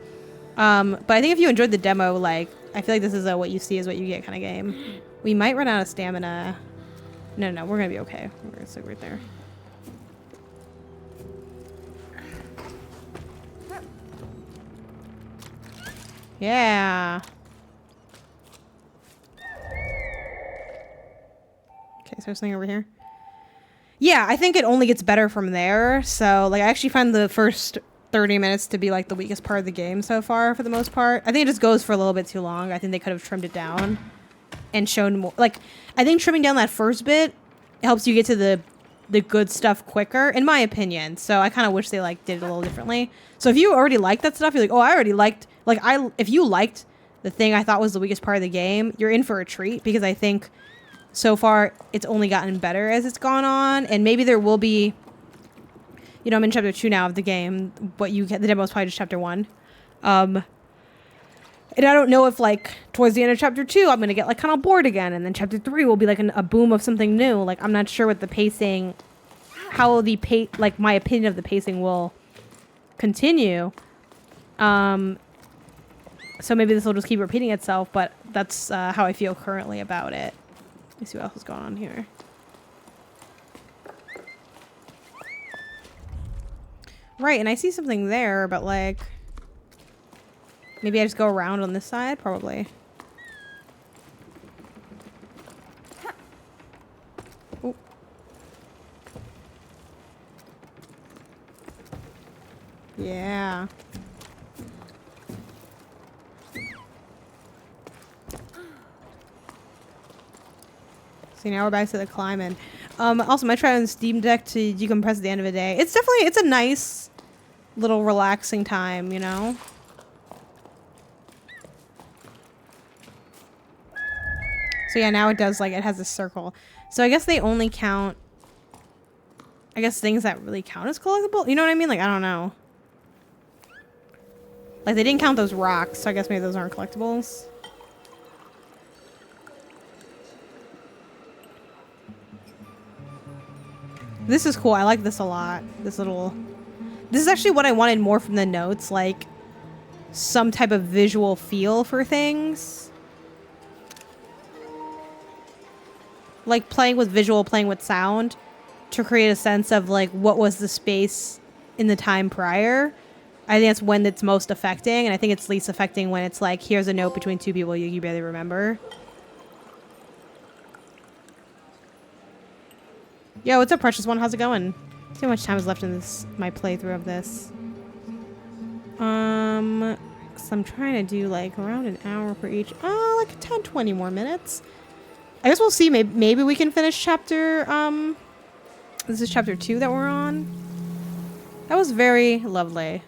But I think if you enjoyed the demo, like, I feel like this is a what you see is what you get kind of game. We might run out of stamina. No, we're gonna be okay. We're gonna sit right there. Yeah. Okay, so there's something over here. Yeah, I think it only gets better from there. So, like, I actually find the first 30 minutes to be, like, the weakest part of the game so far, for the most part. I think it just goes for a little bit too long. I think they could have trimmed it down and shown more. Like, I think trimming down that first bit helps you get to the good stuff quicker, in my opinion. So I kind of wish they, like, did it a little differently. So if you already liked that stuff, you're like, oh, I already liked... Like, if you liked the thing I thought was the weakest part of the game, you're in for a treat, because I think so far it's only gotten better as it's gone on, and maybe there will be, you know, I'm in chapter 2 now of the game, but you get the demo is probably just chapter 1. And I don't know if, like, towards the end of chapter 2 I'm gonna get, like, kind of bored again, and then chapter 3 will be like a boom of something new. Like, I'm not sure what the pacing, how the like my opinion of the pacing will continue. So maybe this will just keep repeating itself, but that's how I feel currently about it. Let me see what else is going on here. Right, and I see something there, but like... Maybe I just go around on this side? Probably. Ooh. Yeah. See, now we're back to the climbing. Also, might try on Steam Deck to decompress at the end of the day. It's definitely, it's a nice little relaxing time, you know? So yeah, now it does, like, it has a circle. So I guess they only count, I guess, things that really count as collectible. You know what I mean? Like, I don't know. Like, they didn't count those rocks, so I guess maybe those aren't collectibles. This is cool. I like this a lot. This little... This is actually what I wanted more from the notes, like some type of visual feel for things. Like playing with visual, playing with sound to create a sense of like what was the space in the time prior. I think that's when it's most affecting, and I think it's least affecting when it's like, here's a note between two people you barely remember. Yo, what's up, Precious One? How's it going? See how much time is left in this, my playthrough of this. Cause I'm trying to do like around an hour for each. Like 10, 20 more minutes. I guess we'll see. Maybe we can finish chapter, this is chapter 2 that we're on. That was very lovely.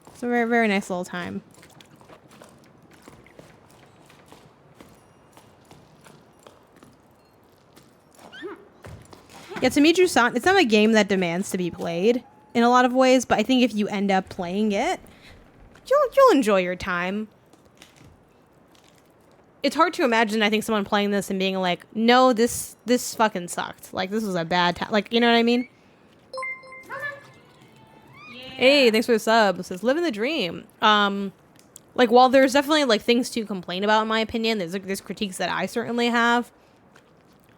It's a very, very nice little time. Yeah, to me, Jusant, it's not a game that demands to be played in a lot of ways, but I think if you end up playing it, you'll enjoy your time. It's hard to imagine, I think, someone playing this and being like, no, this fucking sucked. Like, this was a bad time. Like, you know what I mean? Yeah. Hey, thanks for the sub. It says, living the dream. Like, while there's definitely, like, things to complain about, in my opinion, there's critiques that I certainly have.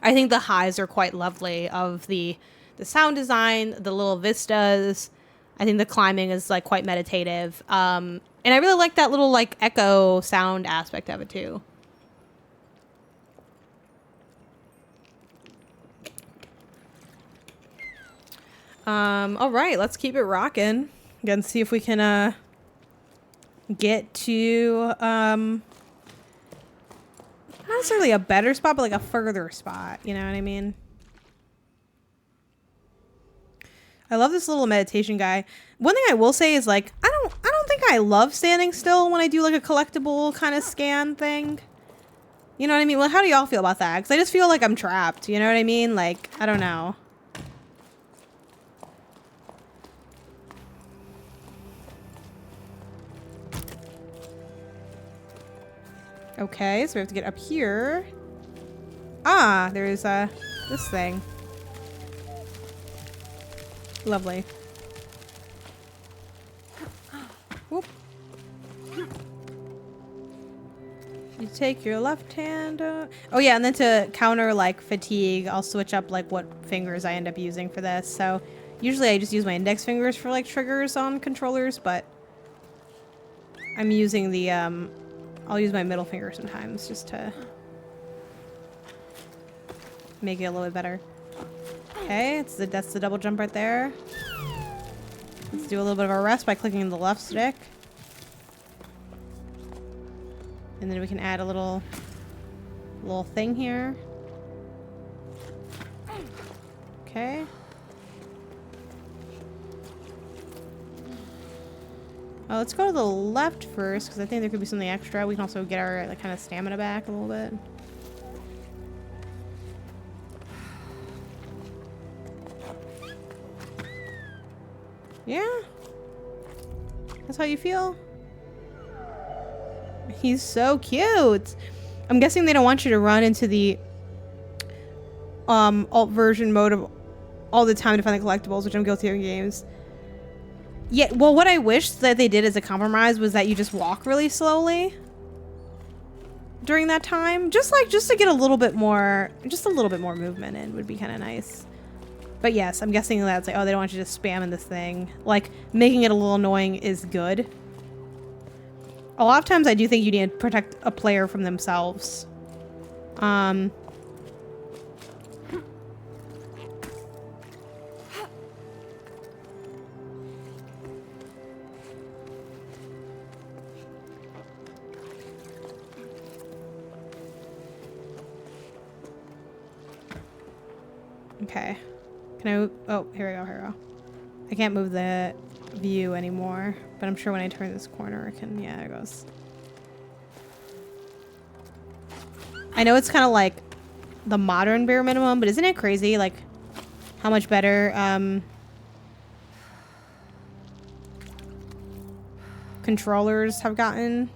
I think the highs are quite lovely of the sound design, the little vistas. I think the climbing is like quite meditative. And I really like that little like echo sound aspect of it too. All right, let's keep it rocking. Again, see if we can get to not necessarily a better spot, but like a further spot. You know what I mean? I love this little meditation guy. One thing I will say is like, I don't think I love standing still when I do like a collectible kind of scan thing. You know what I mean? Well, how do y'all feel about that? Because I just feel like I'm trapped. You know what I mean? Like, I don't know. Okay, so we have to get up here. Ah, there's this thing. Lovely. Whoop. You take your left hand. Oh yeah, and then to counter like fatigue, I'll switch up like what fingers I end up using for this. So usually I just use my index fingers for like triggers on controllers, but I'm using the I'll use my middle finger sometimes just to make it a little bit better. Okay, that's the double jump right there. Let's do a little bit of a rest by clicking the left stick. And then we can add a little thing here. Okay. Let's go to the left first, because I think there could be something extra. We can also get our like, kind of stamina back a little bit. Yeah? That's how you feel? He's so cute! I'm guessing they don't want you to run into the alt version mode of all the time to find the collectibles, which I'm guilty of in games. Yeah, well, what I wish that they did as a compromise was that you just walk really slowly during that time. Just to get a little bit more movement in would be kind of nice. But yes, I'm guessing that's like, oh, they don't want you to spam in this thing. Like, making it a little annoying is good. A lot of times I do think you need to protect a player from themselves. Okay. Can I move? Oh, here we go, here we go. I can't move the view anymore, but I'm sure when I turn this corner, I can, yeah, there it goes. I know it's kind of like the modern bare minimum, but isn't it crazy, like, how much better, controllers have gotten?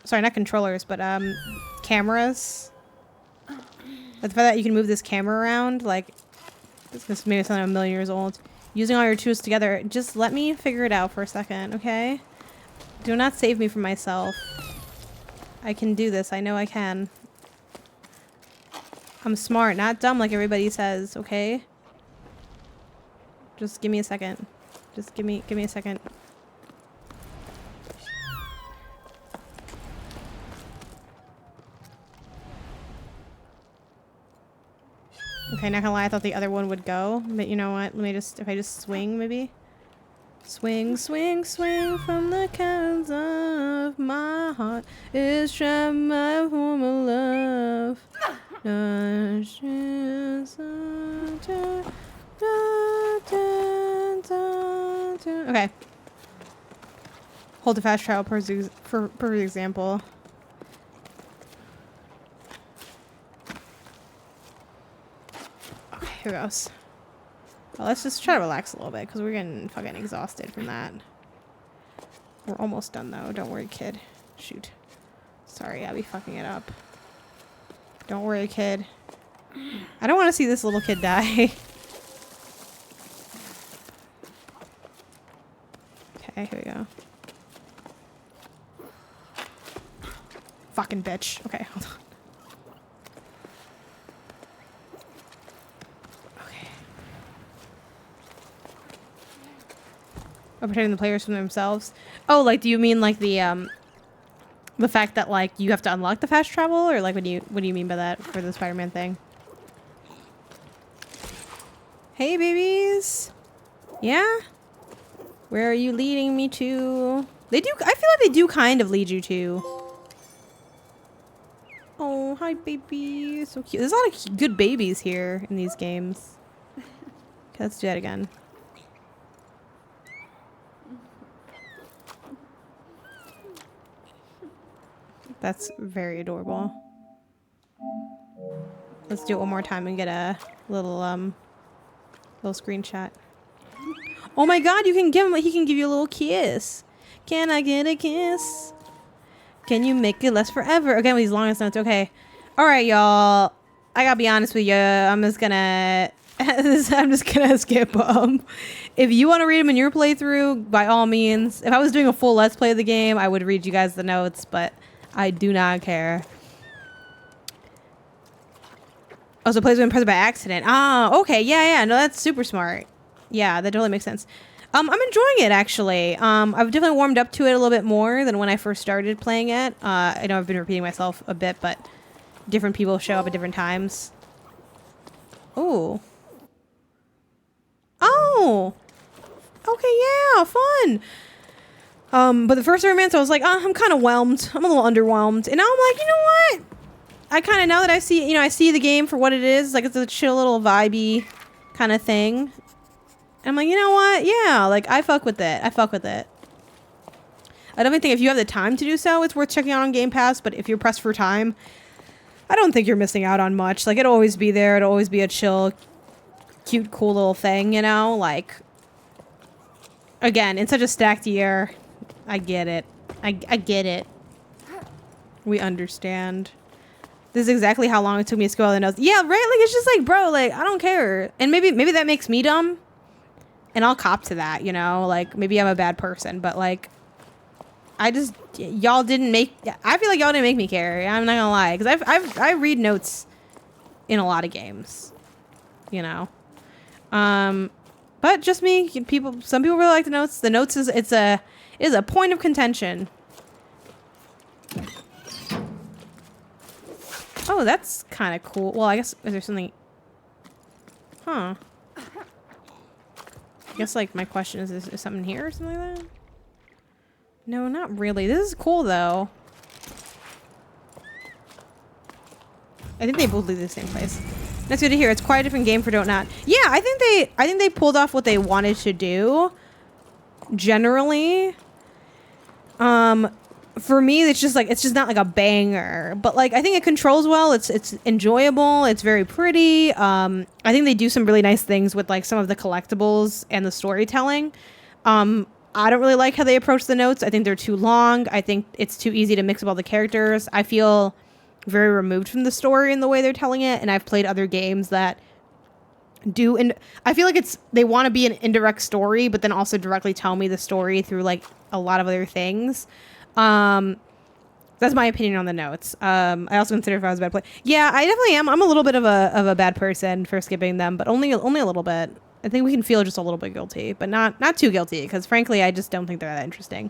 Sorry, not controllers, but cameras. The fact that you can move this camera around, like, this is maybe something a million years old. Using all your tools together, just let me figure it out for a second, okay? Do not save me from myself. I can do this. I know I can. I'm smart, not dumb like everybody says, okay? Just give me a second. Just give me a second. Okay, not gonna lie, I thought the other one would go, but you know what? Let me just, if I just swing, maybe? Swing, swing, swing from the clouds of my heart is trapped my former love. Okay. Hold the fast travel per example. Okay, here goes. Well, let's just try to relax a little bit because we're getting fucking exhausted from that. We're almost done though. Don't worry, kid. Shoot. Sorry, I'll be fucking it up. Don't worry, kid. I don't want to see this little kid die. Okay, here we go. Fucking bitch. Okay, hold on. Oh, protecting the players from themselves. Oh, like, do you mean like the fact that like you have to unlock the fast travel, or like what do you mean by that for the Spider-Man thing? Hey, babies. Yeah. Where are you leading me to? They do. I feel like they do kind of lead you to. Oh, hi, baby. So cute. There's a lot of good babies here in these games. Okay, let's do that again. That's very adorable. Let's do it one more time and get a little little screenshot. Oh my god, you can give him, he can give you a little kiss. Can I get a kiss? Can you make it last forever? Again, with these longest notes. Okay. Alright, y'all. I gotta be honest with you. I'm just gonna skip them. If you want to read them in your playthrough, by all means. If I was doing a full let's play of the game, I would read you guys the notes, but I do not care. Oh, so plays when present by accident. Ah, okay. Yeah. No, that's super smart. Yeah, that totally makes sense. I'm enjoying it, actually. I've definitely warmed up to it a little bit more than when I first started playing it. I know I've been repeating myself a bit, but different people show up at different times. Ooh. Oh. Okay, yeah, fun. But the first 3 minutes I was like, I'm kind of whelmed. I'm a little underwhelmed. And now I'm like, you know what? I kind of, now that I see, I see the game for what it is, like it's a chill little vibey kind of thing. And I'm like, you know what? Yeah, like I fuck with it. I definitely think if you have the time to do so, it's worth checking out on Game Pass. But if you're pressed for time, I don't think you're missing out on much. Like it'll always be there. It'll always be a chill, cute, cool little thing, like, again, in such a stacked year. I get it. I get it. We understand. This is exactly how long it took me to scroll all the notes. Yeah, right? Like, it's just like, bro, like, I don't care. And maybe that makes me dumb. And I'll cop to that, Like, maybe I'm a bad person. But, like, y'all didn't make... I feel like y'all didn't make me care. I'm not gonna lie. Because I read notes in a lot of games. But just me. Some people really like the notes. The notes is a point of contention. Oh, that's kind of cool. Well, I guess, is there something... Huh. I guess, like, my question is something here or something like that? No, not really. This is cool though. I think they both lead to the same place. That's good to hear. It's quite a different game for Don't Not. Yeah, I think they pulled off what they wanted to do. Generally. For me, it's just not like a banger, but like I think it controls well. It's enjoyable. It's very pretty. I think they do some really nice things with like some of the collectibles and the storytelling. I don't really like how they approach the notes. I think they're too long. I think it's too easy to mix up all the characters. I feel very removed from the story in the way they're telling it, and I've played other games that do, and I feel like they want to be an indirect story, but then also directly tell me the story through like a lot of other things. That's my opinion on the notes. I also consider if I was a bad player. Yeah, I definitely am. I'm a little bit of a bad person for skipping them, but only a little bit. I think we can feel just a little bit guilty, but not too guilty, because frankly, I just don't think they're that interesting.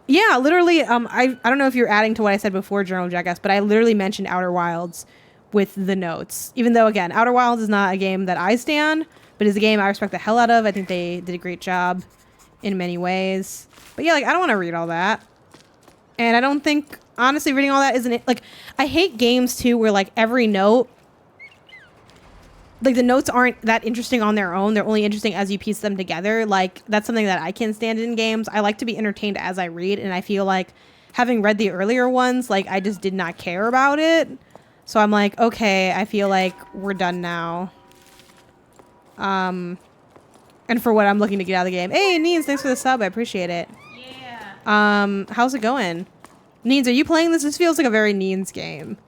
Yeah, literally, I don't know if you're adding to what I said before, Journal of Jackass, but I literally mentioned Outer Wilds with the notes. Even though, again, Outer Wilds is not a game that I stan, but is a game I respect the hell out of. I think they did a great job in many ways. But yeah, like, I don't want to read all that. And I don't think, honestly, reading all that isn't, like, I hate games, too, where, like, every note, like, the notes aren't that interesting on their own. They're only interesting as you piece them together. Like, that's something that I can't stand in games. I like to be entertained as I read, and I feel like having read the earlier ones, like, I just did not care about it. So I'm like, okay, I feel like we're done now. And for what I'm looking to get out of the game. Hey, Neens, thanks for the sub. I appreciate it. Yeah. How's it going? Neens, are you playing this? This feels like a very Neens game.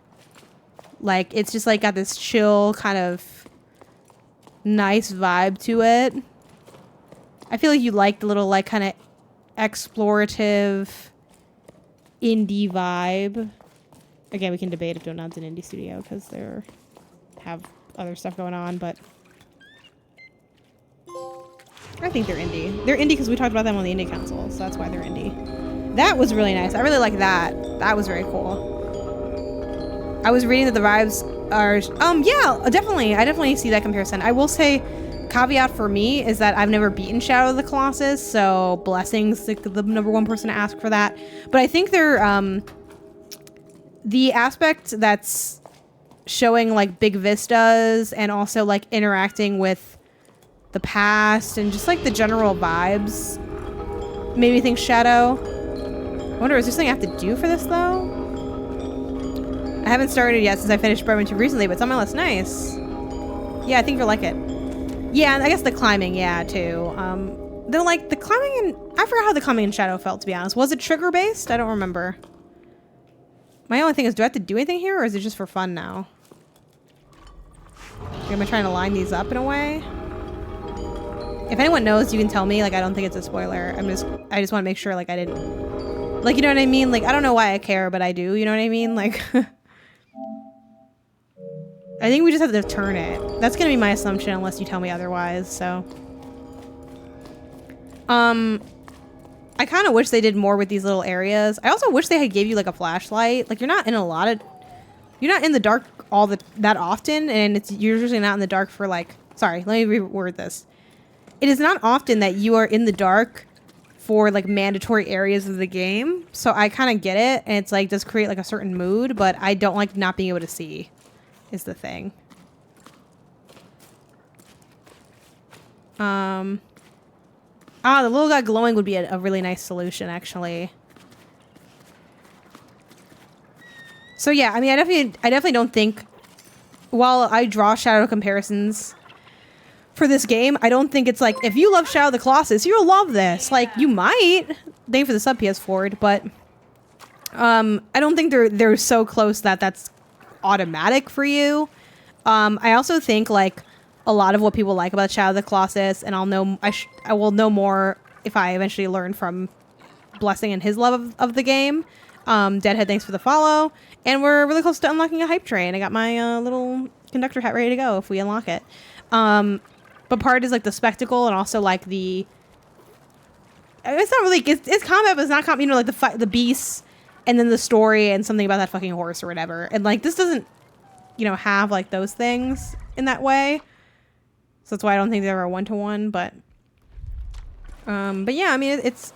Like, it's just, like, got this chill kind of nice vibe to it. I feel like you like the little, like, kind of explorative indie vibe. Again, we can debate if Donut's an indie studio because they have other stuff going on, but I think they're indie. They're indie because we talked about them on the Indie Council, so that's why they're indie. That was really nice. I really like that. That was very cool. I was reading that the vibes are, yeah, definitely. I definitely see that comparison. I will say, caveat for me is that I've never beaten Shadow of the Colossus, so blessings to the number one person to ask for that. But I think they're, the aspect that's showing like big vistas and also like interacting with the past and just like the general vibes made me think Shadow. I wonder, is there something I have to do for this though? I haven't started yet since I finished Spider-Man 2 recently, but it's on my list. Nice. Yeah, I think you'll like it. Yeah, and I guess the climbing, yeah, too. Though, like, the climbing in... I forgot how the climbing in Shadow felt, to be honest. Was it trigger-based? I don't remember. My only thing is, do I have to do anything here, or is it just for fun now? Am I trying to line these up in a way? If anyone knows, you can tell me. Like, I don't think it's a spoiler. I just want to make sure, like, I didn't... Like, you know what I mean? Like, I don't know why I care, but I do. You know what I mean? Like... I think we just have to turn it. That's gonna be my assumption unless you tell me otherwise, so. I kind of wish they did more with these little areas. I also wish they had gave you like a flashlight. Like, you're not in the dark that often, and you're usually not in the dark for like, sorry, let me reword this. It is not often that you are in the dark for like mandatory areas of the game. So I kind of get it, and it's like, does create like a certain mood, but I don't like not being able to see. Is the thing. The little guy glowing would be a really nice solution, actually. So yeah, I mean, I definitely don't think, while I draw Shadow comparisons for this game, I don't think it's like, if you love Shadow of the Colossus, you'll love this. Yeah. Like, you might. Thank you for the sub, PS Forward, but I don't think they're so close that that's automatic for you. I also think like a lot of what people like about Shadow of the Colossus, and I will know more if I eventually learn from Blessing and his love of the game. Deadhead, thanks for the follow, and we're really close to unlocking a hype train. I got my little conductor hat ready to go if we unlock it. But part is like the spectacle, and also like the, it's not really, it's combat, but it's not combat, you know, like the beasts. And then the story and something about that fucking horse or whatever. And like, this doesn't, you know, have like those things in that way. So that's why I don't think they're a one-to-one, but yeah, I mean, it's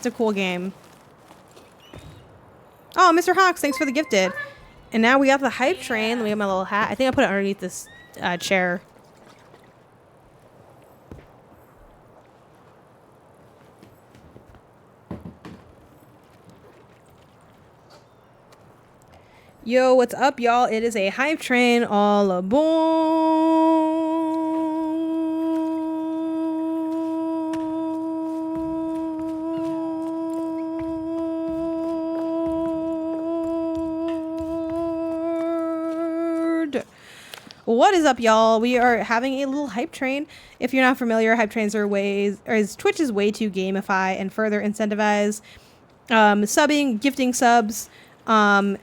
a cool game. Oh, Mr. Hawks, thanks for the gifted. And now we got the hype train. Let me get my little hat. I think I put it underneath this chair. Yo, what's up, y'all? It is a hype train. All aboard. What is up, y'all? We are having a little hype train. If you're not familiar, hype trains are Twitch is way to gamify and further incentivize subbing, gifting subs,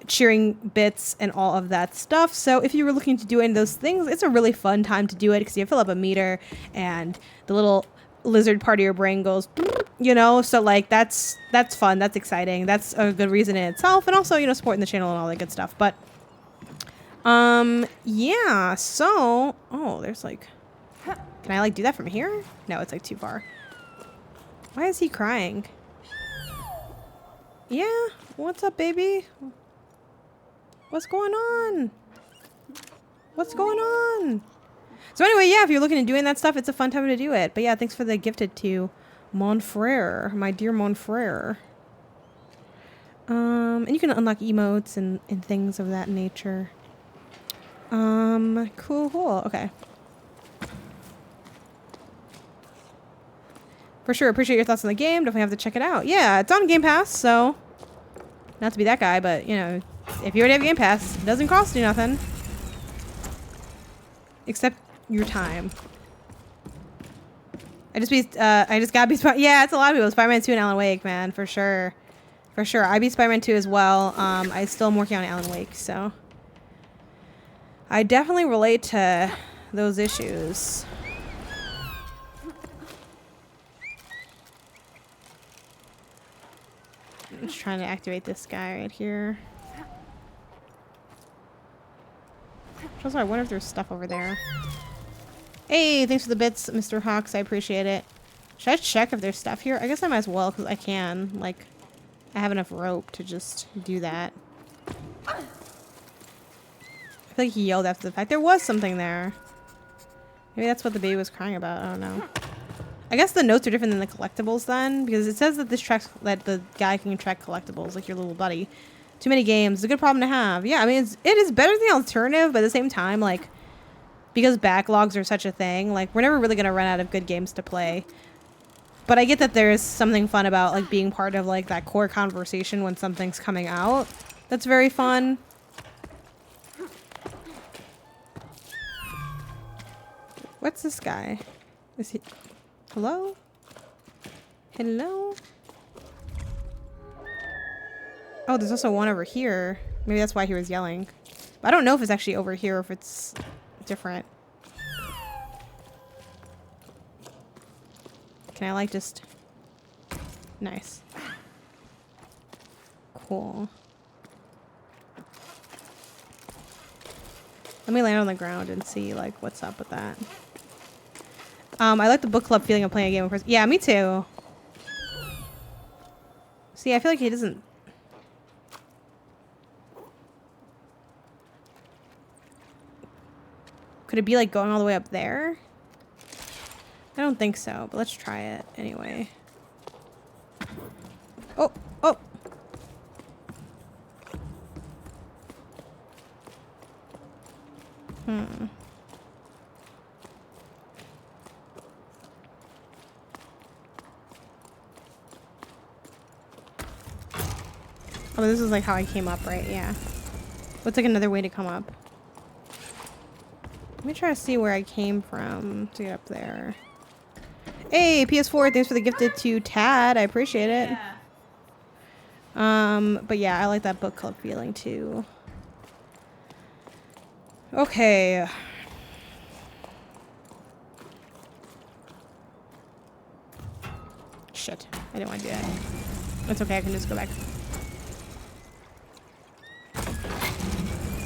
cheering bits, and all of that stuff. So if you were looking to do any of those things, it's a really fun time to do it because you fill up a meter and the little lizard part of your brain goes, you know, so like that's fun, that's exciting, that's a good reason in itself, and also, you know, supporting the channel and all that good stuff. But yeah, so there's like, can I like do that from here? No, it's like too far. Why is he crying? Yeah, what's up, baby? What's going on? What's going on? So anyway, yeah, if you're looking at doing that stuff, it's a fun time to do it. But yeah, thanks for the gifted to Mon Frere, my dear Mon Frere. And you can unlock emotes and things of that nature. Cool. Okay. For sure, appreciate your thoughts on the game. Definitely have to check it out. Yeah, it's on Game Pass, so not to be that guy, but you know, if you already have Game Pass, it doesn't cost you nothing. Except your time. I just gotta be yeah, it's a lot of people. Spider-Man 2 and Alan Wake, man, for sure. For sure. I beat Spider-Man 2 as well. I still am working on Alan Wake, so I definitely relate to those issues. I'm just trying to activate this guy right here. Also, I wonder if there's stuff over there. Hey, thanks for the bits, Mr. Hawks. I appreciate it. Should I check if there's stuff here? I guess I might as well, because I can. Like, I have enough rope to just do that. I feel like he yelled after the fact. There was something there. Maybe that's what the baby was crying about. I don't know. I guess the notes are different than the collectibles then, because it says that that the guy can track collectibles, like your little buddy. Too many games. It's a good problem to have. Yeah, I mean, it is better than the alternative, but at the same time, like, because backlogs are such a thing, like, we're never really going to run out of good games to play. But I get that there's something fun about, like, being part of, like, that core conversation when something's coming out. That's very fun. What's this guy? Is he... Hello? Hello? Oh, there's also one over here. Maybe that's why he was yelling. But I don't know if it's actually over here or if it's different. Can I like just... Nice. Cool. Let me land on the ground and see like what's up with that. I like the book club feeling of playing a game in person. Yeah, me too. See, I feel like he doesn't... Could it be like going all the way up there? I don't think so, but let's try it anyway. Oh! Oh, this is like how I came up, right? Yeah. What's like another way to come up? Let me try to see where I came from to get up there. Hey, PS4, thanks for the gifted to Tad. I appreciate it. Yeah. But yeah, I like that book club feeling too. Okay. Shit. I didn't want to do that. It's okay, I can just go back.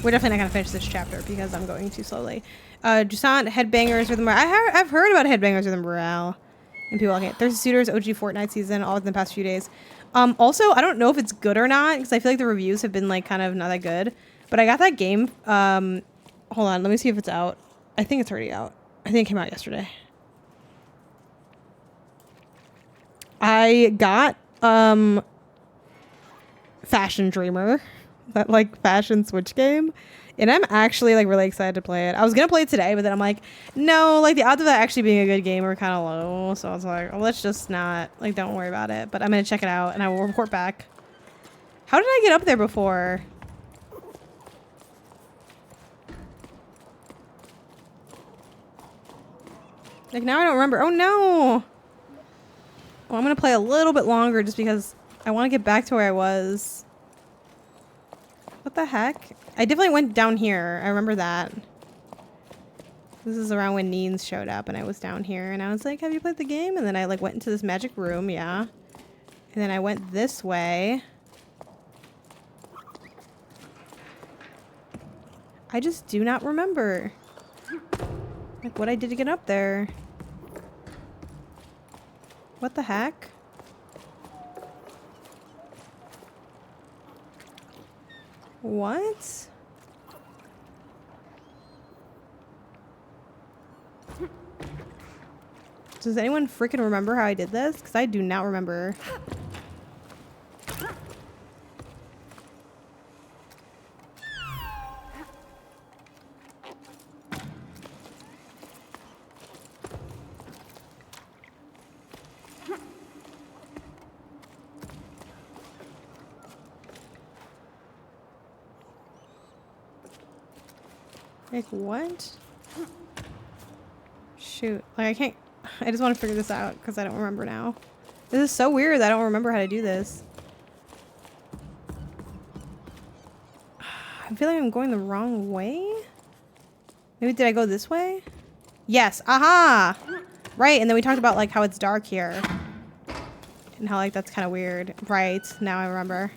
We're definitely not going to finish this chapter because I'm going too slowly. Jusant, Headbangers Rhythm Morale. I've heard about Headbangers Rhythm Morale. And people like it. There's Suitors OG Fortnite season all within the past few days. Also, I don't know if it's good or not because I feel like the reviews have been like kind of not that good. But I got that game. Hold on, let me see if it's out. I think it's already out. I think it came out yesterday. I got Fashion Dreamer, that like fashion Switch game. And I'm actually like really excited to play it. I was gonna play it today, but then I'm like, no, like the odds of that actually being a good game are kind of low. So I was like, well, let's just not, like, don't worry about it. But I'm gonna check it out and I will report back. How did I get up there before? Like now I don't remember. Oh no. Well, I'm gonna play a little bit longer just because I want to get back to where I was. What the heck? I definitely went down here. I remember that. This is around when Neens showed up and I was down here and I was like, have you played the game? And then I like went into this magic room, yeah. And then I went this way. I just do not remember. Like what I did to get up there. What the heck? What? Does anyone freaking remember how I did this? Because I do not remember. Like, what? Shoot. Like, I can't... I just want to figure this out because I don't remember now. This is so weird that I don't remember how to do this. I feel like I'm going the wrong way. Maybe did I go this way? Yes. Aha! Right, and then we talked about, like, how it's dark here. And how, like, that's kind of weird. Right, now I remember.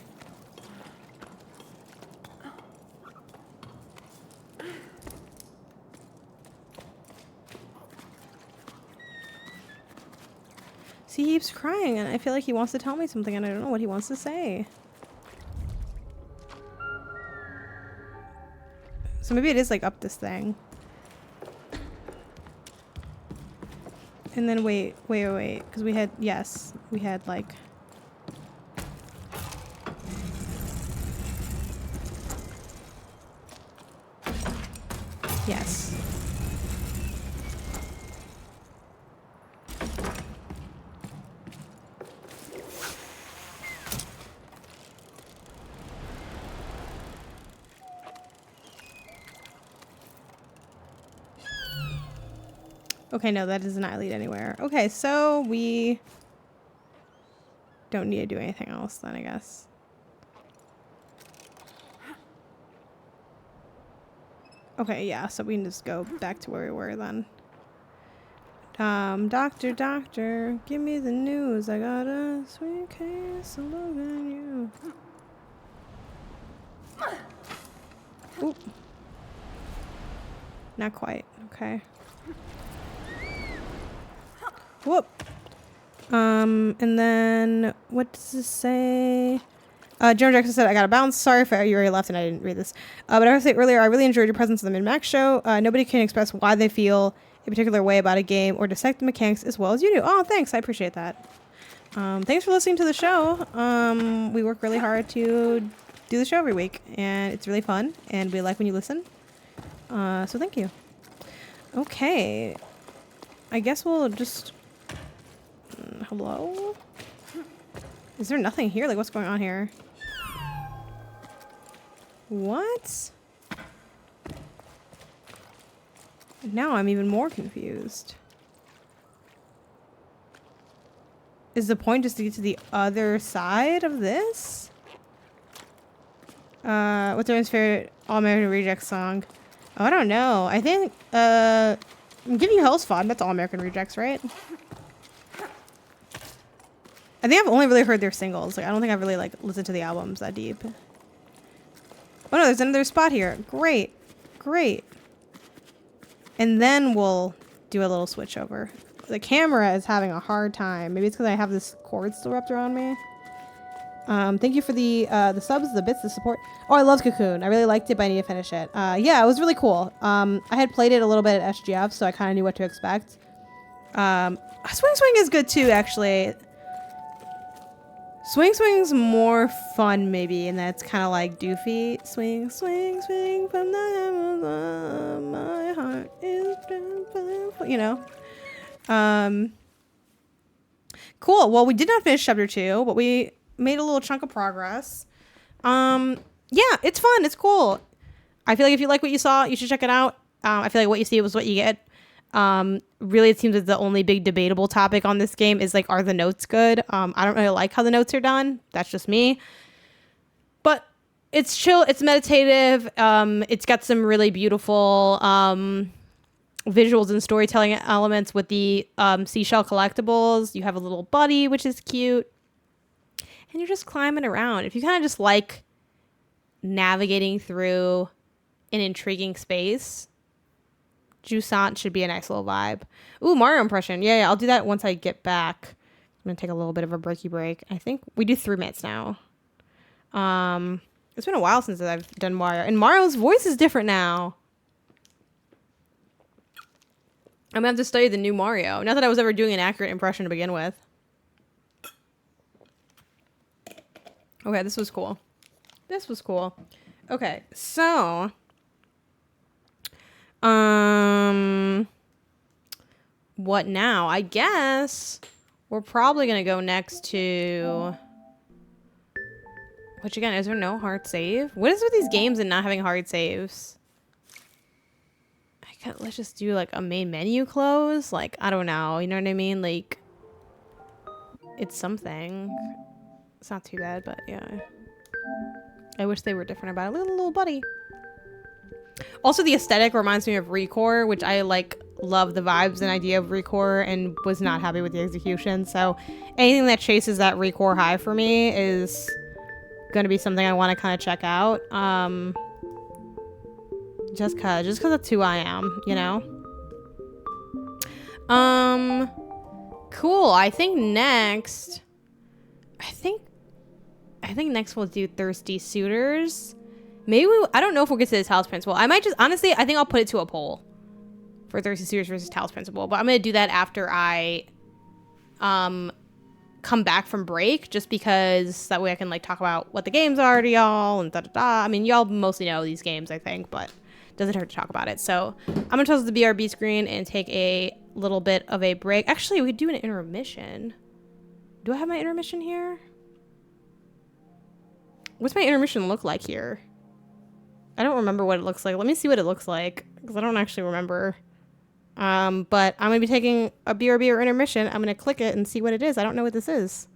See, he keeps crying, and I feel like he wants to tell me something, and I don't know what he wants to say. So maybe it is, like, up this thing. And then wait. Because we had, yes, we had, like... Yes. Okay, no, that does not lead anywhere. Okay, so we don't need to do anything else then, I guess. Okay, yeah, so we can just go back to where we were then. Doctor, give me the news. I got a sweet case of love in you. Oop. Not quite. Okay. Whoop. And then what does this say? General Jackson said, I got a bounce. Sorry if you already left and I didn't read this. But I was saying earlier, I really enjoyed your presence at the Min-Max show. Nobody can express why they feel a particular way about a game or dissect the mechanics as well as you do. Oh, thanks. I appreciate that. Thanks for listening to the show. We work really hard to do the show every week, and it's really fun, and we like when you listen. So thank you. Okay. I guess we'll just... hello? Is there nothing here? Like, what's going on here? What? Now I'm even more confused. Is the point just to get to the other side of this? What's everyone's favorite All-American Rejects song? Oh, I don't know. I think, Give You Hell's fun. That's All-American Rejects, right? I think I've only really heard their singles. Like, I don't think I've really, like, listened to the albums that deep. Oh, no, there's another spot here. Great. Great. And then we'll do a little switch over. The camera is having a hard time. Maybe it's because I have this cord still wrapped around me. Thank you for the subs, the bits, the support. Oh, I love Cocoon. I really liked it, but I need to finish it. Yeah, it was really cool. I had played it a little bit at SGF, so I kind of knew what to expect. Swing is good too, actually. Swing's more fun, maybe, and that's kind of like doofy. Swing from the heavens, my heart is, you know. Cool. Well, we did not finish chapter 2, but we made a little chunk of progress. Yeah, it's fun. It's cool. I feel like if you like what you saw, you should check it out. I feel like what you see was what you get. Really, it seems that the only big debatable topic on this game is like, are the notes good? I don't really like how the notes are done. That's just me. But it's chill. It's meditative. It's got some really beautiful visuals and storytelling elements with the seashell collectibles. You have a little buddy, which is cute. And you're just climbing around. If you kind of just like navigating through an intriguing space, Jusant should be a nice little vibe. Ooh, Mario impression. Yeah, I'll do that once I get back. I'm going to take a little bit of a breaky break. I think we do 3 minutes now. It's been a while since I've done Mario. And Mario's voice is different now. I'm going to have to study the new Mario. Not that I was ever doing an accurate impression to begin with. Okay, this was cool. This was cool. Okay, so... what now? I guess we're probably going to go next to... Which again, is there no hard save? What is with these games and not having hard saves? Let's just do like a main menu close. Like, I don't know. You know what I mean? Like, it's something. It's not too bad, but yeah. I wish they were different about it. Little buddy. Also, the aesthetic reminds me of Recore, which I like love the vibes and idea of Recore and was not happy with the execution. So anything that chases that Recore high for me is going to be something I want to kind of check out. Just cause that's who I am, you know? Cool. I think next we'll do Thirsty Suitors. Maybe I don't know if we'll get to the Talos Principle. I might just, honestly, I think I'll put it to a poll for Thirsty Suitors versus Talos Principle, but I'm going to do that after I come back from break, just because that way I can like talk about what the games are to y'all and da-da-da. I mean, y'all mostly know these games, I think, but doesn't hurt to talk about it. So I'm going to close the BRB screen and take a little bit of a break. Actually, we could do an intermission. Do I have my intermission here? What's my intermission look like here? I don't remember what it looks like. Let me see what it looks like, because I don't actually remember. But I'm going to be taking a BRB or intermission. I'm going to click it and see what it is. I don't know what this is.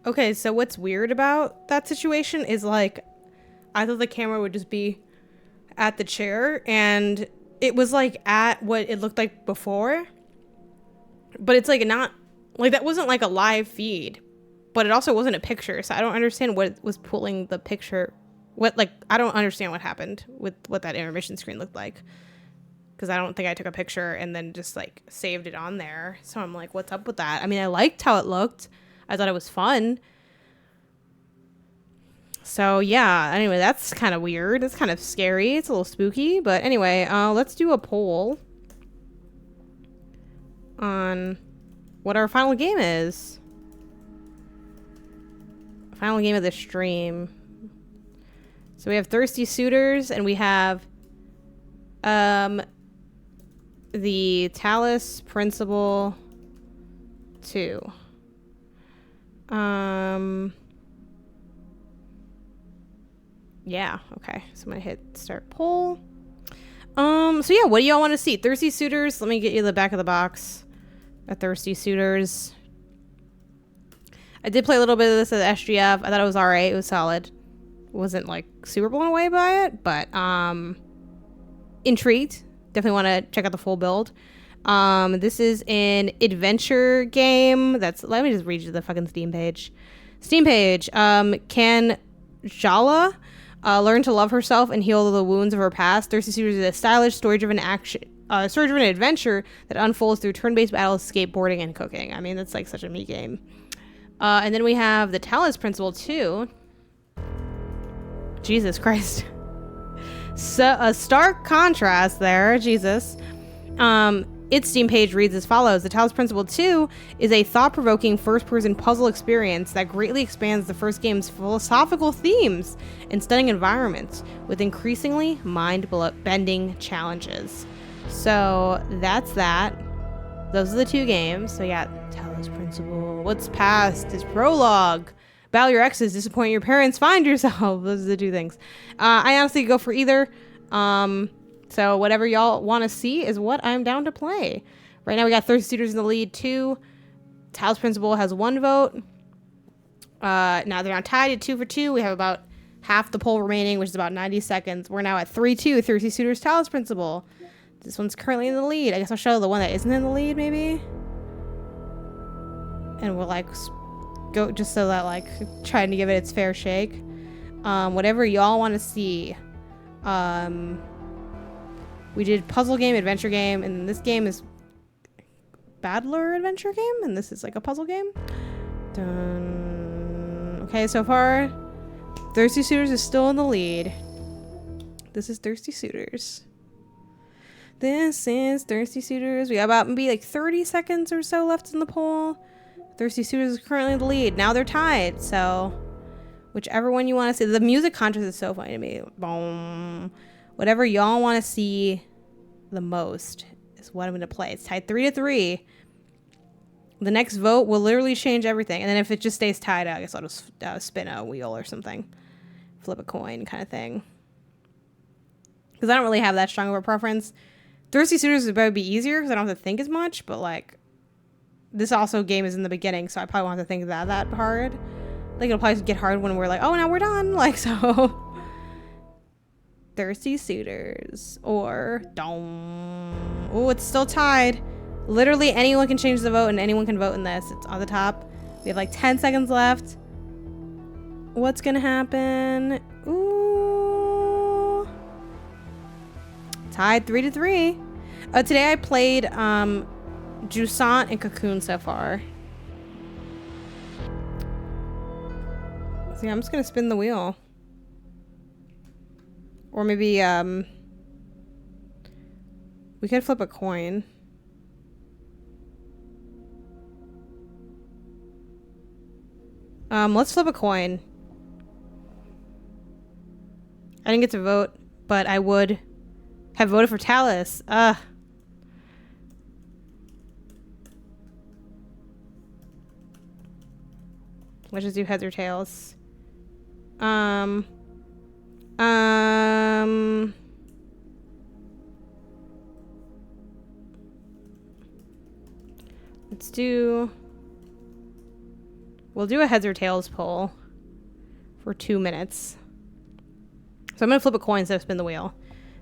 Okay, so what's weird about that situation is like, I thought the camera would just be at the chair, and it was like at what it looked like before, but it's like not, like that wasn't like a live feed, but it also wasn't a picture, so I don't understand what was pulling the picture. What, like, I don't understand what happened with what that intermission screen looked like, because I don't think I took a picture and then just like saved it on there. So I'm like, what's up with that? I mean, I liked how it looked. I thought it was fun. So yeah, anyway, that's kind of weird. It's kind of scary. It's a little spooky. But anyway, let's do a poll on what our final game is. Final game of the stream. So we have Thirsty Suitors, and we have the Talos Principle 2. Yeah, okay. So I'm gonna hit start poll. So yeah, what do y'all want to see? Thirsty Suitors. Let me get you the back of the box. A Thirsty Suitors. I did play a little bit of this at SGF. I thought it was alright. It was solid. Wasn't like super blown away by it, but intrigued. Definitely want to check out the full build. This is an adventure game. Let me just read you the fucking Steam page. Can Jala learn to love herself and heal the wounds of her past? Thirsty Suitors is a stylish, story-driven adventure that unfolds through turn-based battles, skateboarding, and cooking. I mean, that's like such a me game. And then we have the Talos Principle 2. Jesus Christ. So a stark contrast there. Jesus. Its Steam page reads as follows. The Talos Principle 2 is a thought-provoking first-person puzzle experience that greatly expands the first game's philosophical themes and stunning environments with increasingly mind-bending challenges. So that's that. Those are the two games. So yeah, Talos Principle. What's past is prologue. Battle your exes, disappoint your parents, find yourself. Those are the two things. I honestly go for either. So whatever y'all want to see is what I'm down to play. Right now we got Thirsty Suitors in the lead, 2. Talos Principle has 1 vote. Now they're not tied at 2 for 2. We have about half the poll remaining, which is about 90 seconds. We're now at 3-2, Thirsty Suitors, Talos Principle. This one's currently in the lead. I guess I'll show the one that isn't in the lead, maybe. And we'll like go just so that like trying to give it its fair shake. Whatever y'all want to see. We did puzzle game, adventure game, and this game is Baldur adventure game, and this is like a puzzle game. Dun. Okay, so far Thirsty Suitors is still in the lead. This is Thirsty Suitors. This is Thirsty Suitors. We got about maybe like 30 seconds or so left in the poll. Thirsty Suitors is currently in the lead. Now they're tied, so whichever one you want to see. The music contrast is so funny to me. Boom. Whatever y'all want to see the most is what I'm going to play. It's tied 3-3. The next vote will literally change everything. And then if it just stays tied, I guess I'll just spin a wheel or something. Flip a coin kind of thing. Because I don't really have that strong of a preference. Thirsty Suitors would probably be easier because I don't have to think as much. But like, this also game is in the beginning, so I probably won't have to think that hard. Like, it'll probably get hard when we're like, oh, now we're done. Like, so... Thirsty Suitors or Dome. Oh, it's still tied. Literally anyone can change the vote and anyone can vote in this. It's on the top. We have like 10 seconds left. What's gonna happen? Ooh. Tied 3-3. Today I played Jusant and Cocoon so far. So yeah, I'm just gonna spin the wheel. Or maybe, we could flip a coin. Let's flip a coin. I didn't get to vote, but I would have voted for Talos. Let's just do heads or tails. Let's do... We'll do a heads or tails poll for 2 minutes. So I'm going to flip a coin instead of spin the wheel.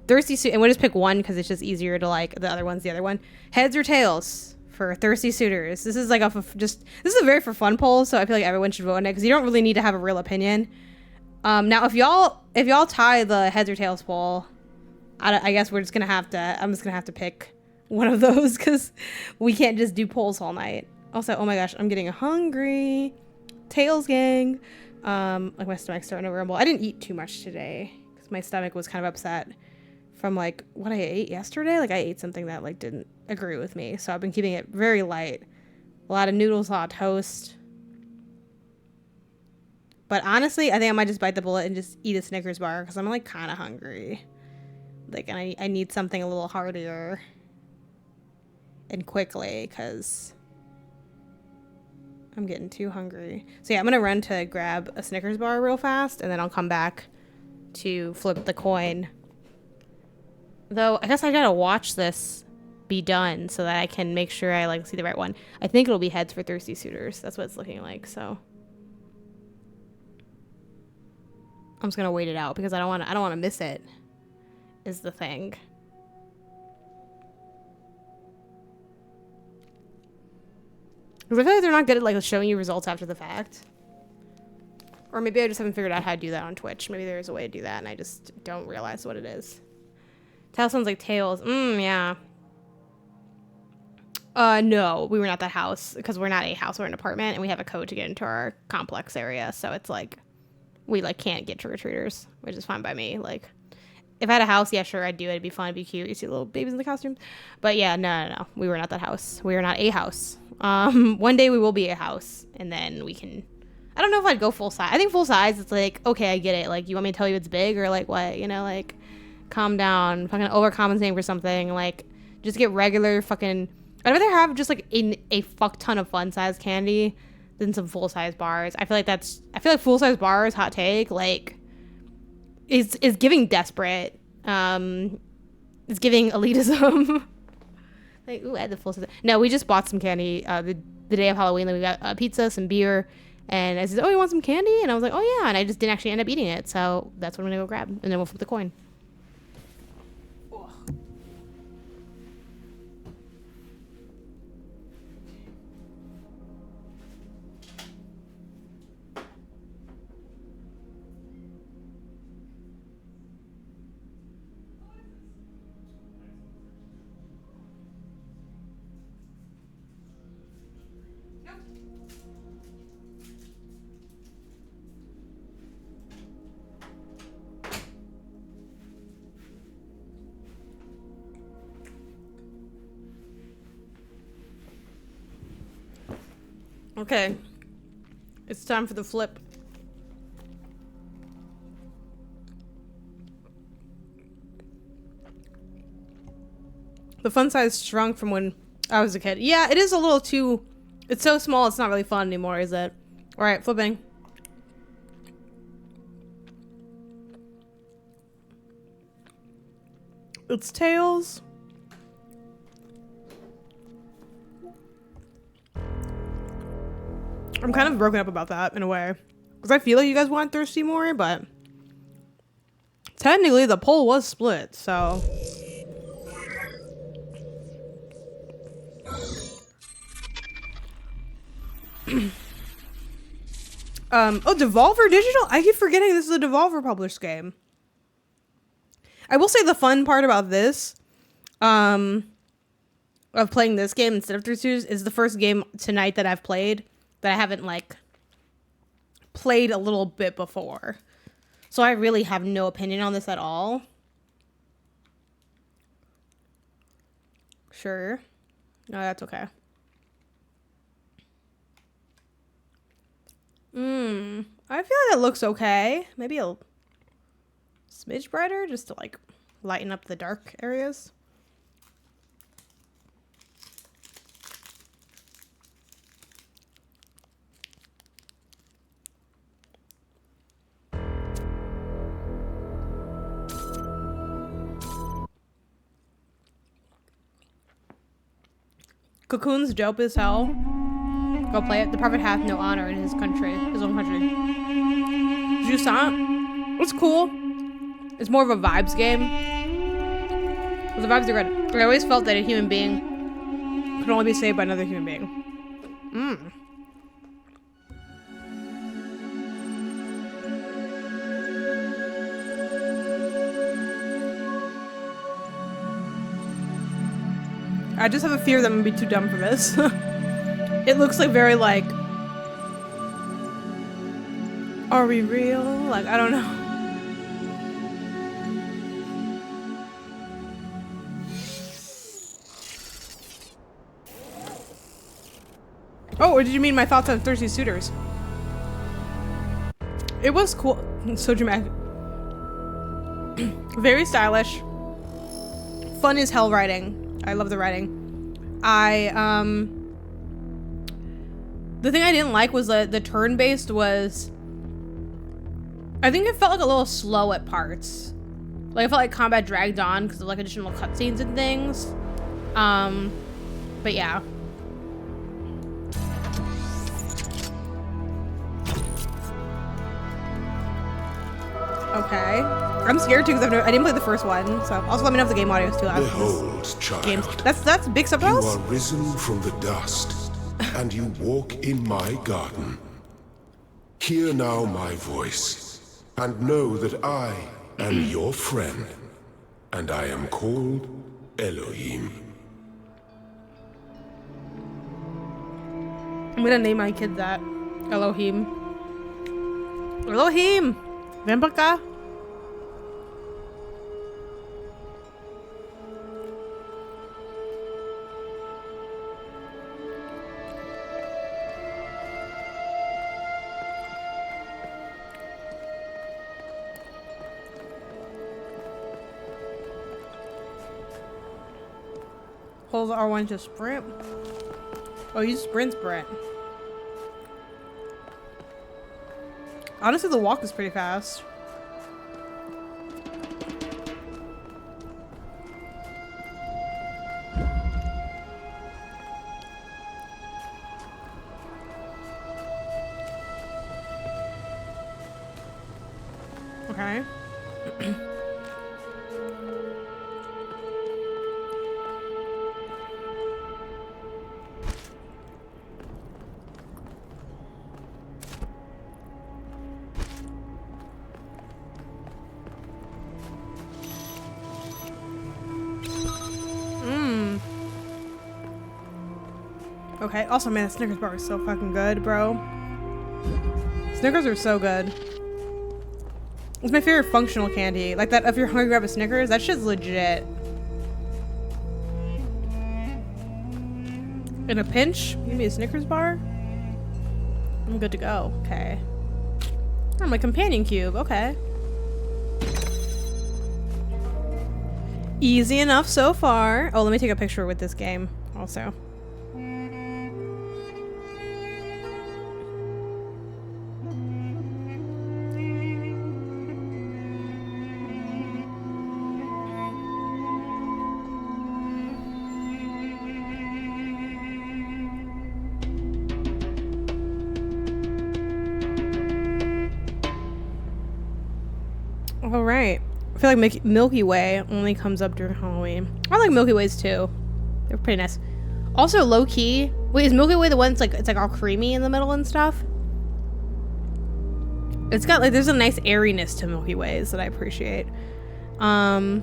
Thirsty suit, and we'll just pick one because it's just easier to like. The other one's the other one. Heads or tails for thirsty suitors. This is like this is a very for fun poll, so I feel like everyone should vote on it because you don't really need to have a real opinion. Now if y'all tie the heads or tails poll, I guess we're just gonna have to. I'm just gonna have to pick one of those because we can't just do polls all night. Also, oh my gosh, I'm getting hungry. Tails gang. Like my stomach's starting to rumble. I didn't eat too much today because my stomach was kind of upset from like what I ate yesterday. Like I ate something that like didn't agree with me, so I've been keeping it very light. A lot of noodles, a lot of toast. But honestly, I think I might just bite the bullet and just eat a Snickers bar because I'm like kind of hungry. Like, and I need something a little heartier and quickly because I'm getting too hungry. So yeah, I'm gonna run to grab a Snickers bar real fast, and then I'll come back to flip the coin. Though, I guess I gotta watch this be done so that I can make sure I like see the right one. I think it'll be heads for thirsty suitors. That's what it's looking like, so. I'm just gonna wait it out because I don't wanna miss it, is the thing. Because I feel like they're not good at like showing you results after the fact. Or maybe I just haven't figured out how to do that on Twitch. Maybe there's a way to do that and I just don't realize what it is. Tail sounds like tails. Yeah. No, we were not that house because we're not a house, we're an apartment and we have a code to get into our complex area. So it's like, we like can't get trick-or-treaters, which is fine by me. Like, if I had a house, yeah, sure, I'd do it. It'd be fun, it'd be cute. You see little babies in the costumes. But yeah, no. We were not that house. We are not a house. One day we will be a house and then we can, I don't know if I'd go full size. I think full size, it's like, okay, I get it. Like, you want me to tell you it's big or like what, you know, like calm down, fucking overcompensating for something. Like, just get regular fucking, I'd rather have just like a fuck ton of fun size candy than some full size bars. I feel like full size bars, hot take, like is giving desperate. It's giving elitism. Like, ooh, I had the full size. No, we just bought some candy the day of Halloween. Like, we got pizza, some beer, and I said, oh, you want some candy? And I was like, oh yeah, and I just didn't actually end up eating it, so that's what I'm gonna go grab, and then we'll flip the coin. Okay, it's time for the flip. The fun size shrunk from when I was a kid. Yeah, it is a little too, it's so small it's not really fun anymore, is it? Alright, flipping. It's tails. I'm kind of broken up about that in a way. Because I feel like you guys want thirsty more, but technically the poll was split, so. Oh, Devolver Digital? I keep forgetting this is a Devolver published game. I will say the fun part about this, of playing this game instead of Thirsty Suitors, is the first game tonight that I've played that I haven't, like, played a little bit before. So I really have no opinion on this at all. Sure. No, that's okay. I feel like it looks okay. Maybe a smidge brighter just to, like, lighten up the dark areas. Cocoon's dope as hell. Go play it. The prophet hath no honor in his country, his own country. Jusant. It's cool. It's more of a vibes game. But the vibes are good. I always felt that a human being could only be saved by another human being. I just have a fear that I'm gonna be too dumb for this. It looks like very like, are we real? Like, I don't know. Oh, or did you mean my thoughts on Thirsty Suitors? It was cool. So dramatic. Very stylish. Fun as hell writing. I love the writing. The thing I didn't like was the turn-based was, I think it felt like a little slow at parts. Like, I felt like combat dragged on because of like additional cutscenes and things. But yeah. Okay. I'm scared too because I didn't play the first one. So also let me know if the game audio is too loud. Behold, child. Games. That's big subtitles. You are risen from the dust, and you walk in my garden. Hear now my voice, and know that I am your friend, and I am called Elohim. I'm gonna name my kid that. Elohim. Elohim! Vembaka? Hold R1 to sprint. Oh, you sprint. Honestly, the walk is pretty fast. Okay. Okay. Also, man, the Snickers bar is so fucking good, bro. Snickers are so good. It's my favorite functional candy. Like that, if you're hungry, grab a Snickers. That shit's legit. In a pinch, give me a Snickers bar. I'm good to go. Okay. Oh, my companion cube. Okay. Easy enough so far. Oh, let me take a picture with this game also. All right. I feel like Milky Way only comes up during Halloween. I like Milky Ways too. They're pretty nice. Also, low key. Wait, is Milky Way the one that's like, it's like all creamy in the middle and stuff? It's got like, there's a nice airiness to Milky Ways that I appreciate. Low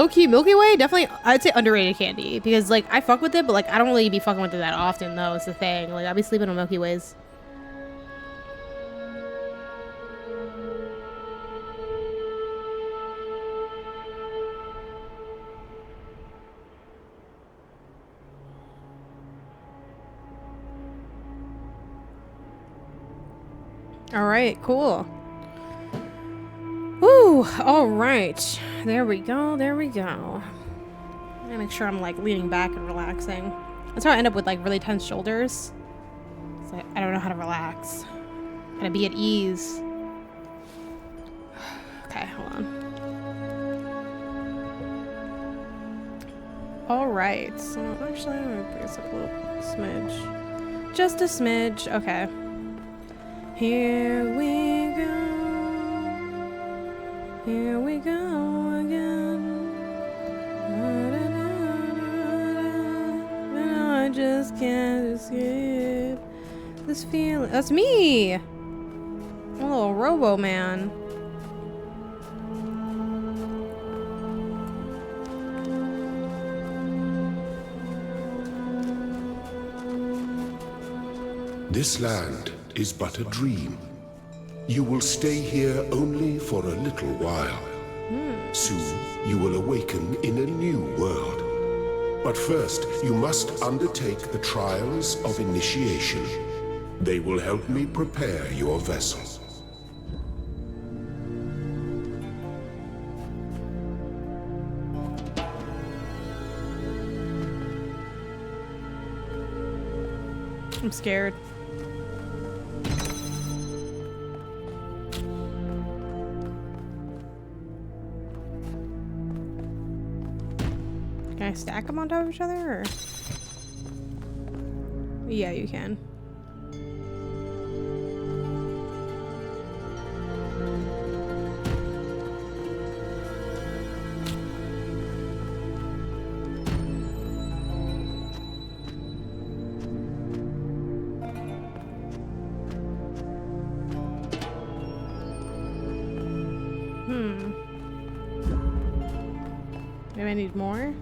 key Milky Way, definitely, I'd say underrated candy because like I fuck with it, but like I don't really be fucking with it that often though. It's the thing. Like I'll be sleeping on Milky Ways. All right, cool. Woo, all right. There we go, there we go. I'm gonna make sure I'm like leaning back and relaxing. That's how I end up with like really tense shoulders. It's like, I don't know how to relax. Gotta be at ease. Okay, hold on. All right. So actually, I'm gonna bring this up a little smidge. Just a smidge. Okay. Here we go. Here we go again. And I just can't escape this feeling. That's me. A little Robo Man. This land is but a dream. You will stay here only for a little while. Soon you will awaken in a new world. But first, you must undertake the trials of initiation. They will help me prepare your vessel. I'm scared. Can I stack them on top of each other? Or? Yeah, you can. Maybe I need more?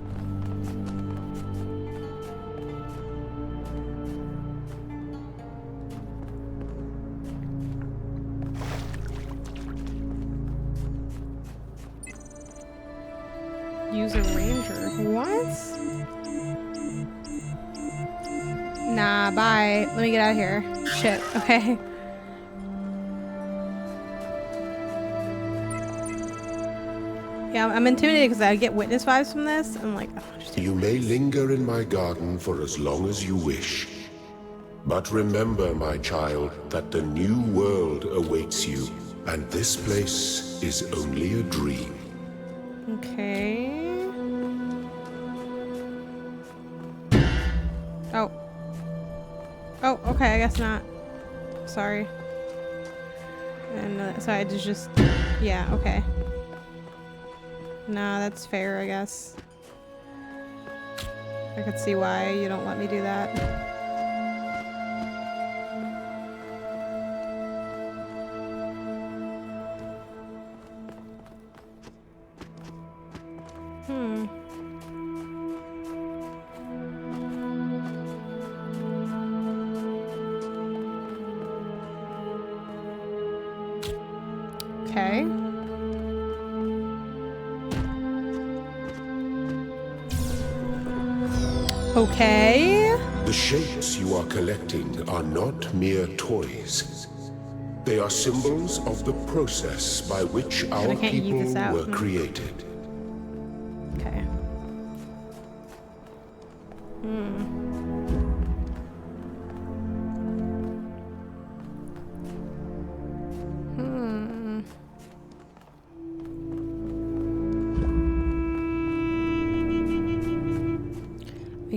Use a ranger. What? Nah, bye. Let me get out of here. Shit, okay. Yeah, I'm intimidated because I get witness vibes from this. I'm like, oh, just You may linger in my garden for as long as you wish. But remember, my child, that the new world awaits you, and this place is only a dream. Okay. Oh. Oh, okay, I guess not. Sorry. And sorry, it's just yeah, okay. Nah, that's fair, I guess. I could see why you don't let me do that. Okay. Okay. The shapes you are collecting are not mere toys. They are symbols of the process by which our people were created. Okay.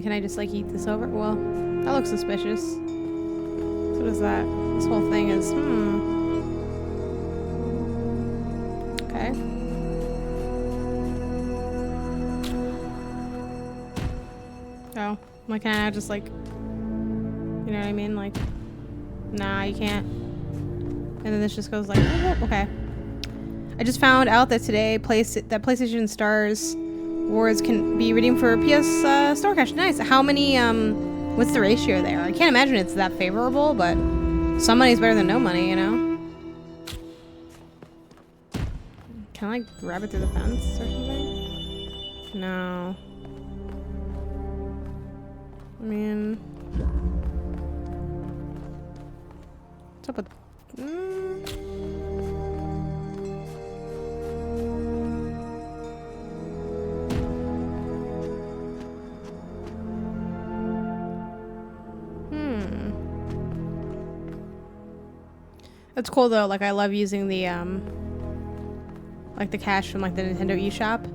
Can I just like eat this over? Well, that looks suspicious. So what is that? This whole thing is okay. Oh, like can I just like, you know what I mean? Like, nah, you can't. And then this just goes like, oh, okay. I just found out that today PlayStation Stars Awards can be redeemed for PS Store Cash. Nice. How many, what's the ratio there? I can't imagine it's that favorable, but some money's better than no money, you know? Can I grab it through the fence or something? No. I mean... What's up with... That's cool though, like I love using the like the cash from like the Nintendo eShop.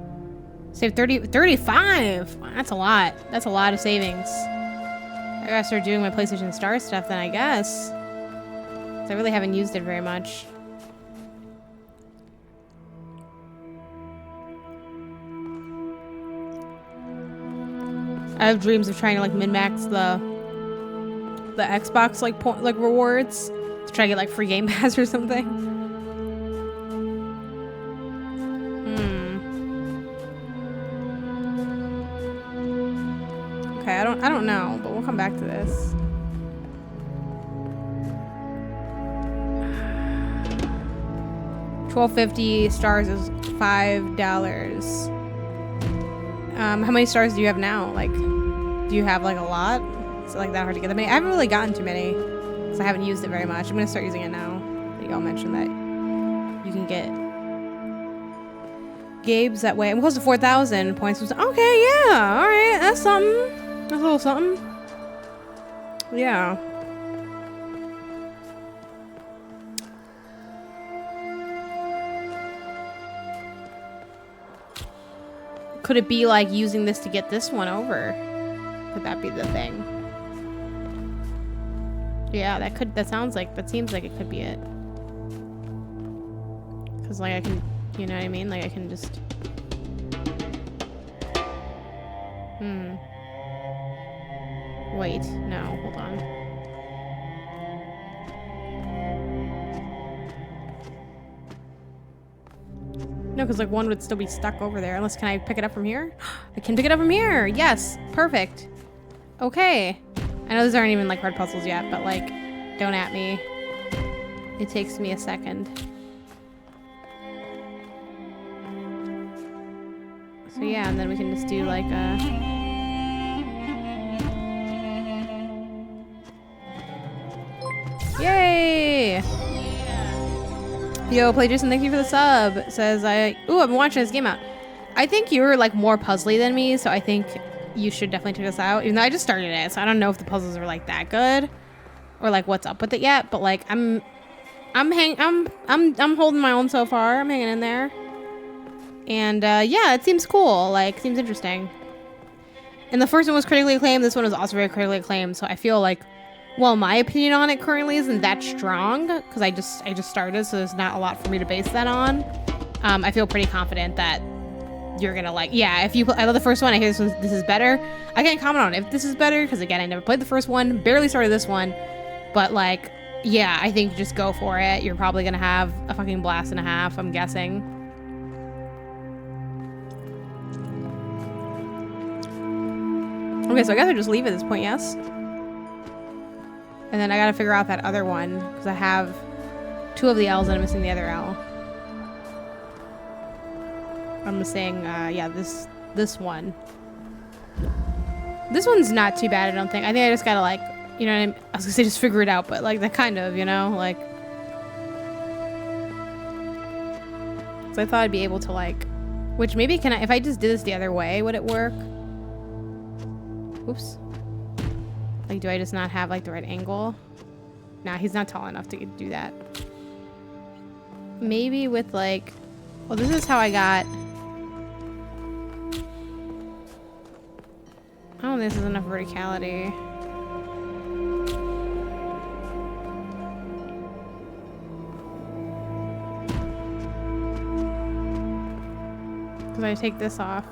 Save 35. That's a lot. That's a lot of savings. I gotta start doing my PlayStation Star stuff then, I guess. 'Cause I really haven't used it very much. I have dreams of trying to like min-max the Xbox like rewards to try to get like free Game Pass or something. Okay, I don't know, but we'll come back to this. $12.50 stars is $5. How many stars do you have now? Like, do you have like a lot? Is it like that hard to get them? I haven't really gotten too many because I haven't used it very much. I'm gonna start using it now. That y'all mentioned that you can get Gabe's that way. I'm close to 4,000 points. Okay, yeah, all right, that's something. That's a little something. Yeah. Could it be like using this to get this one over? Could that be the thing? Yeah, that seems like it could be it. Cause like I can, you know what I mean? Like I can just. Wait, no, hold on. No, because like one would still be stuck over there. Unless, can I pick it up from here? I can pick it up from here. Yes, perfect. Okay. I know these aren't even like hard puzzles yet, but like, don't at me. It takes me a second. So yeah, and then we can just do like a... Yay! Yo, Play Jason, thank you for the sub. It says ooh, I've been watching this game out. I think you're like more puzzly than me, so I think you should definitely check this out. Even though I just started it, so I don't know if the puzzles are like that good or like what's up with it yet. But like I'm holding my own so far. I'm hanging in there, and yeah, it seems cool. Like, seems interesting. And the first one was critically acclaimed. This one was also very critically acclaimed. So I feel like, well, my opinion on it currently isn't that strong because I just started, so there's not a lot for me to base that on. I feel pretty confident that you're gonna like, yeah, if you I love the first one, I hear this is better. I can't comment on if this is better because again, I never played the first one, barely started this one, but like, yeah, I think just go for it. You're probably gonna have a fucking blast and a half, I'm guessing. Okay, so I guess I just leave at this point, yes? And then I gotta figure out that other one, because I have 2 of the L's and I'm missing the other L. I'm missing, yeah, this one. This one's not too bad, I don't think. I think I just gotta, like, you know what I mean? I was gonna say just figure it out, but, like, that kind of, you know? Like... So I thought I'd be able to, like... Which maybe can I... If I just did this the other way, would it work? Oops. Like, do I just not have, like, the right angle? Nah, he's not tall enough to do that. Maybe with, like... Well, this is how I got... Oh, this is enough verticality. Because I take this off.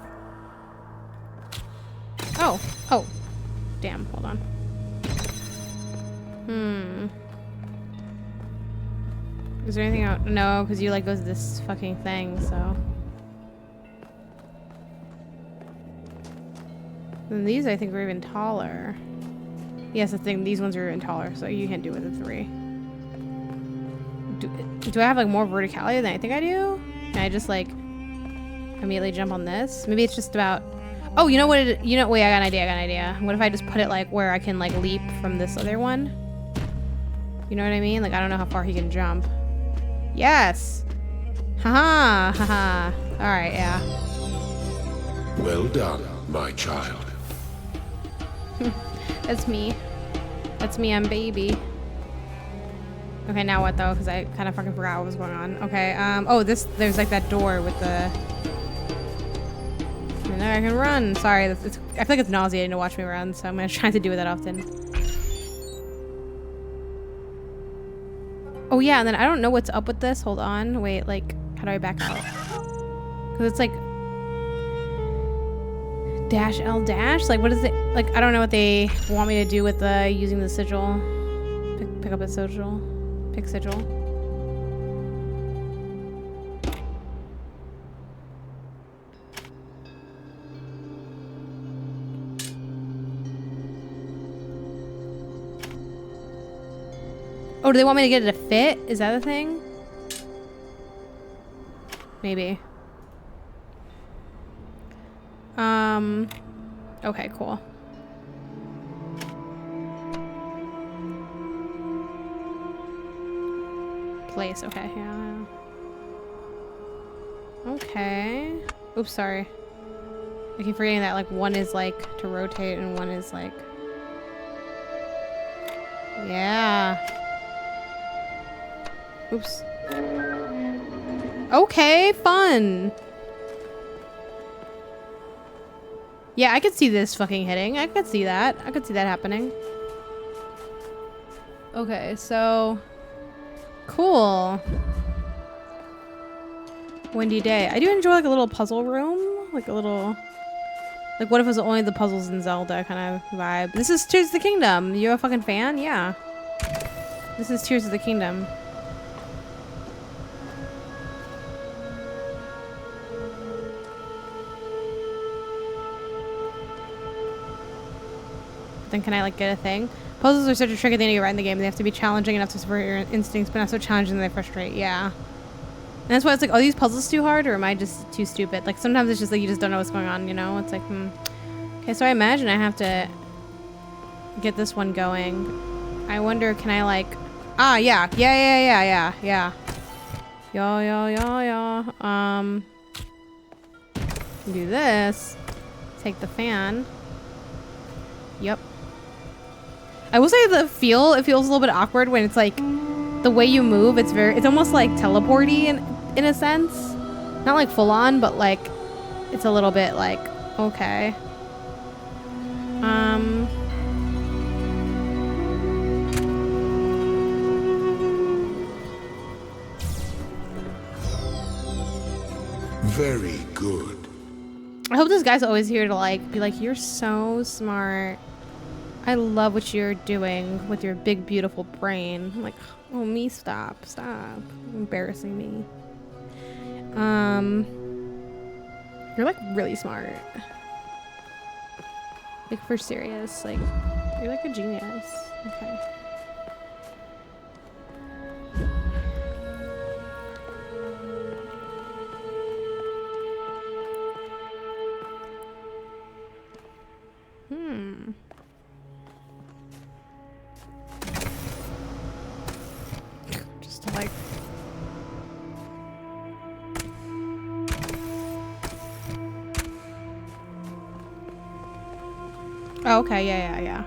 Oh! Oh! Damn, hold on. Is there anything out? No, because you like goes this fucking thing, so. And these I think are even taller. Yes, the thing, these ones are even taller, so you can't do it with a 3. Do I have like more verticality than I think I do? Can I just like immediately jump on this? Maybe it's just about... Oh, you know what? Wait, I got an idea. What if I just put it like where I can like leap from this other one? You know what I mean? Like, I don't know how far he can jump. Yes! Haha! Haha! Alright, yeah. Well done, my child. That's me. That's me, I'm baby. Okay, now what though? Because I kind of fucking forgot what was going on. Okay, oh, there's like that door with the... now I can run. Sorry, I feel like it's nauseating to watch me run, so I'm gonna try to do it that often. Oh yeah, and then I don't know what's up with this. Hold on. Wait, like, how do I back out? Because it's like dash L dash? Like, what is it? Like, I don't know what they want me to do with using the sigil. Pick up a sigil. Pick sigil. Oh, do they want me to get it to fit? Is that a thing? Maybe. Okay, cool. Place, okay, yeah. Okay. Oops, sorry. I keep forgetting that, like, one is, like, to rotate and one is, like... Yeah. Oops. Okay, fun. Yeah, I could see this fucking hitting. I could see that. I could see that happening. Okay, so... Cool. Windy day. I do enjoy, like, a little puzzle room. Like, a little... Like, what if it was only the puzzles in Zelda kind of vibe? This is Tears of the Kingdom. You a fucking fan? Yeah. This is Tears of the Kingdom. Then can I, like, get a thing? Puzzles are such a trick at the end of right in the game. They have to be challenging enough to support your instincts, but not so challenging that they frustrate. Yeah. And that's why it's like, are these puzzles too hard, or am I just too stupid? Like, sometimes it's just like you just don't know what's going on, you know? It's like, Okay, so I imagine I have to get this one going. I wonder, can I, like... Ah, yeah. Yeah. Do this. Take the fan. Yep. I will say it feels a little bit awkward when it's like the way you move, it's almost like teleporty in a sense. Not like full on, but like it's a little bit like okay. Very good. I hope this guy's always here to like be like, you're so smart. I love what you're doing with your big, beautiful brain. I'm like, oh, me, stop. Embarrassing me. You're like really smart. Like for serious, like you're like a genius. Okay. Just to like... Oh, okay, yeah.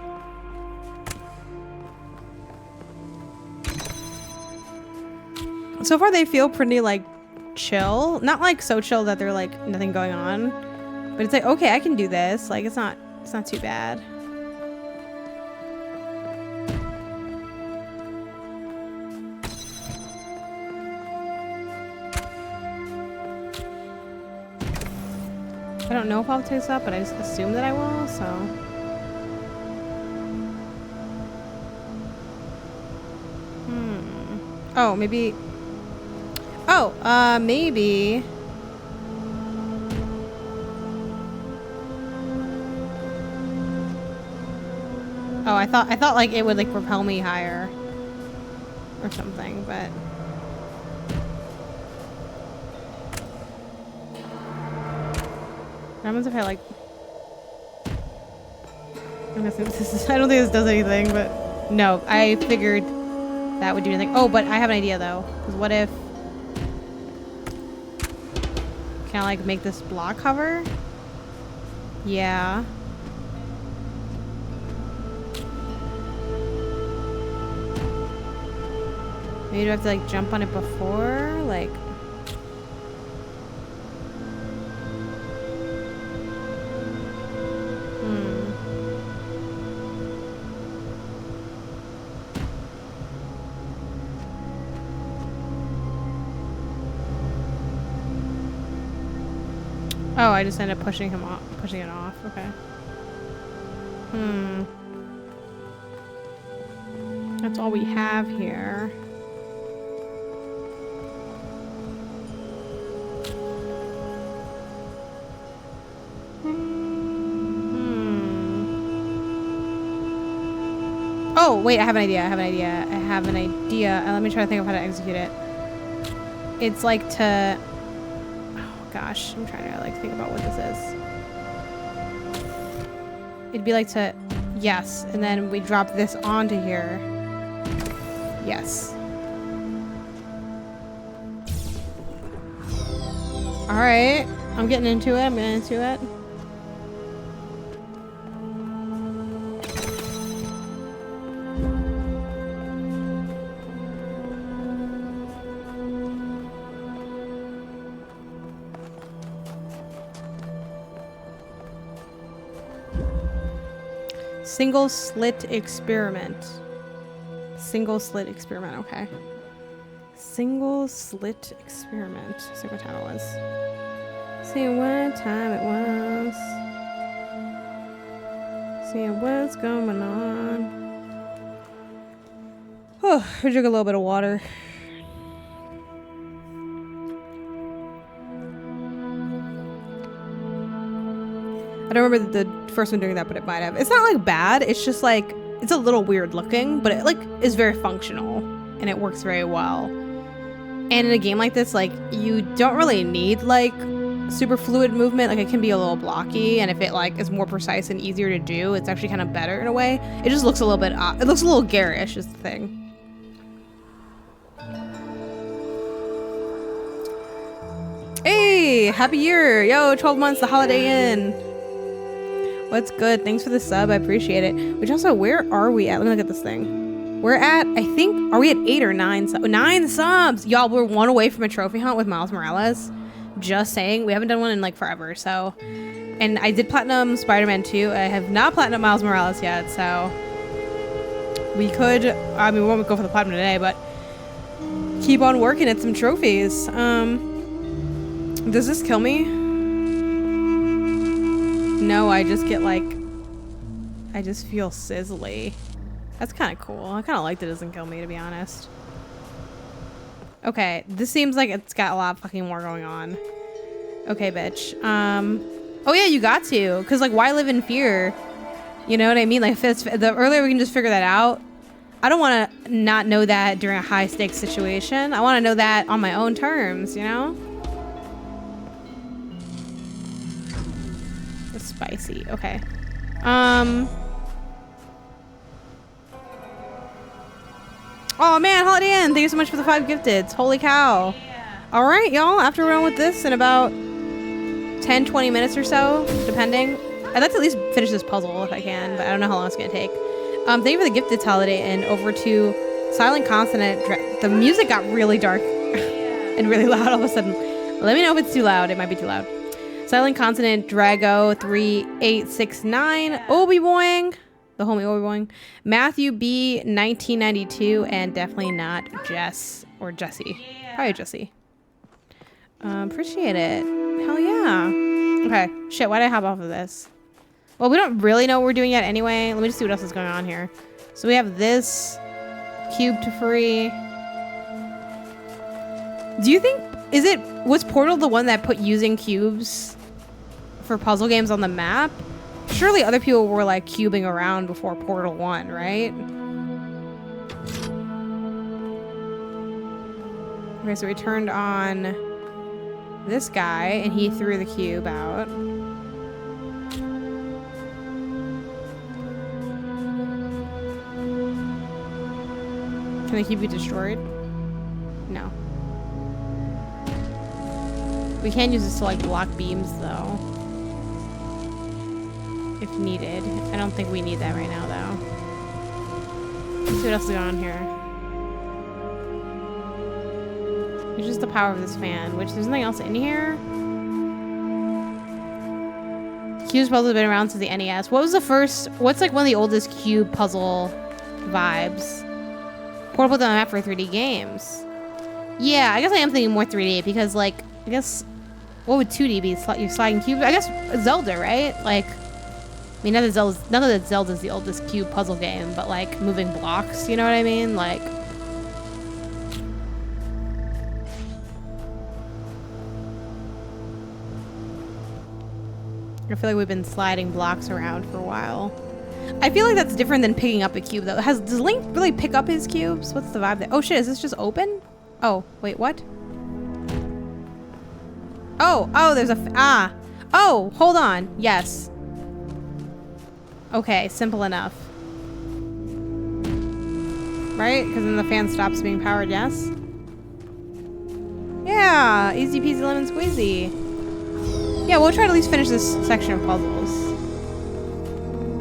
So far they feel pretty like chill. Not like so chill that they're like nothing going on. But it's like, okay, I can do this. Like it's not too bad. I don't know if I'll take this up, but I just assume that I will, so. Oh, maybe. Oh, maybe. Oh, I thought like it would like propel me higher or something, but. What happens if I like... I'm guessing this is... I don't think this does anything, but... No, I figured that would do anything. Oh, but I have an idea, though. Because what if... Can I, like, make this block hover? Yeah. Maybe do I have to, like, jump on it before? Like... Oh, I just ended up pushing him off, pushing it off. Okay. That's all we have here. Oh, wait, I have an idea. Let me try to think of how to execute it. It's like to... Oh, gosh. I'm trying to, like, think about what this is. It'd be like to... Yes. And then we drop this onto here. Yes. Alright. I'm getting into it. Single slit experiment, okay. Single slit experiment. See what time it was. See what's going on. Oh, I drink a little bit of water. I don't remember the first one doing that, but it might have. It's not like bad. It's just like, it's a little weird looking, but it like is very functional and it works very well. And in a game like this, like you don't really need like super fluid movement. Like it can be a little blocky, and if it like is more precise and easier to do, it's actually kind of better in a way. It just looks a little bit odd. It looks a little garish is the thing. Hey, happy year. Yo, 12 months, the Holiday Inn. What's good? Thanks for the sub. I appreciate it. Which also, where are we at? Let me look at this thing. We're at, I think, are we at 8 or 9 subs? 9 subs! Y'all, we're 1 away from a trophy hunt with Miles Morales. Just saying. We haven't done one in like forever, so. And I did platinum Spider-Man 2. I have not platinum Miles Morales yet, so. We could, I mean, we won't go for the platinum today, but keep on working at some trophies. Does this kill me? No, I just get like, I just feel sizzly. That's kind of cool. I kind of like that it doesn't kill me, to be honest. Okay, this seems like it's got a lot fucking more going on. Okay, bitch. Oh yeah, you got to, because like, why live in fear? You know what I mean? Like, if it's, the earlier we can just figure that out. I don't want to not know that during a high stakes situation. I want to know that on my own terms, you know? It's spicy. Okay. Oh man, Holiday Inn, thank you so much for the 5 gifteds. Holy cow. Yeah. All right, y'all, after we're done with this in about 10, 20 minutes or so, depending. I'd like to at least finish this puzzle if I can, but I don't know how long it's gonna take. Thank you for the gifted, Holiday Inn. Over to Silent Consonant. The music got really dark and really loud all of a sudden. Let me know if it's too loud. It might be too loud. Silent Consonant, Drago 3869, Obi Boing, the homie Obi Boing, Matthew B 1992, and definitely not Jess or Jesse. Probably Jesse. Appreciate it. Hell yeah. Okay, shit, why did I hop off of this? Well, we don't really know what we're doing yet anyway. Let me just see what else is going on here. So we have this cube to free. Do you think, was Portal the one that put using cubes for puzzle games on the map? Surely other people were like cubing around before Portal 1, right? Okay, so we turned on this guy and he threw the cube out. Can the cube be destroyed? No. We can use this to like block beams though. If needed. I don't think we need that right now though. Let's see what else is going on here. It's just the power of this fan, which there's nothing else in here. Cube puzzles have been around since the NES. What was the first, what's like one of the oldest cube puzzle vibes? Portal put them on the map for 3D games. Yeah, I guess I am thinking more 3D because like, I guess What would 2D be? You're sliding cubes? I guess Zelda, right? Like, I mean, none of Zelda's the oldest cube puzzle game, but like moving blocks, you know what I mean? Like, I feel like we've been sliding blocks around for a while. I feel like that's different than picking up a cube, though. Does Link really pick up his cubes? What's the vibe there? Oh shit, is this just open? Oh, wait, what? Oh, there's a, oh, hold on. Yes. Okay, simple enough. Right? Because then the fan stops being powered, yes? Yeah, easy peasy lemon squeezy. Yeah, we'll try to at least finish this section of puzzles.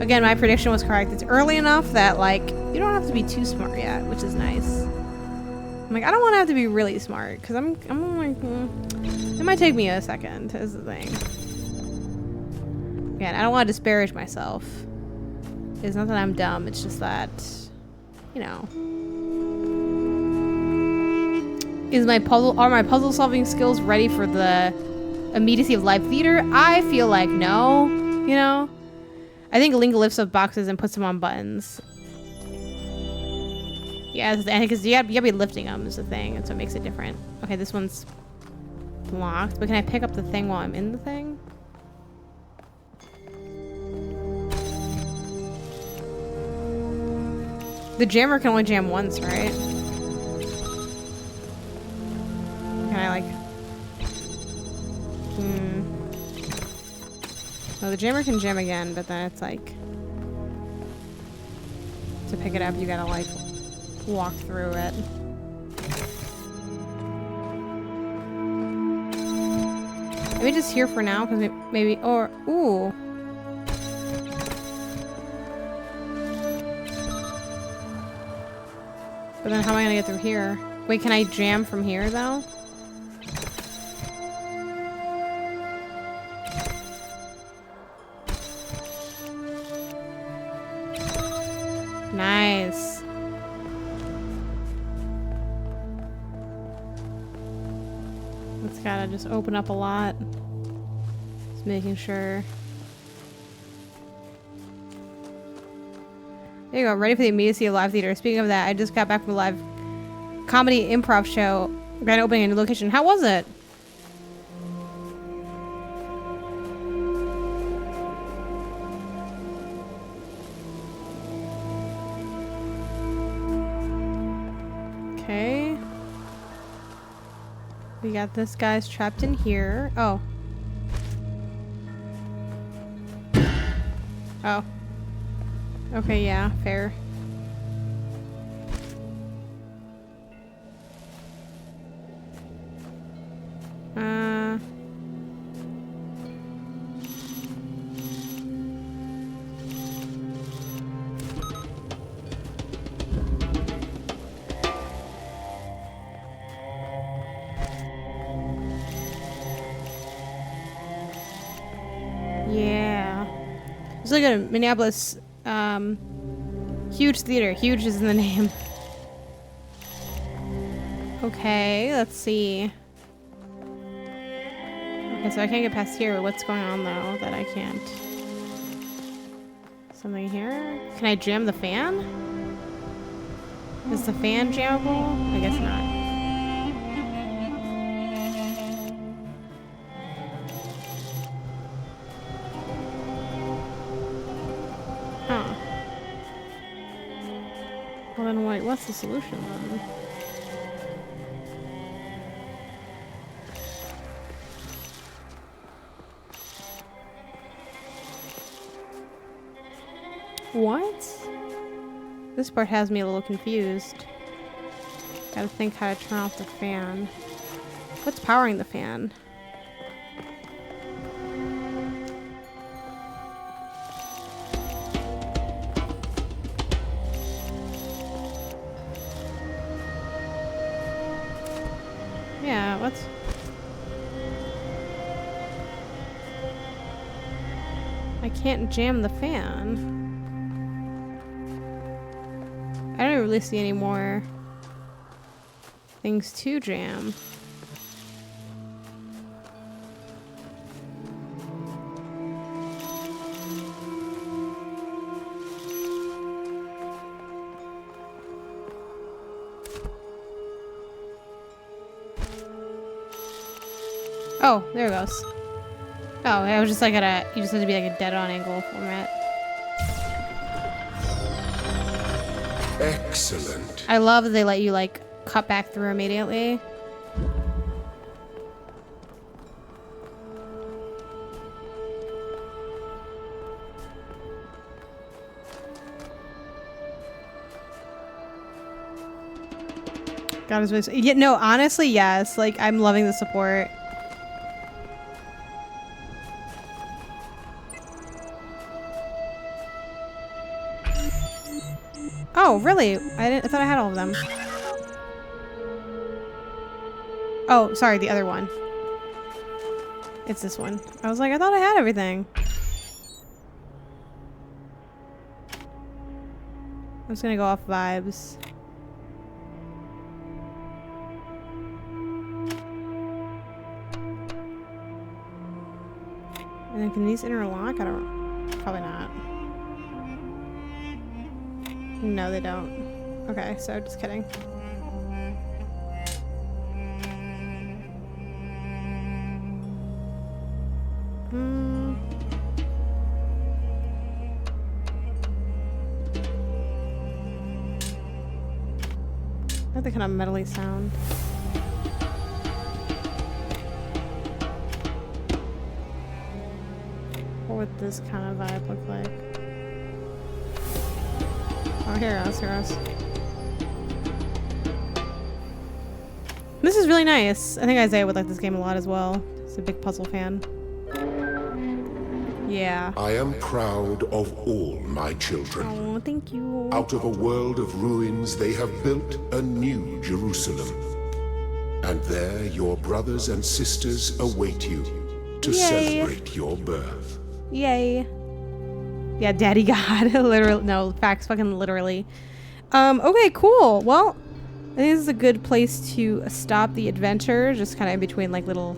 Again, my prediction was correct. It's early enough that, like, you don't have to be too smart yet, which is nice. I'm like, I don't want to have to be really smart, because I'm like, it might take me a second, is the thing. Again, I don't want to disparage myself. It's not that I'm dumb, it's just that, you know. Are my puzzle solving skills ready for the immediacy of live theater? I feel like no, you know? I think Link lifts up boxes and puts them on buttons. Yeah, because you gotta be lifting them is the thing. That's what makes it different. Okay, this one's blocked, but can I pick up the thing while I'm in the thing? The jammer can only jam once, right? Can I like... No, the jammer can jam again, but then it's like... To pick it up, you gotta like... walk through it. Maybe just here for now, because maybe... Or... Ooh. But then how am I gonna get through here? Wait, can I jam from here, though? Nice. It's gotta just open up a lot. Just making sure. There you go, ready for the immediacy of live theater. Speaking of that, I just got back from a live comedy improv show. Grand opening in a new location. How was it? Okay. We got this guy's trapped in here. Oh. Oh. Okay, yeah, fair. Yeah. It's like a Minneapolis, huge theater. Huge is in the name. Okay, let's see. Okay, so I can't get past here. What's going on, though, that I can't? Something here? Can I jam the fan? Is the fan jammable? I guess not. Huh. Well, then what's the solution, then? What? This part has me a little confused. Gotta think how to turn off the fan. What's powering the fan? Yeah, what's... I can't jam the fan. I don't really see any more things to jam. Oh, there it goes. Oh, I was just like you just have to be like a dead on angle format. Excellent. I love that they let you like cut back through immediately. God is voice. Yeah, no, honestly, yes. Like, I'm loving the support. Oh, really? I thought I had all of them. Oh, sorry, the other one. It's this one. I was like, I thought I had everything. I'm just gonna go off vibes. And then can these interlock? I don't... Probably not. No, they don't. Okay, so just kidding. I like the kind of metally sound. What would this kind of vibe look like? Oh, here it goes, here it goes. This is really nice. I think Isaiah would like this game a lot as well. He's a big puzzle fan. Yeah. I am proud of all my children. Oh, thank you. Out of a world of ruins, they have built a new Jerusalem. And there your brothers and sisters await you to celebrate your birth. Yay. Yeah, Daddy God. Literally. No, facts, fucking literally. Okay, cool. Well, I think this is a good place to stop the adventure. Just kind of in between, like, little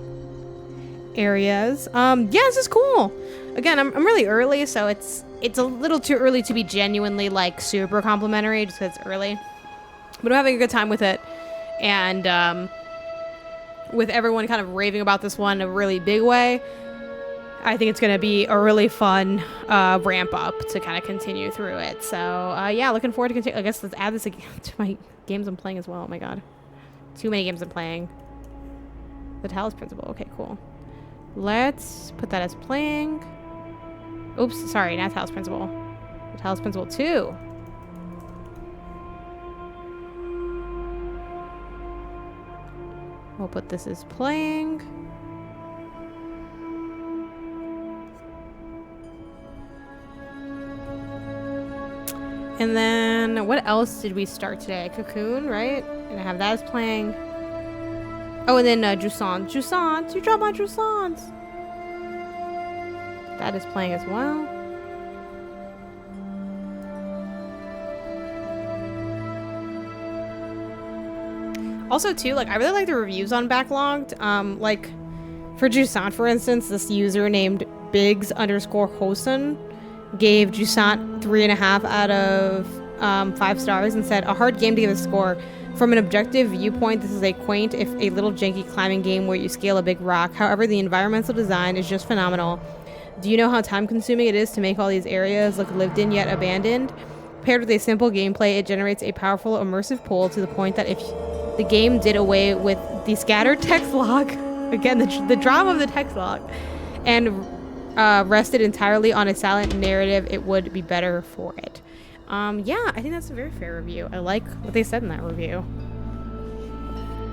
areas. Yeah, this is cool. Again, I'm really early, so it's a little too early to be genuinely, like, super complimentary just because it's early. But I'm having a good time with it. And, with everyone kind of raving about this one in a really big way, I think it's going to be a really fun ramp up to kind of continue through it. So, yeah, looking forward to continue. I guess let's add this again to my games I'm playing as well. Oh, my God. Too many games I'm playing. The Talos Principle. Okay, cool. Let's put that as playing. Oops, sorry, not Talos Principle. The Talos Principle 2. We'll put this as playing. And then, what else did we start today? Cocoon, right? And I have that as playing. Oh, and then Jusant. Jusant! You dropped my Jusant! That is playing as well. Also, too, like, I really like the reviews on Backlogged. Like, for Jusant, for instance, this user named Biggs_Hosen gave Jusant 3.5 out of 5 stars and said, a hard game to give a score. From an objective viewpoint, this is a quaint, if a little janky climbing game where you scale a big rock. However, the environmental design is just phenomenal. Do you know how time-consuming it is to make all these areas look lived in yet abandoned? Paired with a simple gameplay, it generates a powerful, immersive pull to the point that if the game did away with the scattered text log, again, the drama of the text log, and rested entirely on a silent narrative, it would be better for it. Yeah, I think that's a very fair review. I like what they said in that review.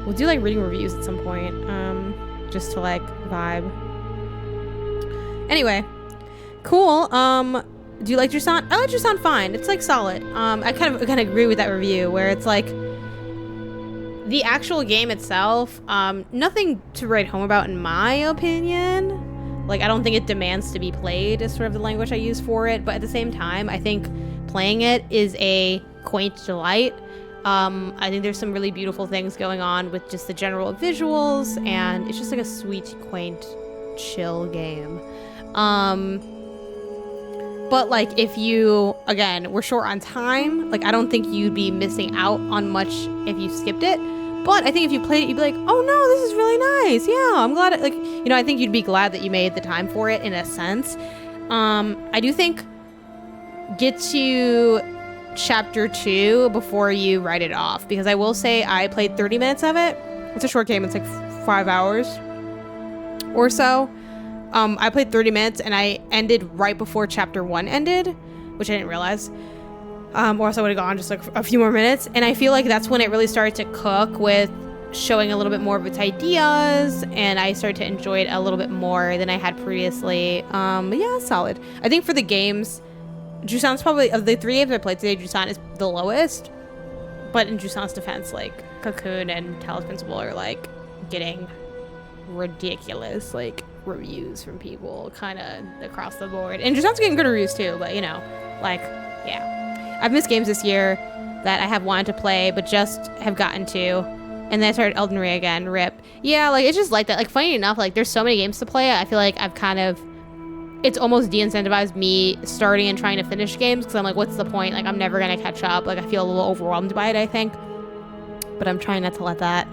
We'll do like reading reviews at some point, just to like vibe. Anyway, cool. Do you like Jusant? I like Jusant fine. It's like solid. I kind of agree with that review where it's like the actual game itself, nothing to write home about in my opinion. Like, I don't think it demands to be played is sort of the language I use for it, but at the same time, I think playing it is a quaint delight. I think there's some really beautiful things going on with just the general visuals, and it's just like a sweet, quaint, chill game. But like, if you, again, we're short on time, like I don't think you'd be missing out on much if you skipped it, But I think if you played it, you'd be like, oh no, this is really nice. Yeah, I'm glad. I think you'd be glad that you made the time for it in a sense. I do think get to chapter 2 before you write it off, because I will say I played 30 minutes of it. It's a short game. It's like 5 hours or so. I played 30 minutes and I ended right before chapter 1 ended, which I didn't realize. Or else I would have gone just like a few more minutes. And I feel like that's when it really started to cook with showing a little bit more of its ideas, and I started to enjoy it a little bit more than I had previously. But yeah, solid. I think for the games, Jusant's probably, of the 3 games I played today, Jusant is the lowest. But in Jusant's defense, like Cocoon and Talos Principle are like getting ridiculous like reviews from people kind of across the board. And Jusant's getting good reviews too, but you know, like, yeah. I've missed games this year that I have wanted to play, but just have gotten to. And then I started Elden Ring again, rip. Yeah, like, it's just like that. Like, funny enough, like, there's so many games to play. I feel like I've kind of, it's almost de-incentivized me starting and trying to finish games, because I'm like, what's the point? Like, I'm never going to catch up. Like, I feel a little overwhelmed by it, I think. But I'm trying not to let that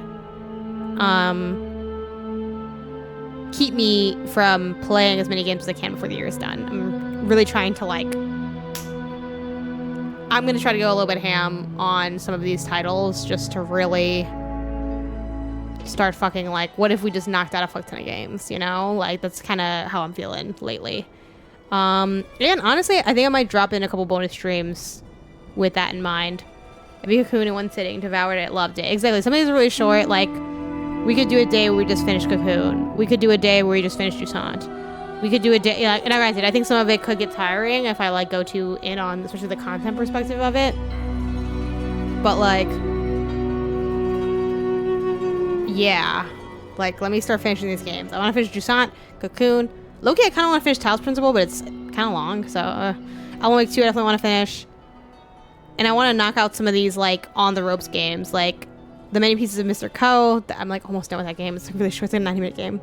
keep me from playing as many games as I can before the year is done. I'm really trying to, like, I'm going to try to go a little bit ham on some of these titles just to really start fucking, like, what if we just knocked out a fuck ton of games, you know? Like, that's kind of how I'm feeling lately. And honestly, I think I might drop in a couple bonus streams with that in mind. I beat Cocoon in one sitting, devoured it, loved it. Exactly. Some of these are really short. Like, we could do a day where we just finish Cocoon. We could do a day where we just finish Jusant. We could do a day, and granted, I think some of it could get tiring if I, like, go too in on, especially the content perspective of it. But, like, yeah. Like, let me start finishing these games. I want to finish Jusant, Cocoon. Loki, I kind of want to finish Talos Principle, but it's kind of long, so Alan Wake 2 I definitely want to finish. And I want to knock out some of these, like, on-the-ropes games, like the Many Pieces of Mr. Co. I'm, like, almost done with that game. It's really short. It's like a 90-minute game.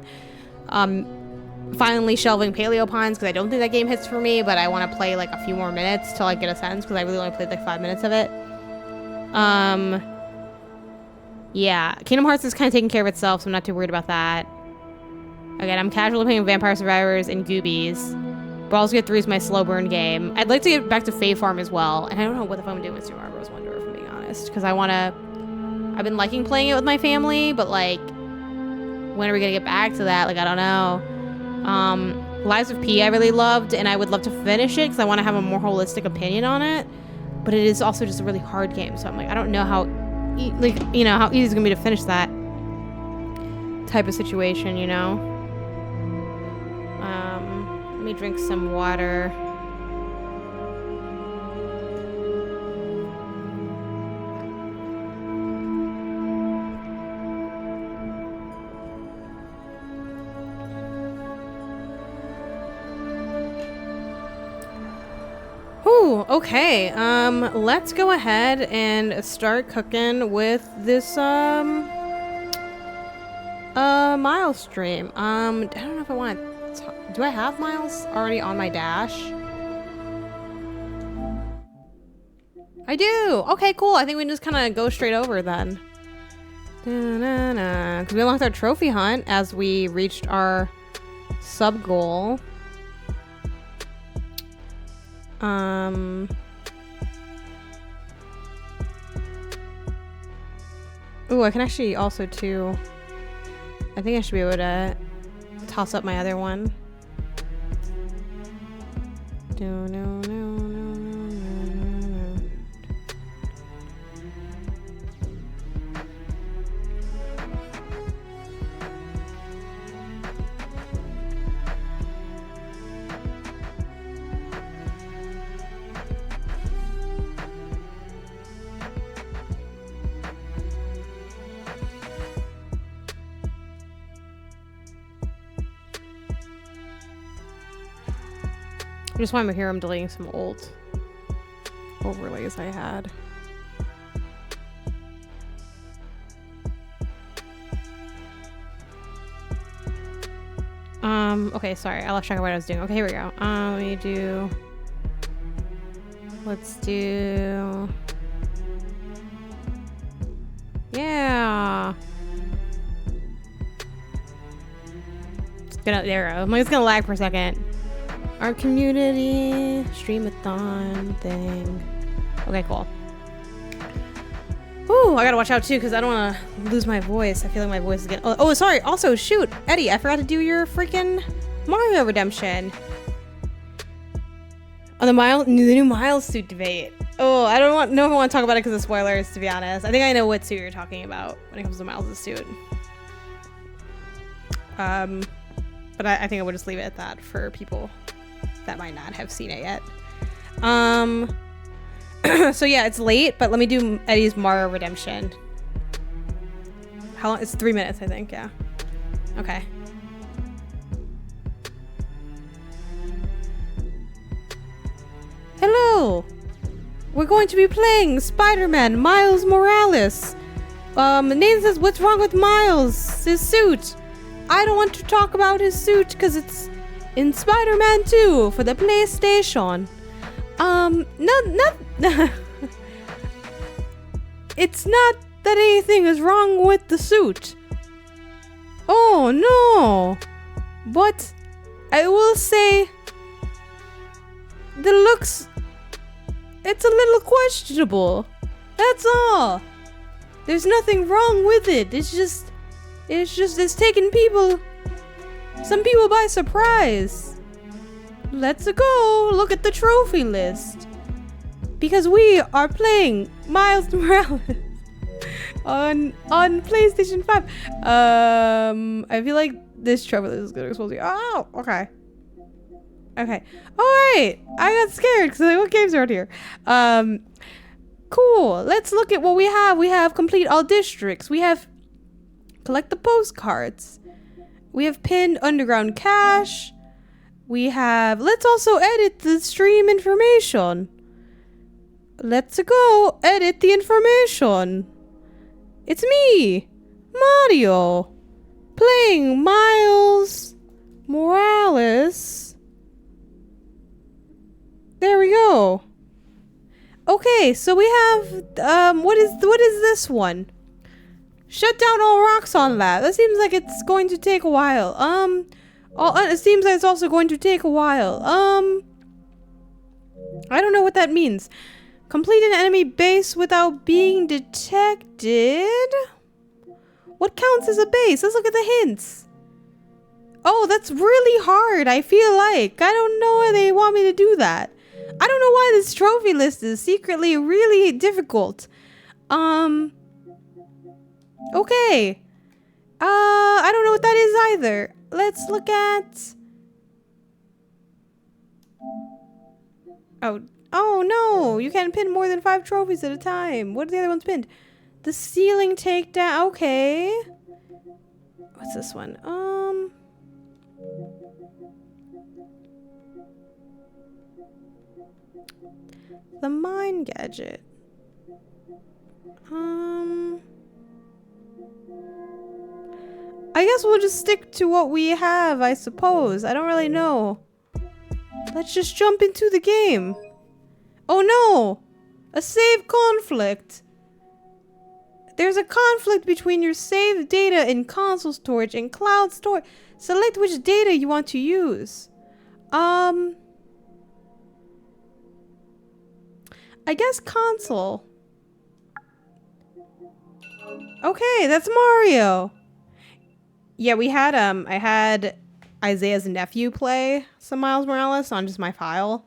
Finally shelving Paleo Pines, because I don't think that game hits for me, but I want to play, like, a few more minutes to, like, get a sense, because I really only played, like, 5 minutes of it. Yeah. Kingdom Hearts is kind of taking care of itself, so I'm not too worried about that. Again, I'm casually playing Vampire Survivors and Goobies. Baldur's Gate 3 is my slow burn game. I'd like to get back to Fae Farm as well, and I don't know what the fuck I'm doing with Super Mario Bros. Wonder, if I'm being honest, because I've been liking playing it with my family, but, like, when are we gonna get back to that? Like, I don't know. Lives of P I really loved, and I would love to finish it because I want to have a more holistic opinion on it, but it is also just a really hard game, so I'm like, I don't know how, like, you know, how easy it's gonna be to finish that type of situation, you know? Let me drink some water. Ooh, okay. Let's go ahead and start cooking with this Miles stream. I don't know if I want to do I have Miles already on my dash? I do. Okay, cool. I think we can just kind of go straight over then. Because we unlocked our trophy hunt as we reached our sub goal. Ooh, I can actually also too. I think I should be able to toss up my other one. No. I just want to hear I'm deleting some old overlays I had. Okay, sorry, I lost track of what I was doing. Okay, here we go. let's do, Yeah. There we go. I'm like, it's gonna lag for a second. Our community streamathon thing. Okay, cool. Ooh, I gotta watch out too because I don't want to lose my voice. I feel like my voice is getting. Oh, sorry. Also, shoot, Eddie, I forgot to do your freaking Mario redemption. On the new Miles suit debate. Oh, I don't know if I want to talk about it because of spoilers. To be honest, I think I know what suit you're talking about when it comes to Miles' suit. But I think I would just leave it at that for people that might not have seen it yet. So yeah, it's late, but let me do Eddie's Mario redemption. How long? It's 3 minutes, I think. Yeah. Okay. Hello. We're going to be playing Spider-Man Miles Morales. Nathan says, "What's wrong with Miles? His suit." I don't want to talk about his suit because it's in Spider-Man 2 for the PlayStation. It's not that anything is wrong with the suit. Oh no. But I will say the looks, it's a little questionable. That's all. There's nothing wrong with it. It's taking some people by surprise. Let's go look at the trophy list. Because we are playing Miles Morales on PlayStation 5. I feel like this trophy list is gonna expose you. Oh, okay. Okay. Alright. I got scared because like, what games are out here? Cool. Let's look at what we have. We have complete all districts. We have collect the postcards. We have pinned underground cache. We have, let's also edit the stream information. Let's go edit the information. It's me, Mario, playing Miles Morales. There we go. Okay, so we have, what is this one? Shut down all rocks on that. That seems like it's going to take a while. It seems like it's also going to take a while. I don't know what that means. Complete an enemy base without being detected. What counts as a base? Let's look at the hints. Oh, that's really hard, I feel like. I don't know why they want me to do that. I don't know why this trophy list is secretly really difficult. Okay. I don't know what that is either. Let's look at... Oh no, you can't pin more than 5 trophies at a time. What are the other ones pinned? The ceiling takedown. Okay. What's this one? The mine gadget. I guess we'll just stick to what we have, I suppose. I don't really know. Let's just jump into the game. Oh no! A save conflict. There's a conflict between your saved data in console storage and cloud storage. Select which data you want to use. I guess console. Okay, that's Mario. Yeah, we had I had Isaiah's nephew play some Miles Morales on just my file.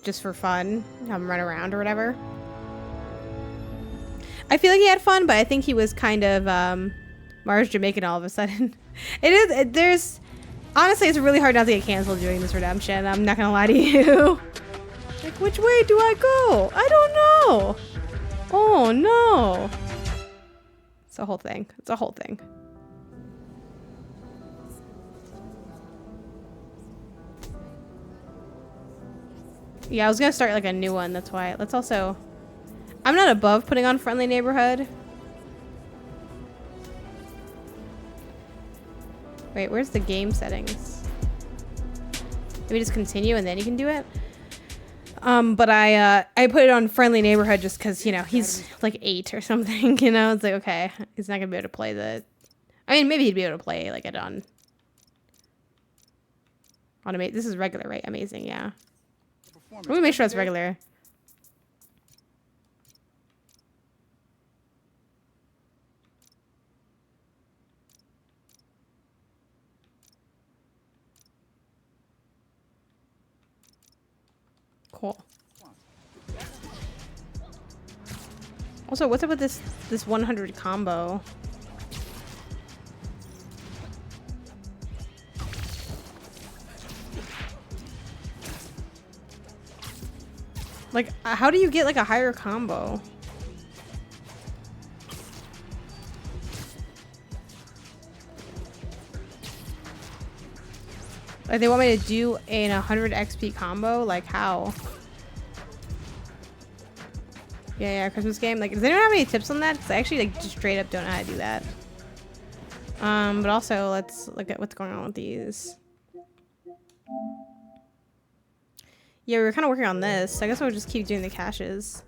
Just for fun, have him run around or whatever. I feel like he had fun, but I think he was kind of Mars Jamaican all of a sudden. There's honestly, it's really hard not to get canceled doing this redemption. I'm not gonna lie to you. Like, which way do I go? I don't know. Oh no. It's a whole thing. It's a whole thing. Yeah, I was gonna start like a new one. That's why. Let's also... I'm not above putting on Friendly Neighborhood. Wait, where's the game settings? Maybe just continue and then you can do it? But I put it on friendly neighborhood just because, you know, he's like 8 or something, you know? It's like, okay, he's not gonna be able to play the... I mean, maybe he'd be able to play like it on... Automate. This is regular, right? Amazing, yeah. Let me make sure it's regular. Cool. Also, what's up with this 100 combo? Like, how do you get like a higher combo? Like, they want me to do an 100 XP combo? Like, how? Yeah, Christmas game. Like, does anyone have any tips on that? Because I actually, like, just straight up don't know how to do that. But also, let's look at what's going on with these. Yeah, we were kind of working on this. So I guess we'll just keep doing the caches.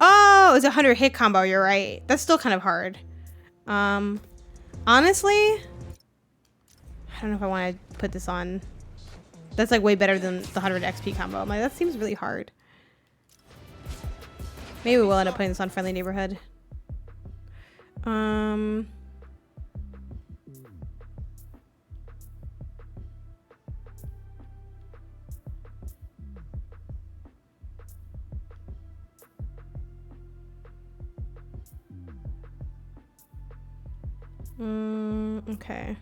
Oh, it's a 100 hit combo. You're right. That's still kind of hard. Honestly, I don't know if I want to put this on. That's like way better than the 100 XP combo. I'm like, that seems really hard. Maybe we'll end up putting this on friendly neighborhood. Okay.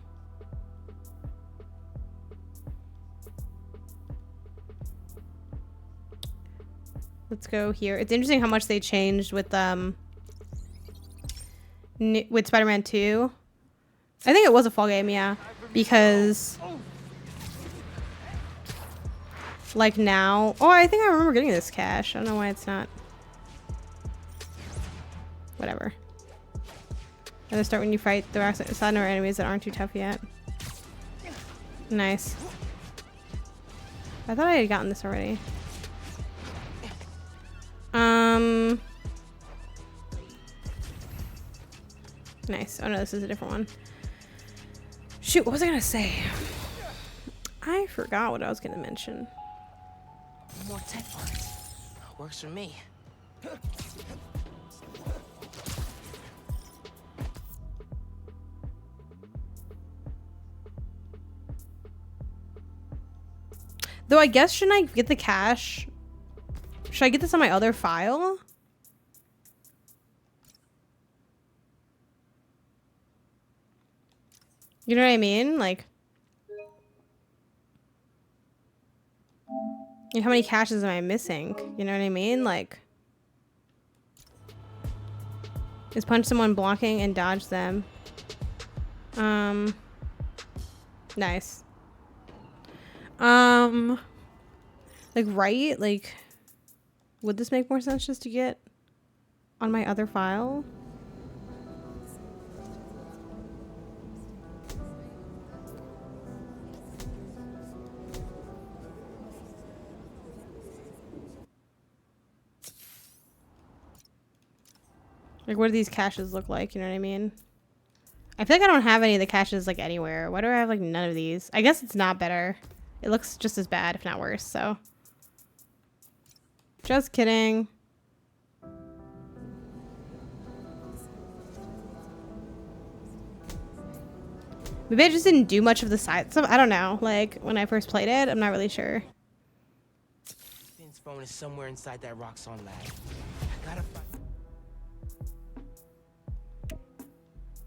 Let's go here. It's interesting how much they changed with Spider-Man 2. I think it was a fall game, yeah. Because like now, oh, I think I remember getting this cache. I don't know why it's not. Whatever. And then start when you fight the side or enemies that aren't too tough yet. Nice. I thought I had gotten this already. Nice. Oh no, this is a different one. Shoot, what was I gonna say? I forgot what I was gonna mention. More tech parts. Works for me. Though I guess, shouldn't I get the cache? Should I get this on my other file? You know what I mean? Like, you know, how many caches am I missing? You know what I mean? Like, is punch someone blocking and dodge them. Nice. Like, right? Like, would this make more sense just to get on my other file? Like, what do these caches look like? You know what I mean? I feel like I don't have any of the caches, like, anywhere. Why do I have, like, none of these? I guess it's not better. It looks just as bad, if not worse, so. Just kidding. Maybe I just didn't do much of the side stuff. I don't know. Like, when I first played it, I'm not really sure. Finn's phone is somewhere inside that Roxxon lab. I gotta find.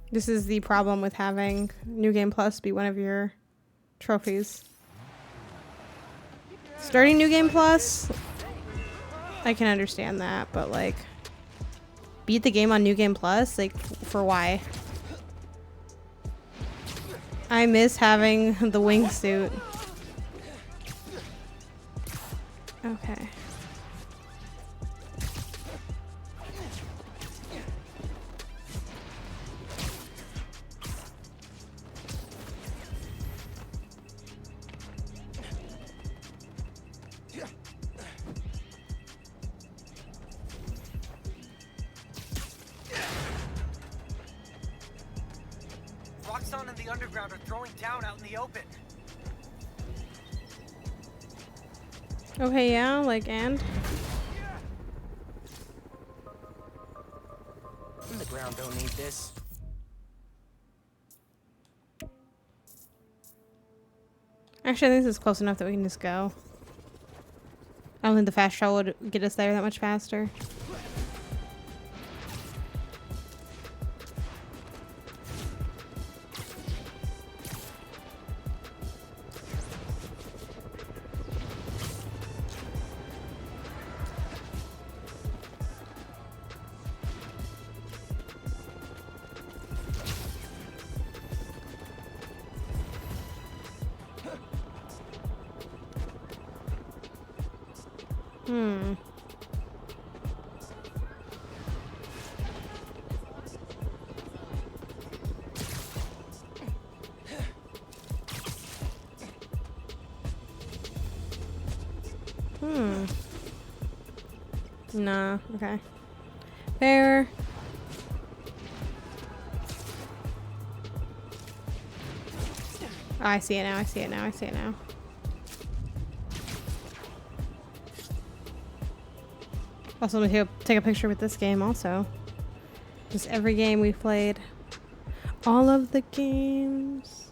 This is the problem with having New Game Plus be one of your trophies. Starting New Game Plus, I can understand that, but like, beat the game on New Game Plus? Like, for why? I miss having the wingsuit. Okay. Jusant and the underground are throwing down out in the open. Okay, yeah, like, and? The ground don't need this. Actually, I think this is close enough that we can just go. I don't think the fast travel would get us there that much faster. Hmm. Hmm. Nah, okay. Fair. Oh, I see it now, I see it now, I see it now. Also, I'm gonna take a picture with this game also. Just every game we've played. All of the games.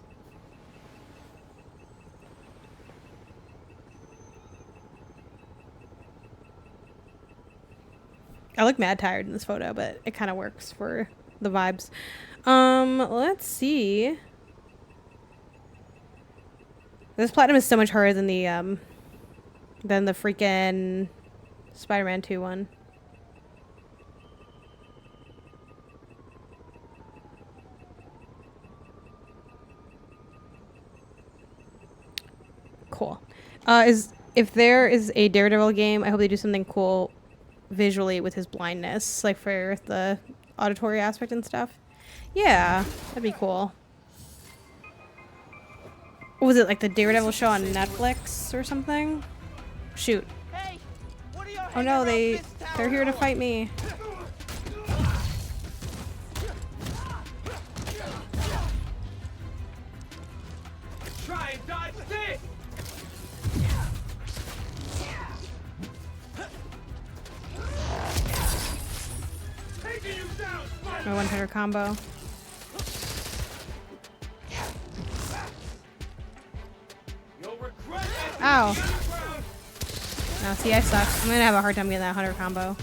I look mad tired in this photo, but it kind of works for the vibes. Let's see. This platinum is so much harder than the freaking Spider-Man 2 one. Cool. If there is a Daredevil game, I hope they do something cool visually with his blindness, like for the auditory aspect and stuff. Yeah, that'd be cool. What was it, like the Daredevil show on Netflix or something? Shoot. Hey, what are y'all Oh no, they're here to fight me. Try and dodge this! Taking you down, Spider! My one-hitter combo. You'll regret it. Ow. No, see, I suck. I'm gonna have a hard time getting that hunter combo.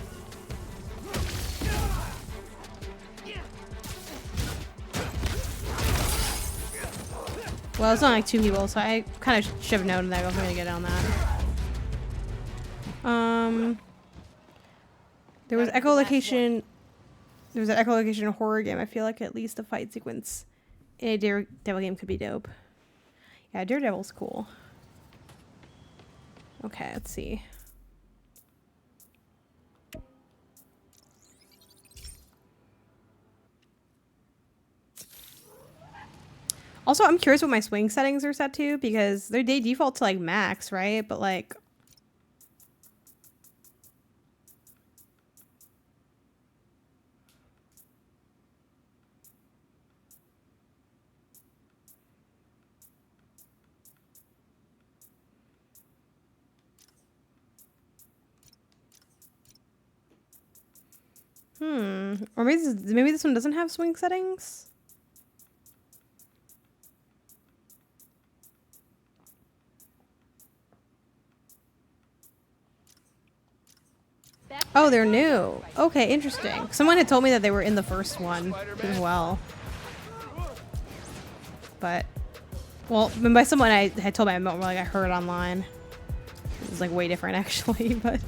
Well, it's not like two people, so I kind of should have known that I wasn't gonna get on that. There was echolocation. There was an echolocation horror game. I feel like at least the fight sequence in a Daredevil game could be dope. Yeah, Daredevil's cool. Okay, let's see. Also, I'm curious what my swing settings are set to, because they default to like max, right? But like, or maybe this one doesn't have swing settings. Oh, they're new. Okay, interesting. Someone had told me that they were in the first one as well. But, well, by someone I had told me, I meant more like I heard online. It was like way different actually, but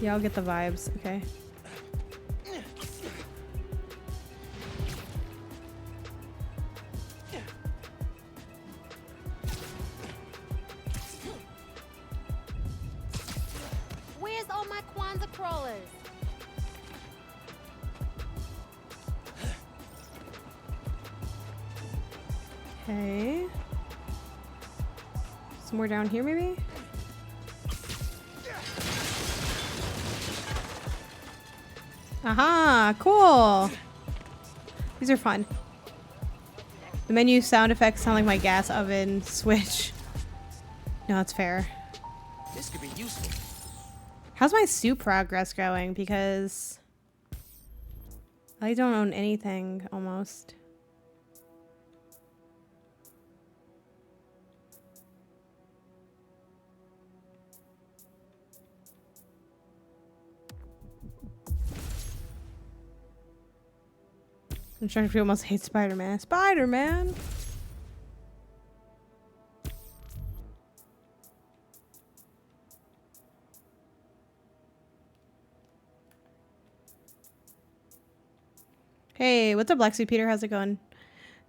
yeah, I'll get the vibes. Okay. Where's all my Kwanzaa crawlers? Okay. Somewhere down here, maybe? Aha, cool. These are fun. The menu sound effects sound like my gas oven switch. No, that's fair. This could be useful. How's my soup progress going? Because I don't own anything almost. I'm sure people must hate Spider-Man. Spider-Man! Hey, what's up, Lexi Peter? How's it going?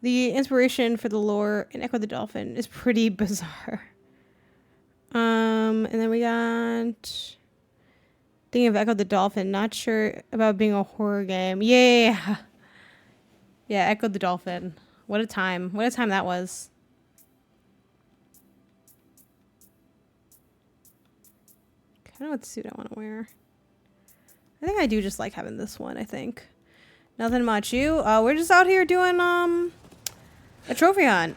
The inspiration for the lore in Echo the Dolphin is pretty bizarre. And then we got thinking of Echo the Dolphin. Not sure about being a horror game. Yeah. Yeah, Echo the Dolphin. What a time. What a time that was. I don't know what suit I want to wear. I think I do just like having this one, I think. Nothing much. You? We're just out here doing a trophy hunt.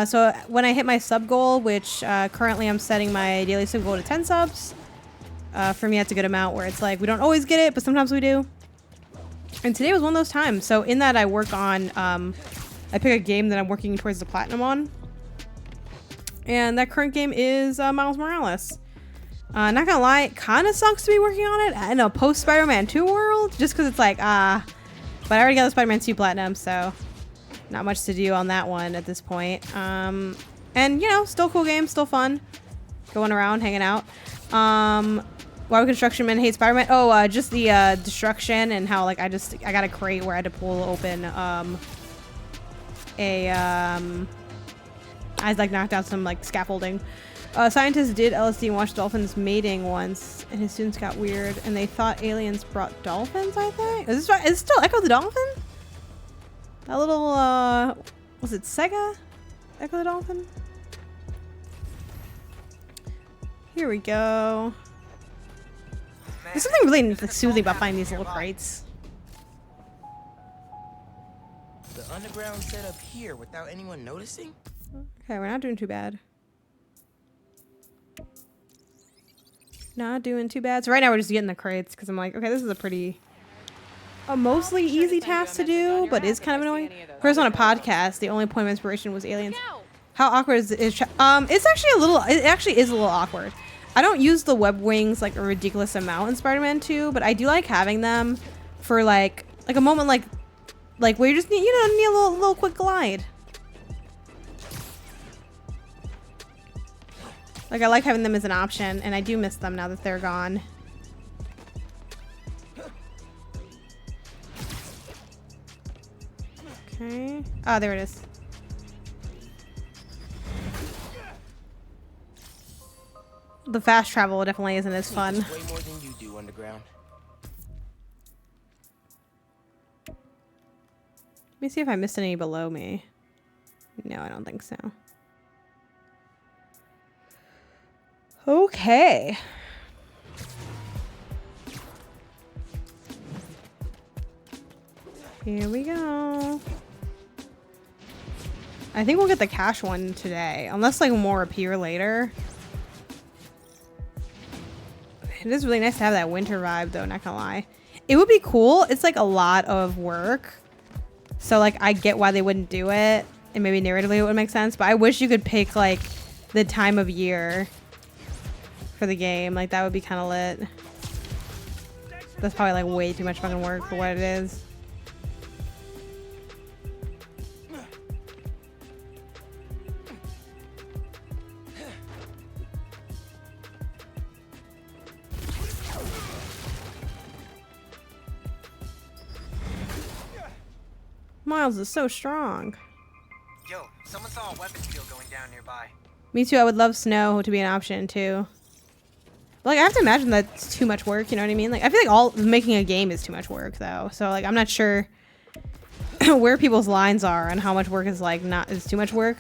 So when I hit my sub goal, which currently I'm setting my daily sub goal to 10 subs. For me, that's a good amount where it's like we don't always get it, but sometimes we do. And today was one of those times. So in that I work on, I pick a game that I'm working towards the platinum on. And that current game is Miles Morales. Not gonna lie, it kind of sucks to be working on it in a post Spider-Man 2 world. Just because it's like, but I already got the Spider-Man 2 platinum, so not much to do on that one at this point. And you know, still cool game, still fun. Going around, hanging out. Why would Construction Man hate Spider-Man? Oh, just the destruction and how like I got a crate where I had to pull open I like knocked out some like scaffolding. Scientists did LSD and watched dolphins mating once, and his students got weird, and they thought aliens brought dolphins. I think is this right? Is it still Echo the Dolphin? That little was it Sega? Echo the Dolphin. Here we go. There's something really like, soothing about finding these little crates. The underground set up here without anyone noticing? Okay, we're not doing too bad. Not doing too bad. So right now we're just getting the crates because I'm like, okay, this is a mostly easy task to do, but is kind of annoying. First on a podcast, the only point of inspiration was aliens. How awkward is it's actually it actually is a little awkward. I don't use the web wings like a ridiculous amount in Spider-Man 2, but I do like having them for like a moment like where you just need need a little quick glide. Like I like having them as an option, and I do miss them now that they're gone. Okay. Oh, there it is. The fast travel definitely isn't as fun. Way more than you do underground. Let me see if I missed any below me. No, I don't think so. Okay. Here we go. I think we'll get the cash one today, unless like more appear later. It is really nice to have that winter vibe though, not gonna lie. It would be cool. It's like a lot of work. So like I get why they wouldn't do it, and maybe narratively it would make sense, but I wish you could pick like the time of year for the game. Like that would be kind of lit. That's probably like way too much fucking work for what it is. Miles is so strong. Yo, someone saw a weapons deal going down nearby. Me too. I would love snow to be an option too. But, like I have to imagine that's too much work. You know what I mean? Like I feel like all making a game is too much work though. So like I'm not sure where people's lines are and how much work is like is too much work,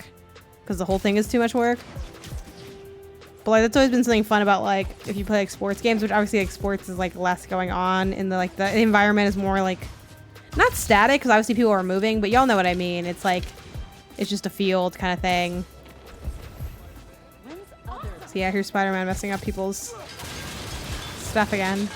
because the whole thing is too much work. But like that's always been something fun about like if you play like sports games, which obviously like sports is like less going on, and the environment is more like not static because obviously people are moving, but y'all know what I mean. It's like it's just a field kind of thing. So yeah, here's Spider-Man messing up people's stuff again.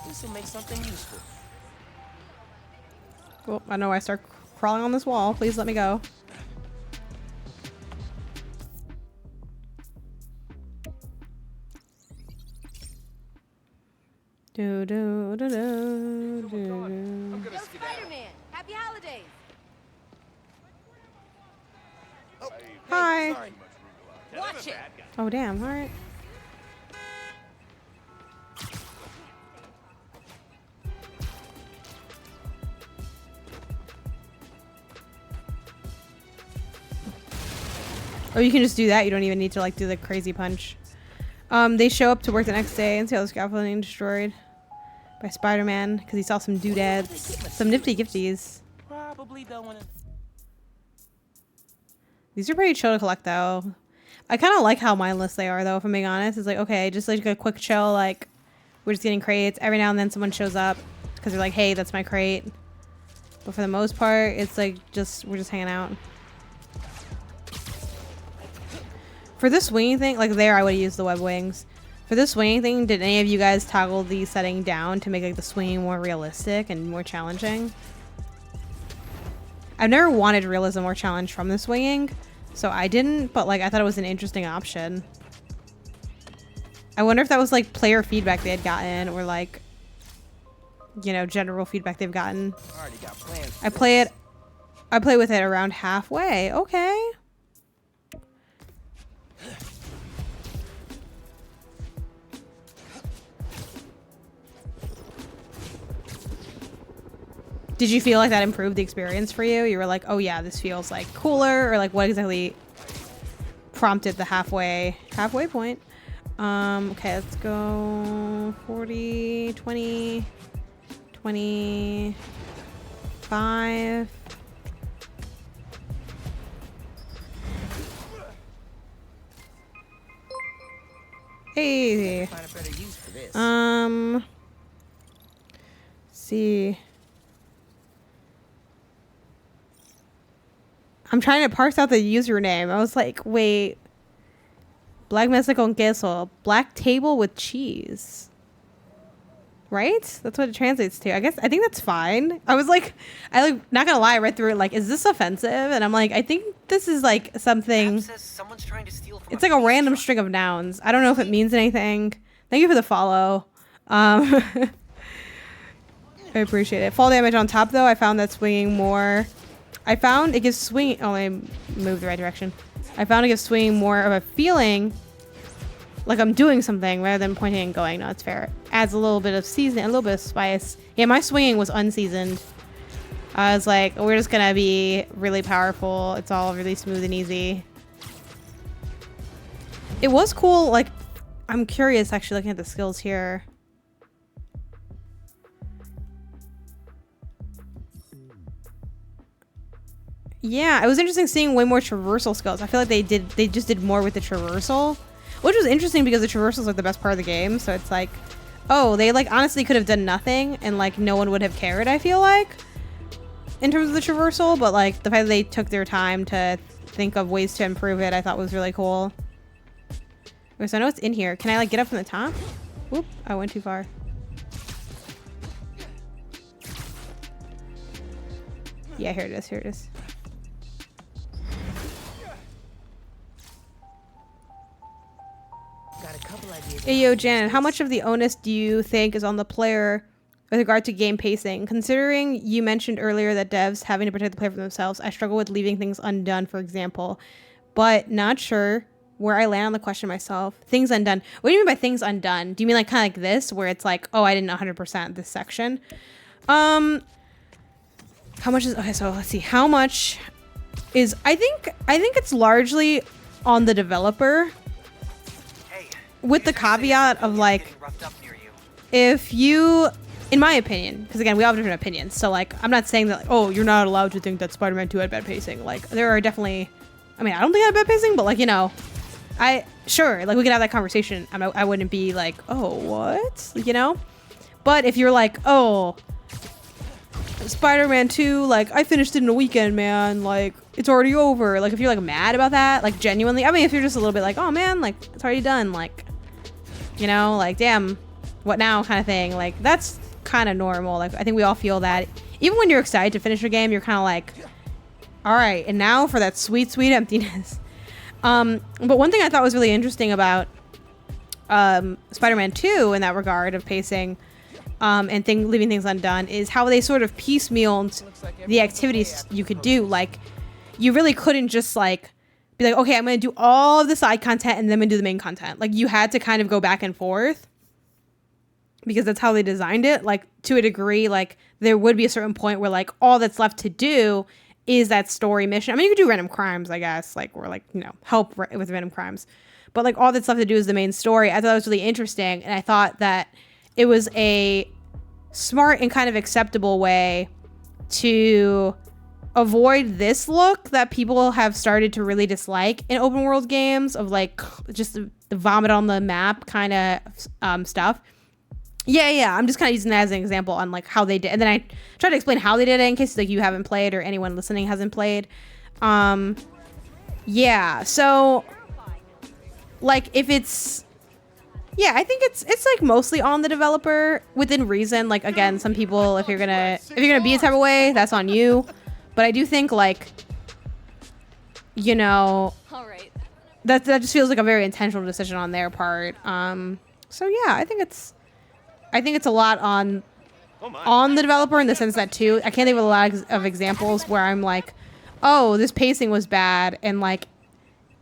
This will make something useful. Oh, I know I start crawling on this wall. Please let me go. Do do do do do. Yo, Spider-Man, happy holidays. Hi. Sorry. Watch it. Oh damn. All right. Oh, you can just do that. You don't even need to like do the crazy punch. They show up to work the next day and see all the scaffolding destroyed by Spider-Man because he saw some doodads, some nifty gifties. Probably don't want to. These are pretty chill to collect though. I kind of like how mindless they are though, if I'm being honest. It's like, okay, just like a quick chill, like we're just getting crates. Every now and then someone shows up because they're like, hey, that's my crate. But for the most part, it's like we're just hanging out. For this swinging thing, like there I would use the web wings. For this swinging thing, did any of you guys toggle the setting down to make like the swinging more realistic and more challenging? I've never wanted realism or challenge from the swinging, so I didn't, but like I thought it was an interesting option. I wonder if that was like player feedback they had gotten or like, you know, general feedback they've gotten. Already got plans. I play with it around halfway. Okay. Did you feel like that improved the experience for you? You were like, oh yeah, this feels like cooler, or like what exactly prompted the halfway point? Okay, let's go 40, 20, 25. Hey. Find a better use for this. See. I'm trying to parse out the username. I was like, wait. Black mesa con queso. Black table with cheese. Right? That's what it translates to. I think that's fine. I not gonna lie, I read through it like, is this offensive? And I'm like, I think this is like something. Says someone's trying to steal from It's like a random string of nouns. I don't know if it means anything. Thank you for the follow. I appreciate it. Fall damage on top though, I found that swinging more. I found it gives swinging. Oh, I moved the right direction. I found it gives swinging more of a feeling like I'm doing something rather than pointing and going. No, it's fair. Adds a little bit of seasoning, a little bit of spice. Yeah, my swinging was unseasoned. I was like, we're just gonna be really powerful. It's all really smooth and easy. It was cool. Like, I'm curious actually looking at the skills here. Yeah, it was interesting seeing way more traversal skills. I feel like they just did more with the traversal, which was interesting because the traversals are the best part of the game. So it's like, oh, they like honestly could have done nothing and like no one would have cared, I feel like, in terms of the traversal. But like the fact that they took their time to think of ways to improve it, I thought was really cool. Okay, so I know it's in here. Can I like get up from the top? Whoop, I went too far. Yeah, here it is, here it is. Got a couple ideas. Hey, yo, Janet, how much of the onus do you think is on the player with regard to game pacing? Considering you mentioned earlier that devs having to protect the player from themselves, I struggle with leaving things undone, for example, but not sure where I land on the question myself. Things undone. What do you mean by things undone? Do you mean like kind of like this, where it's like, oh, I didn't 100% this section? How much is, okay, so let's see. How much is, I think it's largely on the developer. With the caveat of like, if you, in my opinion, because again, we all have different opinions. So like, I'm not saying that, like, oh, you're not allowed to think that Spider-Man 2 had bad pacing. Like, there are definitely, I mean, I don't think I had bad pacing, but like, you know, sure, like we could have that conversation. I wouldn't be like, oh, what? You know? But if you're like, oh, Spider-Man 2, like I finished it in a weekend, man, like it's already over. Like if you're like mad about that, like genuinely, I mean, if you're just a little bit like, oh man, like it's already done, like, you know, like damn, what now kind of thing, like that's kind of normal. Like I think we all feel that. Even when you're excited to finish a game, you're kind of like, all right, and now for that sweet emptiness. But one thing I thought was really interesting about Spider-Man 2 in that regard of pacing and leaving things undone is how they sort of piecemealed the activities you could do. Like, you really couldn't just like be like, okay, I'm going to do all of the side content and then I'm going to do the main content. Like, you had to kind of go back and forth because that's how they designed it. Like, to a degree, like there would be a certain point where like all that's left to do is that story mission. I mean, you could do random crimes, I guess, like, or like, you know, help with random crimes, but like all that's left to do is the main story. I thought it was really interesting, and I thought that it was a smart and kind of acceptable way to avoid this look that people have started to really dislike in open world games of like just the vomit on the map kind of stuff. Yeah, I'm just kind of using that as an example on like how they did, and then I try to explain how they did it in case like you haven't played or anyone listening hasn't played. Yeah, so like if it's, yeah, I think it's like mostly on the developer within reason. Like again, some people, if you're gonna be a type of way, that's on you. But I do think like, you know, that just feels like a very intentional decision on their part. So yeah, I think it's a lot on the developer in the sense that too, I can't think of a lot of examples where I'm like, oh, this pacing was bad, and like,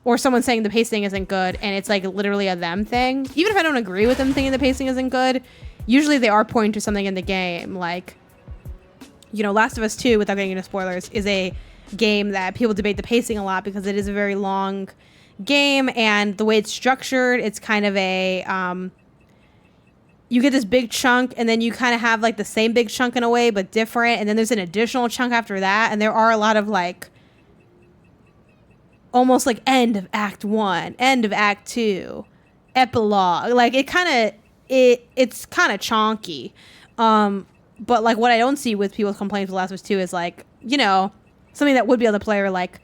or someone saying the pacing isn't good, and it's like literally a them thing. Even if I don't agree with them thinking the pacing isn't good, usually they are pointing to something in the game. Like, you know, Last of Us 2, without getting into spoilers, is a game that people debate the pacing a lot because it is a very long game, and the way it's structured, it's kind of a you get this big chunk, and then you kind of have like the same big chunk in a way, but different. And then there's an additional chunk after that. And there are a lot of like, almost like end of Act 1, end of Act 2, epilogue. Like it's kind of chonky. But like what I don't see with people's complaints with Last of Us 2 is like, you know, something that would be on the player, like,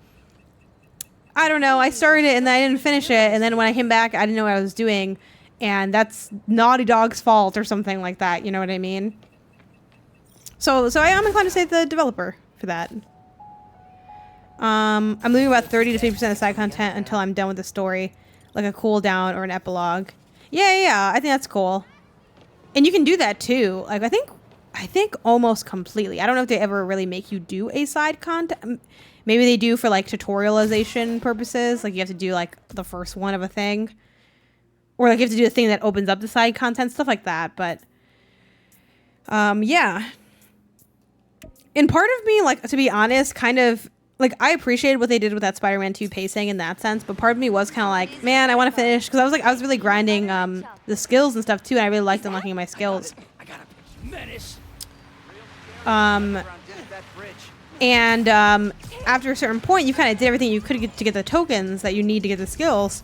I don't know, I started it and then I didn't finish it. And then when I came back, I didn't know what I was doing. And that's Naughty Dog's fault or something like that. You know what I mean? So I am inclined to say the developer for that. I'm leaving about 30 to 50% of side content until I'm done with the story, like a cooldown or an epilogue. Yeah, I think that's cool. And you can do that too. Like I think almost completely. I don't know if they ever really make you do a side content. Maybe they do for like tutorialization purposes. Like you have to do like the first one of a thing. Or like you have to do a thing that opens up the side content, stuff like that. But yeah. And part of me, like, to be honest, kind of like I appreciated what they did with that Spider-Man 2 pacing in that sense, but part of me was kind of like, man, I want to finish, because I was really grinding the skills and stuff too, and I really liked unlocking my skills. And after a certain point, you kind of did everything you could to get the tokens that you need to get the skills.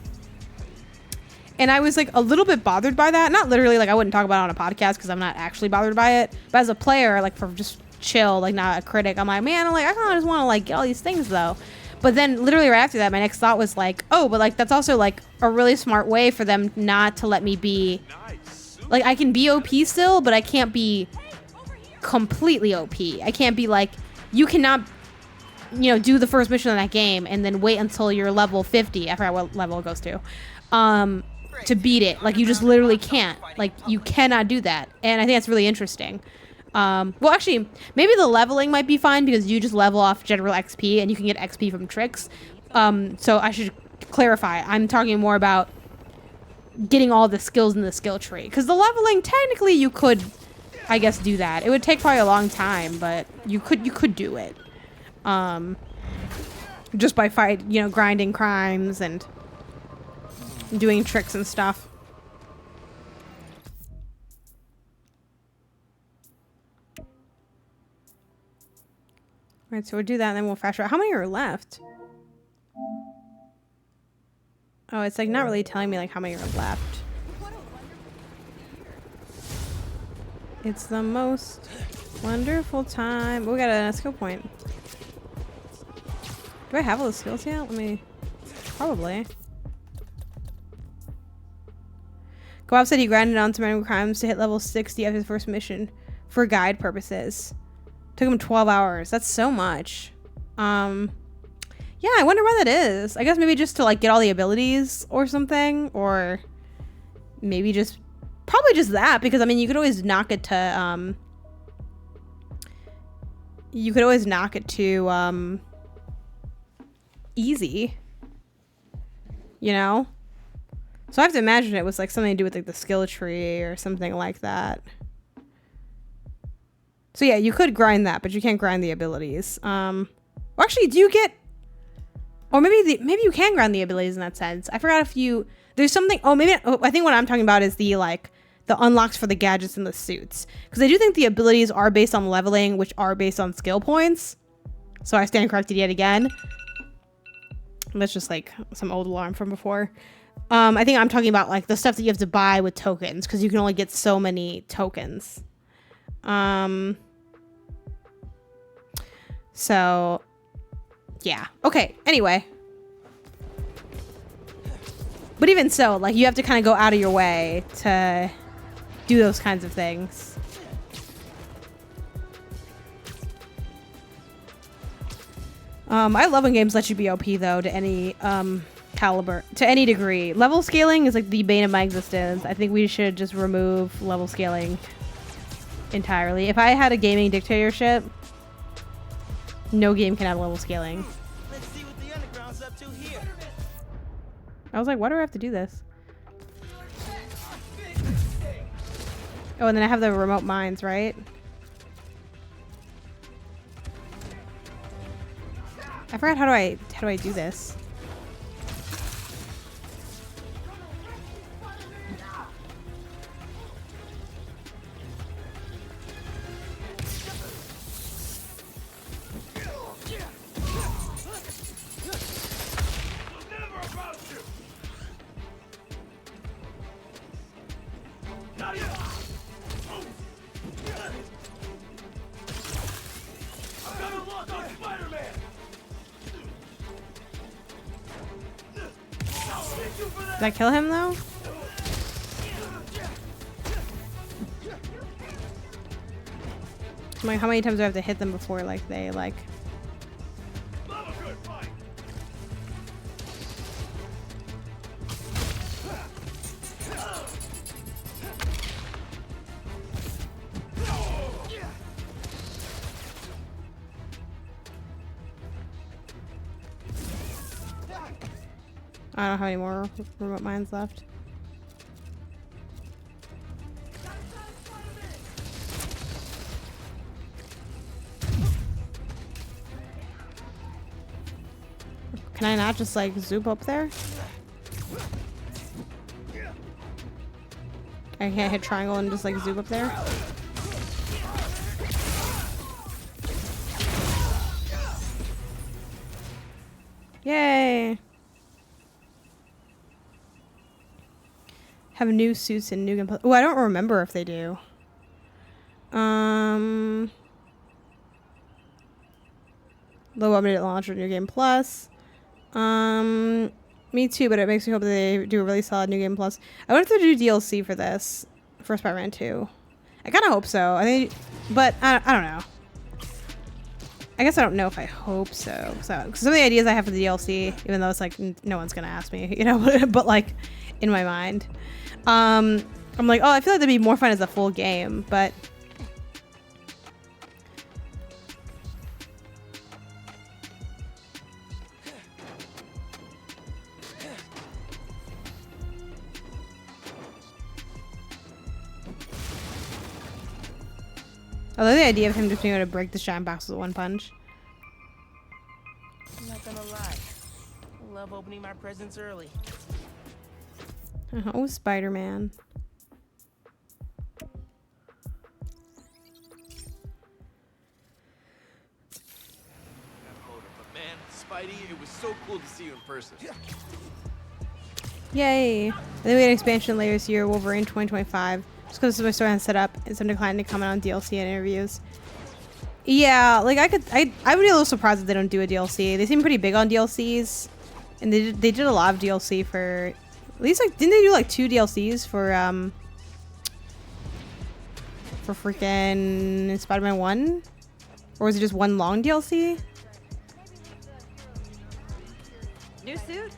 And I was like a little bit bothered by that. Not literally, like I wouldn't talk about it on a podcast because I'm not actually bothered by it. But as a player, like for just chill, like not a critic, I'm like, man, I kind of just want to like get all these things though. But then literally right after that, my next thought was like, oh, but like that's also like a really smart way for them not to let me be, like I can be OP still, but I can't be completely OP. I can't be like, you cannot, you know, do the first mission in that game and then wait until you're level 50, I forgot what level it goes to beat it. Like you just literally can't. Like you cannot do that. And I think that's really interesting. Well, actually, maybe the leveling might be fine because you just level off general XP and you can get XP from tricks. So I should clarify. I'm talking more about getting all the skills in the skill tree. Because the leveling, technically, you could, I guess, do that. It would take probably a long time, but you could do it. Just by grinding crimes and doing tricks and stuff. Alright, so we'll do that and then we'll fast travel. How many are left? Oh, it's like not really telling me like how many are left. It's the most wonderful time. Oh, we got a skill point. Do I have all the skills yet? Let me... Probably. Go said he grinded on some random crimes to hit level 60 after his first mission for guide purposes. Took him 12 hours. That's so much. Yeah, I wonder why that is. I guess maybe just to like get all the abilities or something, or maybe just probably just that, because I mean you could always knock it to easy, you know? So I have to imagine it was like something to do with like the skill tree or something like that. So yeah, you could grind that, but you can't grind the abilities. Or actually, do you get... Or maybe you can grind the abilities in that sense. I forgot if you... There's something... I think what I'm talking about is the unlocks for the gadgets and the suits. Because I do think the abilities are based on leveling, which are based on skill points. So I stand corrected yet again. That's just like some old alarm from before. I think I'm talking about like the stuff that you have to buy with tokens, because you can only get so many tokens. So yeah. Okay. Anyway. But even so, like you have to kind of go out of your way to do those kinds of things. I love when games let you be OP though, to any caliber, to any degree. Level scaling is like the bane of my existence. I think we should just remove level scaling entirely. If I had a gaming dictatorship, no game can have level scaling. Let's see what the underground's up to here. I was like, why do I have to do this? Oh, and then I have the remote mines, right? I forgot how do I do this? Did I kill him though? I'm like, how many times do I have to hit them before like they like... I don't have any more remote mines left. Can I not just like zoop up there? I can't hit triangle and just like zoop up there? Yay! Have new suits and new gameplay. Oh, I don't remember if they do. Low updated launch or new game plus. Me too, but it makes me hope that they do a really solid new game plus. I wonder if they do DLC for this, for Spider-Man 2. I kind of hope so. I think, but I don't know. I guess I don't know if I hope so. So some of the ideas I have for the DLC, even though it's like no one's gonna ask me, you know, but like in my mind. I'm like, oh, I feel like that'd be more fun as a full game, but I love the idea of him just being able to break the shine box with one punch. I'm not gonna lie. I love opening my presents early. Oh, Spider-Man. But man, Spidey, it was so cool to see you in person. Yay! And then we get expansion later this year, Wolverine 2025. Just because this is my story set up, and some declining to comment on DLC and interviews. Yeah, like I would be a little surprised if they don't do a DLC. They seem pretty big on DLCs, and they did a lot of DLC for, at least like, didn't they do like 2 DLCs for freaking Spider-Man 1? Or was it just one long DLC? New suit?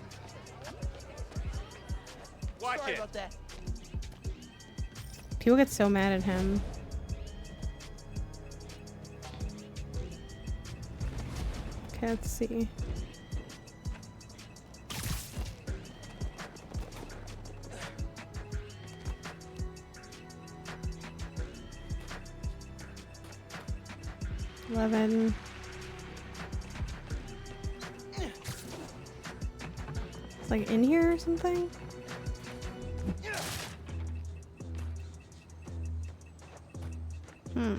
Watch Sorry it. about that. People get so mad at him. Okay, let's see. $11. It's like in here or something?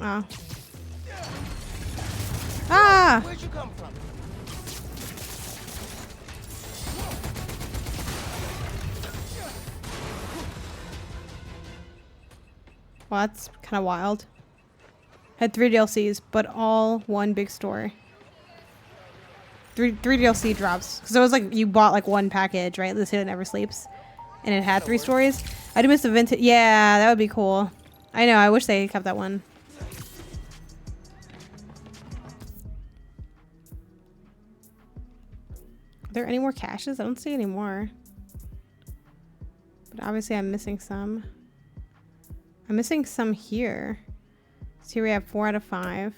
Oh. Ah! Where'd you come from? Well, that's kind of wild. Had 3 DLCs, but all one big story. Three DLC drops. Because it was like you bought like one package, right? The City Never Sleeps. And it had 3 stories. I do miss the vintage. Yeah, that would be cool. I know, I wish they kept that one. Are there any more caches? I don't see any more. But obviously I'm missing some. I'm missing some here. So here we have 4 out of 5.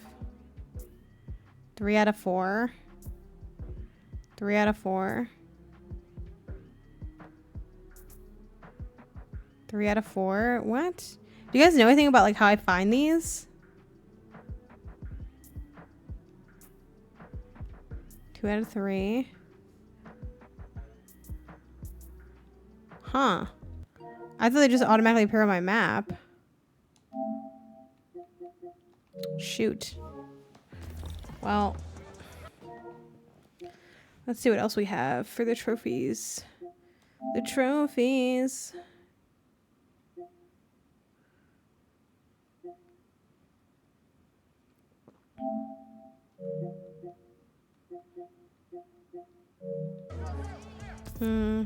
3 out of 4. 3 out of 4. 3 out of 4. What? Do you guys know anything about like how I find these? 2 out of 3. Huh. I thought they just automatically appear on my map. Shoot. Well, let's see what else we have for the trophies. The trophies. Hmm.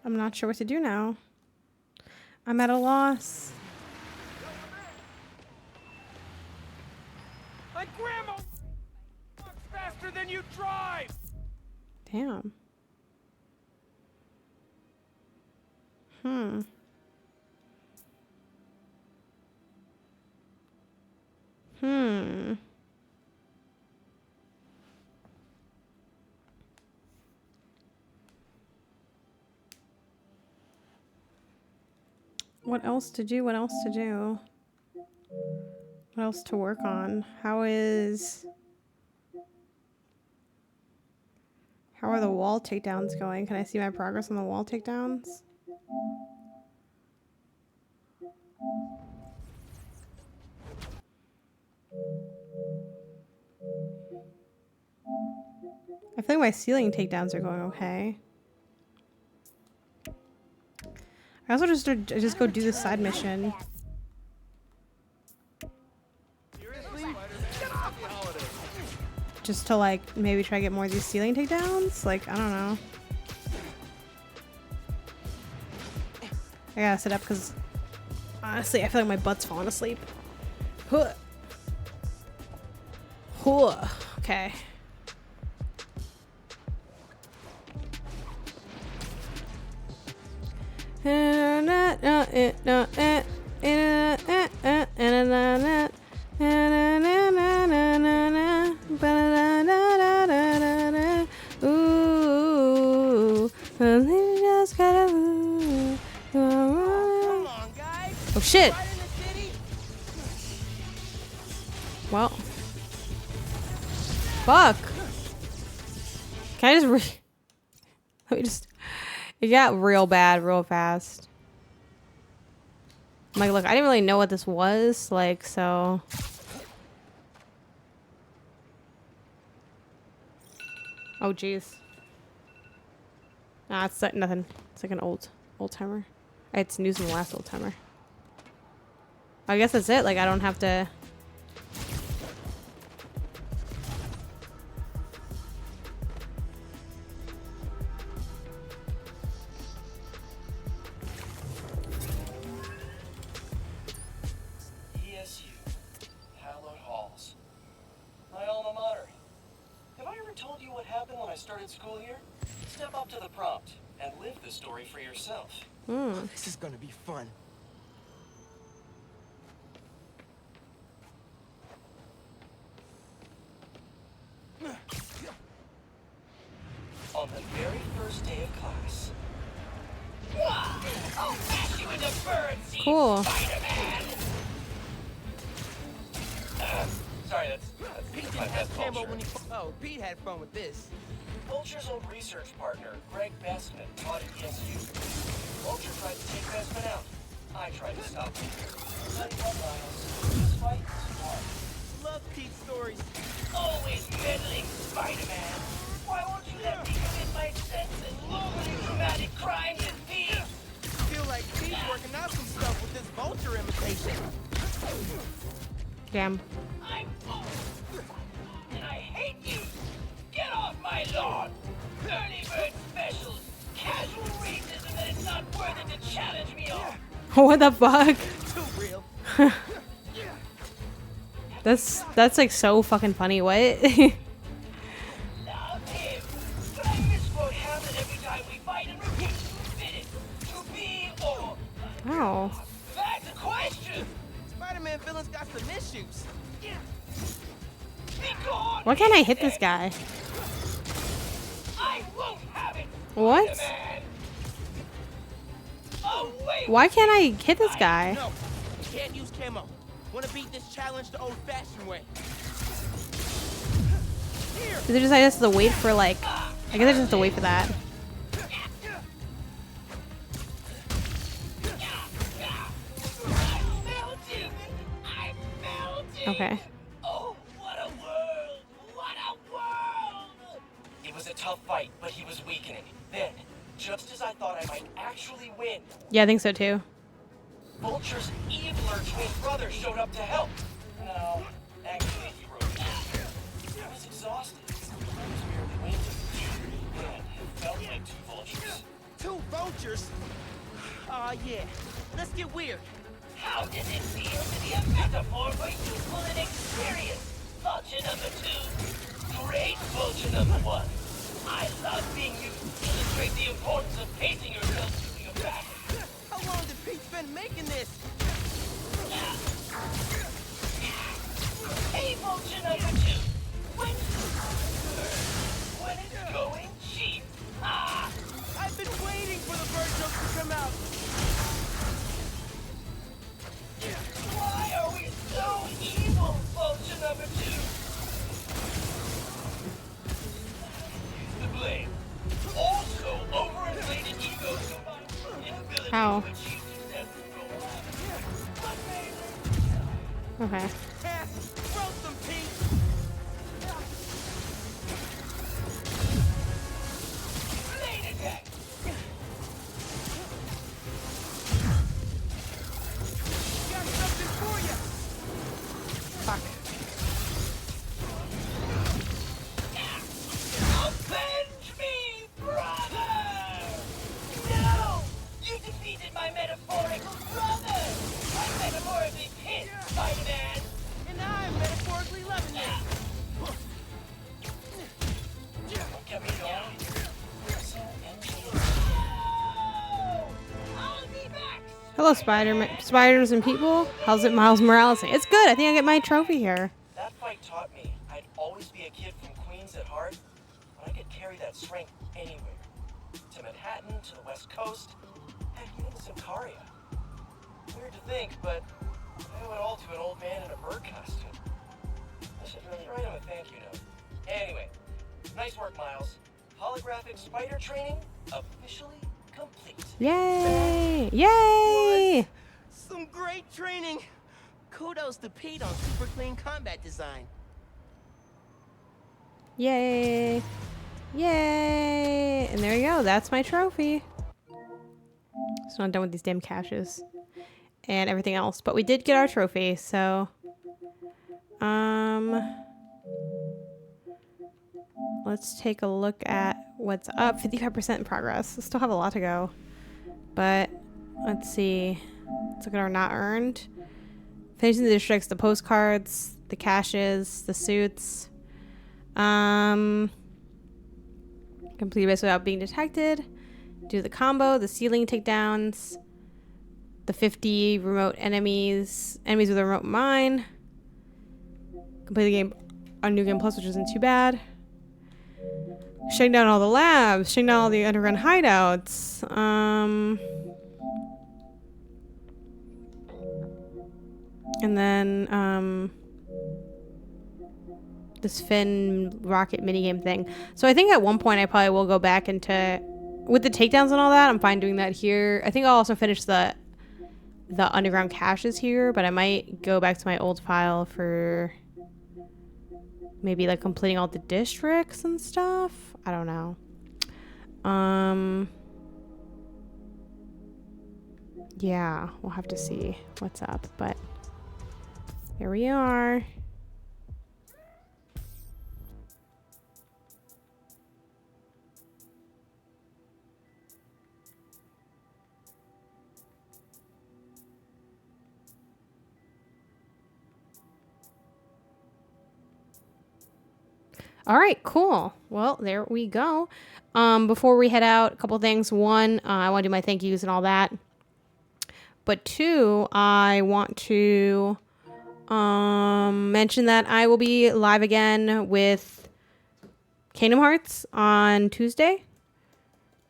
I'm not sure what to do now. I'm at a loss. My grandma walks faster than you drive. Damn. What else to do? What else to do? What else to work on? How are the wall takedowns going? Can I see my progress on the wall takedowns? I feel like my ceiling takedowns are going okay. I also just go do this side mission. Just to like maybe try to get more of these ceiling takedowns. Like, I don't know. I gotta sit up because honestly I feel like my butt's falling asleep. Huh. Huh. Okay. Oh shit. Well. Fuck. Can I just let me just... It got real bad real fast. I'm like, look, I didn't really know what this was, like, so... Oh, jeez. Nah, it's like nothing. It's like an old timer. It's news from the last old timer. I guess that's it. Like, I don't have to... ESU, Hallowed Halls. My alma mater. Have I ever told you what happened when I started school here? Step up to the prompt and live the story for yourself. This is gonna be fun. On the very first day of class. Cool. Sorry, that's Pete my didn't best have camo vulture. when he... Oh, Pete had fun with this. Vulture's old research partner, Greg Bestman, taught at ESU. Vulture tried to take Bestman out. I tried to stop him. Tell you what, Miles, this fight is hard. Love Pete's stories. Always meddling, Spider-Man. Why won't you let me commit my senseless, overly dramatic crimes and peace? Feel like Pete's working out some stuff with this Vulture imitation. Damn. I'm old, and I hate you. Get off my lawn. Early bird specials, casual racism that is not worth it to challenge me on. What the fuck? Too real. That's like so fucking funny. What? Love him, but I misquote Hamlet every time we fight and refuse to admit it. To be or Wow. that's a question. Spider-Man villains got some issues. Be gone. Why can't I hit this guy? I won't have it. What? Man. Away. Why can't I hit this guy? No, you can't use camo. Want to beat this challenge the old-fashioned way. Here. Is it just I just have to wait for like... I guess I just have to wait for that. I'm melting. I'm melting. Okay. Oh, what a world! What a world! It was a tough fight, but he was weakening. Then, just as I thought I might actually win, Yeah, I think so too. Vulture's eviler twin brother showed up to help. No, actually he wrote me. I was exhausted. I was barely winking. Man, it felt like two vultures. Two Vultures? Aw, yeah. Let's get weird. How does it feel to be a metaphor for youthful and experience? Vulture number 2. Great Vulture number 1. I love being used to illustrate the importance of pacing yourself through your battle. How long did Pete spend making this? Hey, Vulture number 2. When it's going cheap. Ah! I've been waiting for the bird jokes to come out. Why are we so evil, Vulture number 2? The blame. Also, overinflated egos combined with inability How? to achieve success go on. Okay. Yeah, roast them, Pete. Blade attack. Got something for you. Fuck. Avenge me, brother! No! You defeated my metaphorical brother! I'm metaphorically pissed, Spider-Man! And I'm metaphorically loving it. Don't get me going. So envious. I'll be back! Hello, spiders and people. How's it, Miles Morales? It's good. I think I get my trophy here. That fight taught me I'd always be a kid from Queens at heart, but I could carry that strength anywhere. To Manhattan, to the West Coast, and even to Sicaria. Weird to think, but I owe it all to an old man in a bird costume. I should really write him a thank you note. Anyway, nice work, Miles. Holographic spider training officially complete. Yay! Yay! Some great training. Kudos to Pete on super clean combat design. Yay! Yay! And there you go. That's my trophy. So I'm done with these damn caches and everything else, but we did get our trophy. So, let's take a look at what's up. 55% in progress. We still have a lot to go, but let's see. Let's look at our not earned. Finishing the districts, the postcards, the caches, the suits. Complete base without being detected. Do the combo, the ceiling takedowns, the 50 remote enemies with a remote mine. Complete the game on New Game Plus, which isn't too bad. Shutting down all the labs, shutting down all the underground hideouts. And then this Finn rocket minigame thing. So I think at one point I probably will go back into with the takedowns and all that. I'm fine doing that here. I think I'll also finish the underground caches here, but I might go back to my old file for maybe like completing all the districts and stuff. I don't know. Yeah, we'll have to see what's up, but here we are. All right, cool. Well, there we go. Before we head out, a couple things. One, I want to do my thank yous and all that. But two, I want to mention that I will be live again with Kingdom Hearts on Tuesday.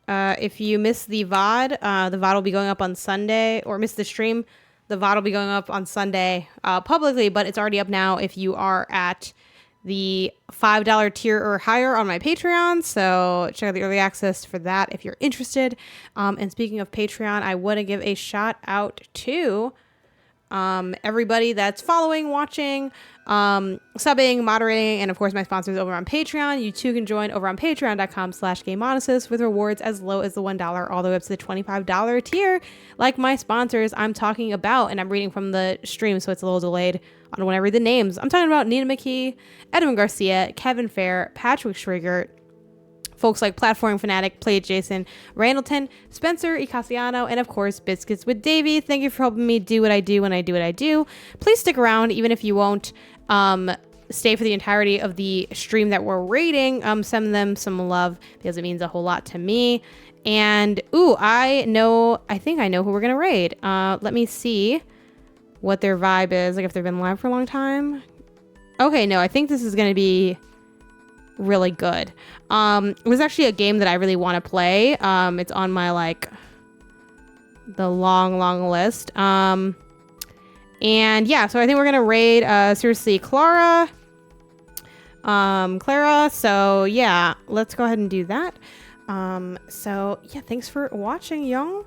If you missed the VOD, the VOD will be going up on Sunday, or missed the stream, the VOD will be going up on Sunday publicly, but it's already up now if you are at the $5 tier or higher on my Patreon. So check out the early access for that if you're interested. And speaking of Patreon, I want to give a shout out to everybody that's following, watching, subbing, moderating, and of course my sponsors over on Patreon. You too can join over on patreon.com/GameOdyssey with rewards as low as the $1 all the way up to the $25 tier, like my sponsors I'm talking about. And I'm reading from the stream, so it's a little delayed on when I read the names. I'm talking about Nina McKee, Edwin Garcia, Kevin Fair, Patrick Schwigert, folks like Platforming Fanatic, Play Jason, Randleton, Spencer Icasiano, and of course, Biscuits with Davey. Thank you for helping me do what I do when I do what I do. Please stick around, even if you won't stay for the entirety of the stream that we're rating. Send them some love because it means a whole lot to me. And, I think I know who we're going to raid. Let me see what their vibe is, like if they've been live for a long time. Okay, no, I think this is going to be really good. It was actually a game that I really want to play. It's on my the long list. And yeah, so I think we're gonna raid seriously Clara. So yeah, let's go ahead and do that. So yeah, thanks for watching, y'all.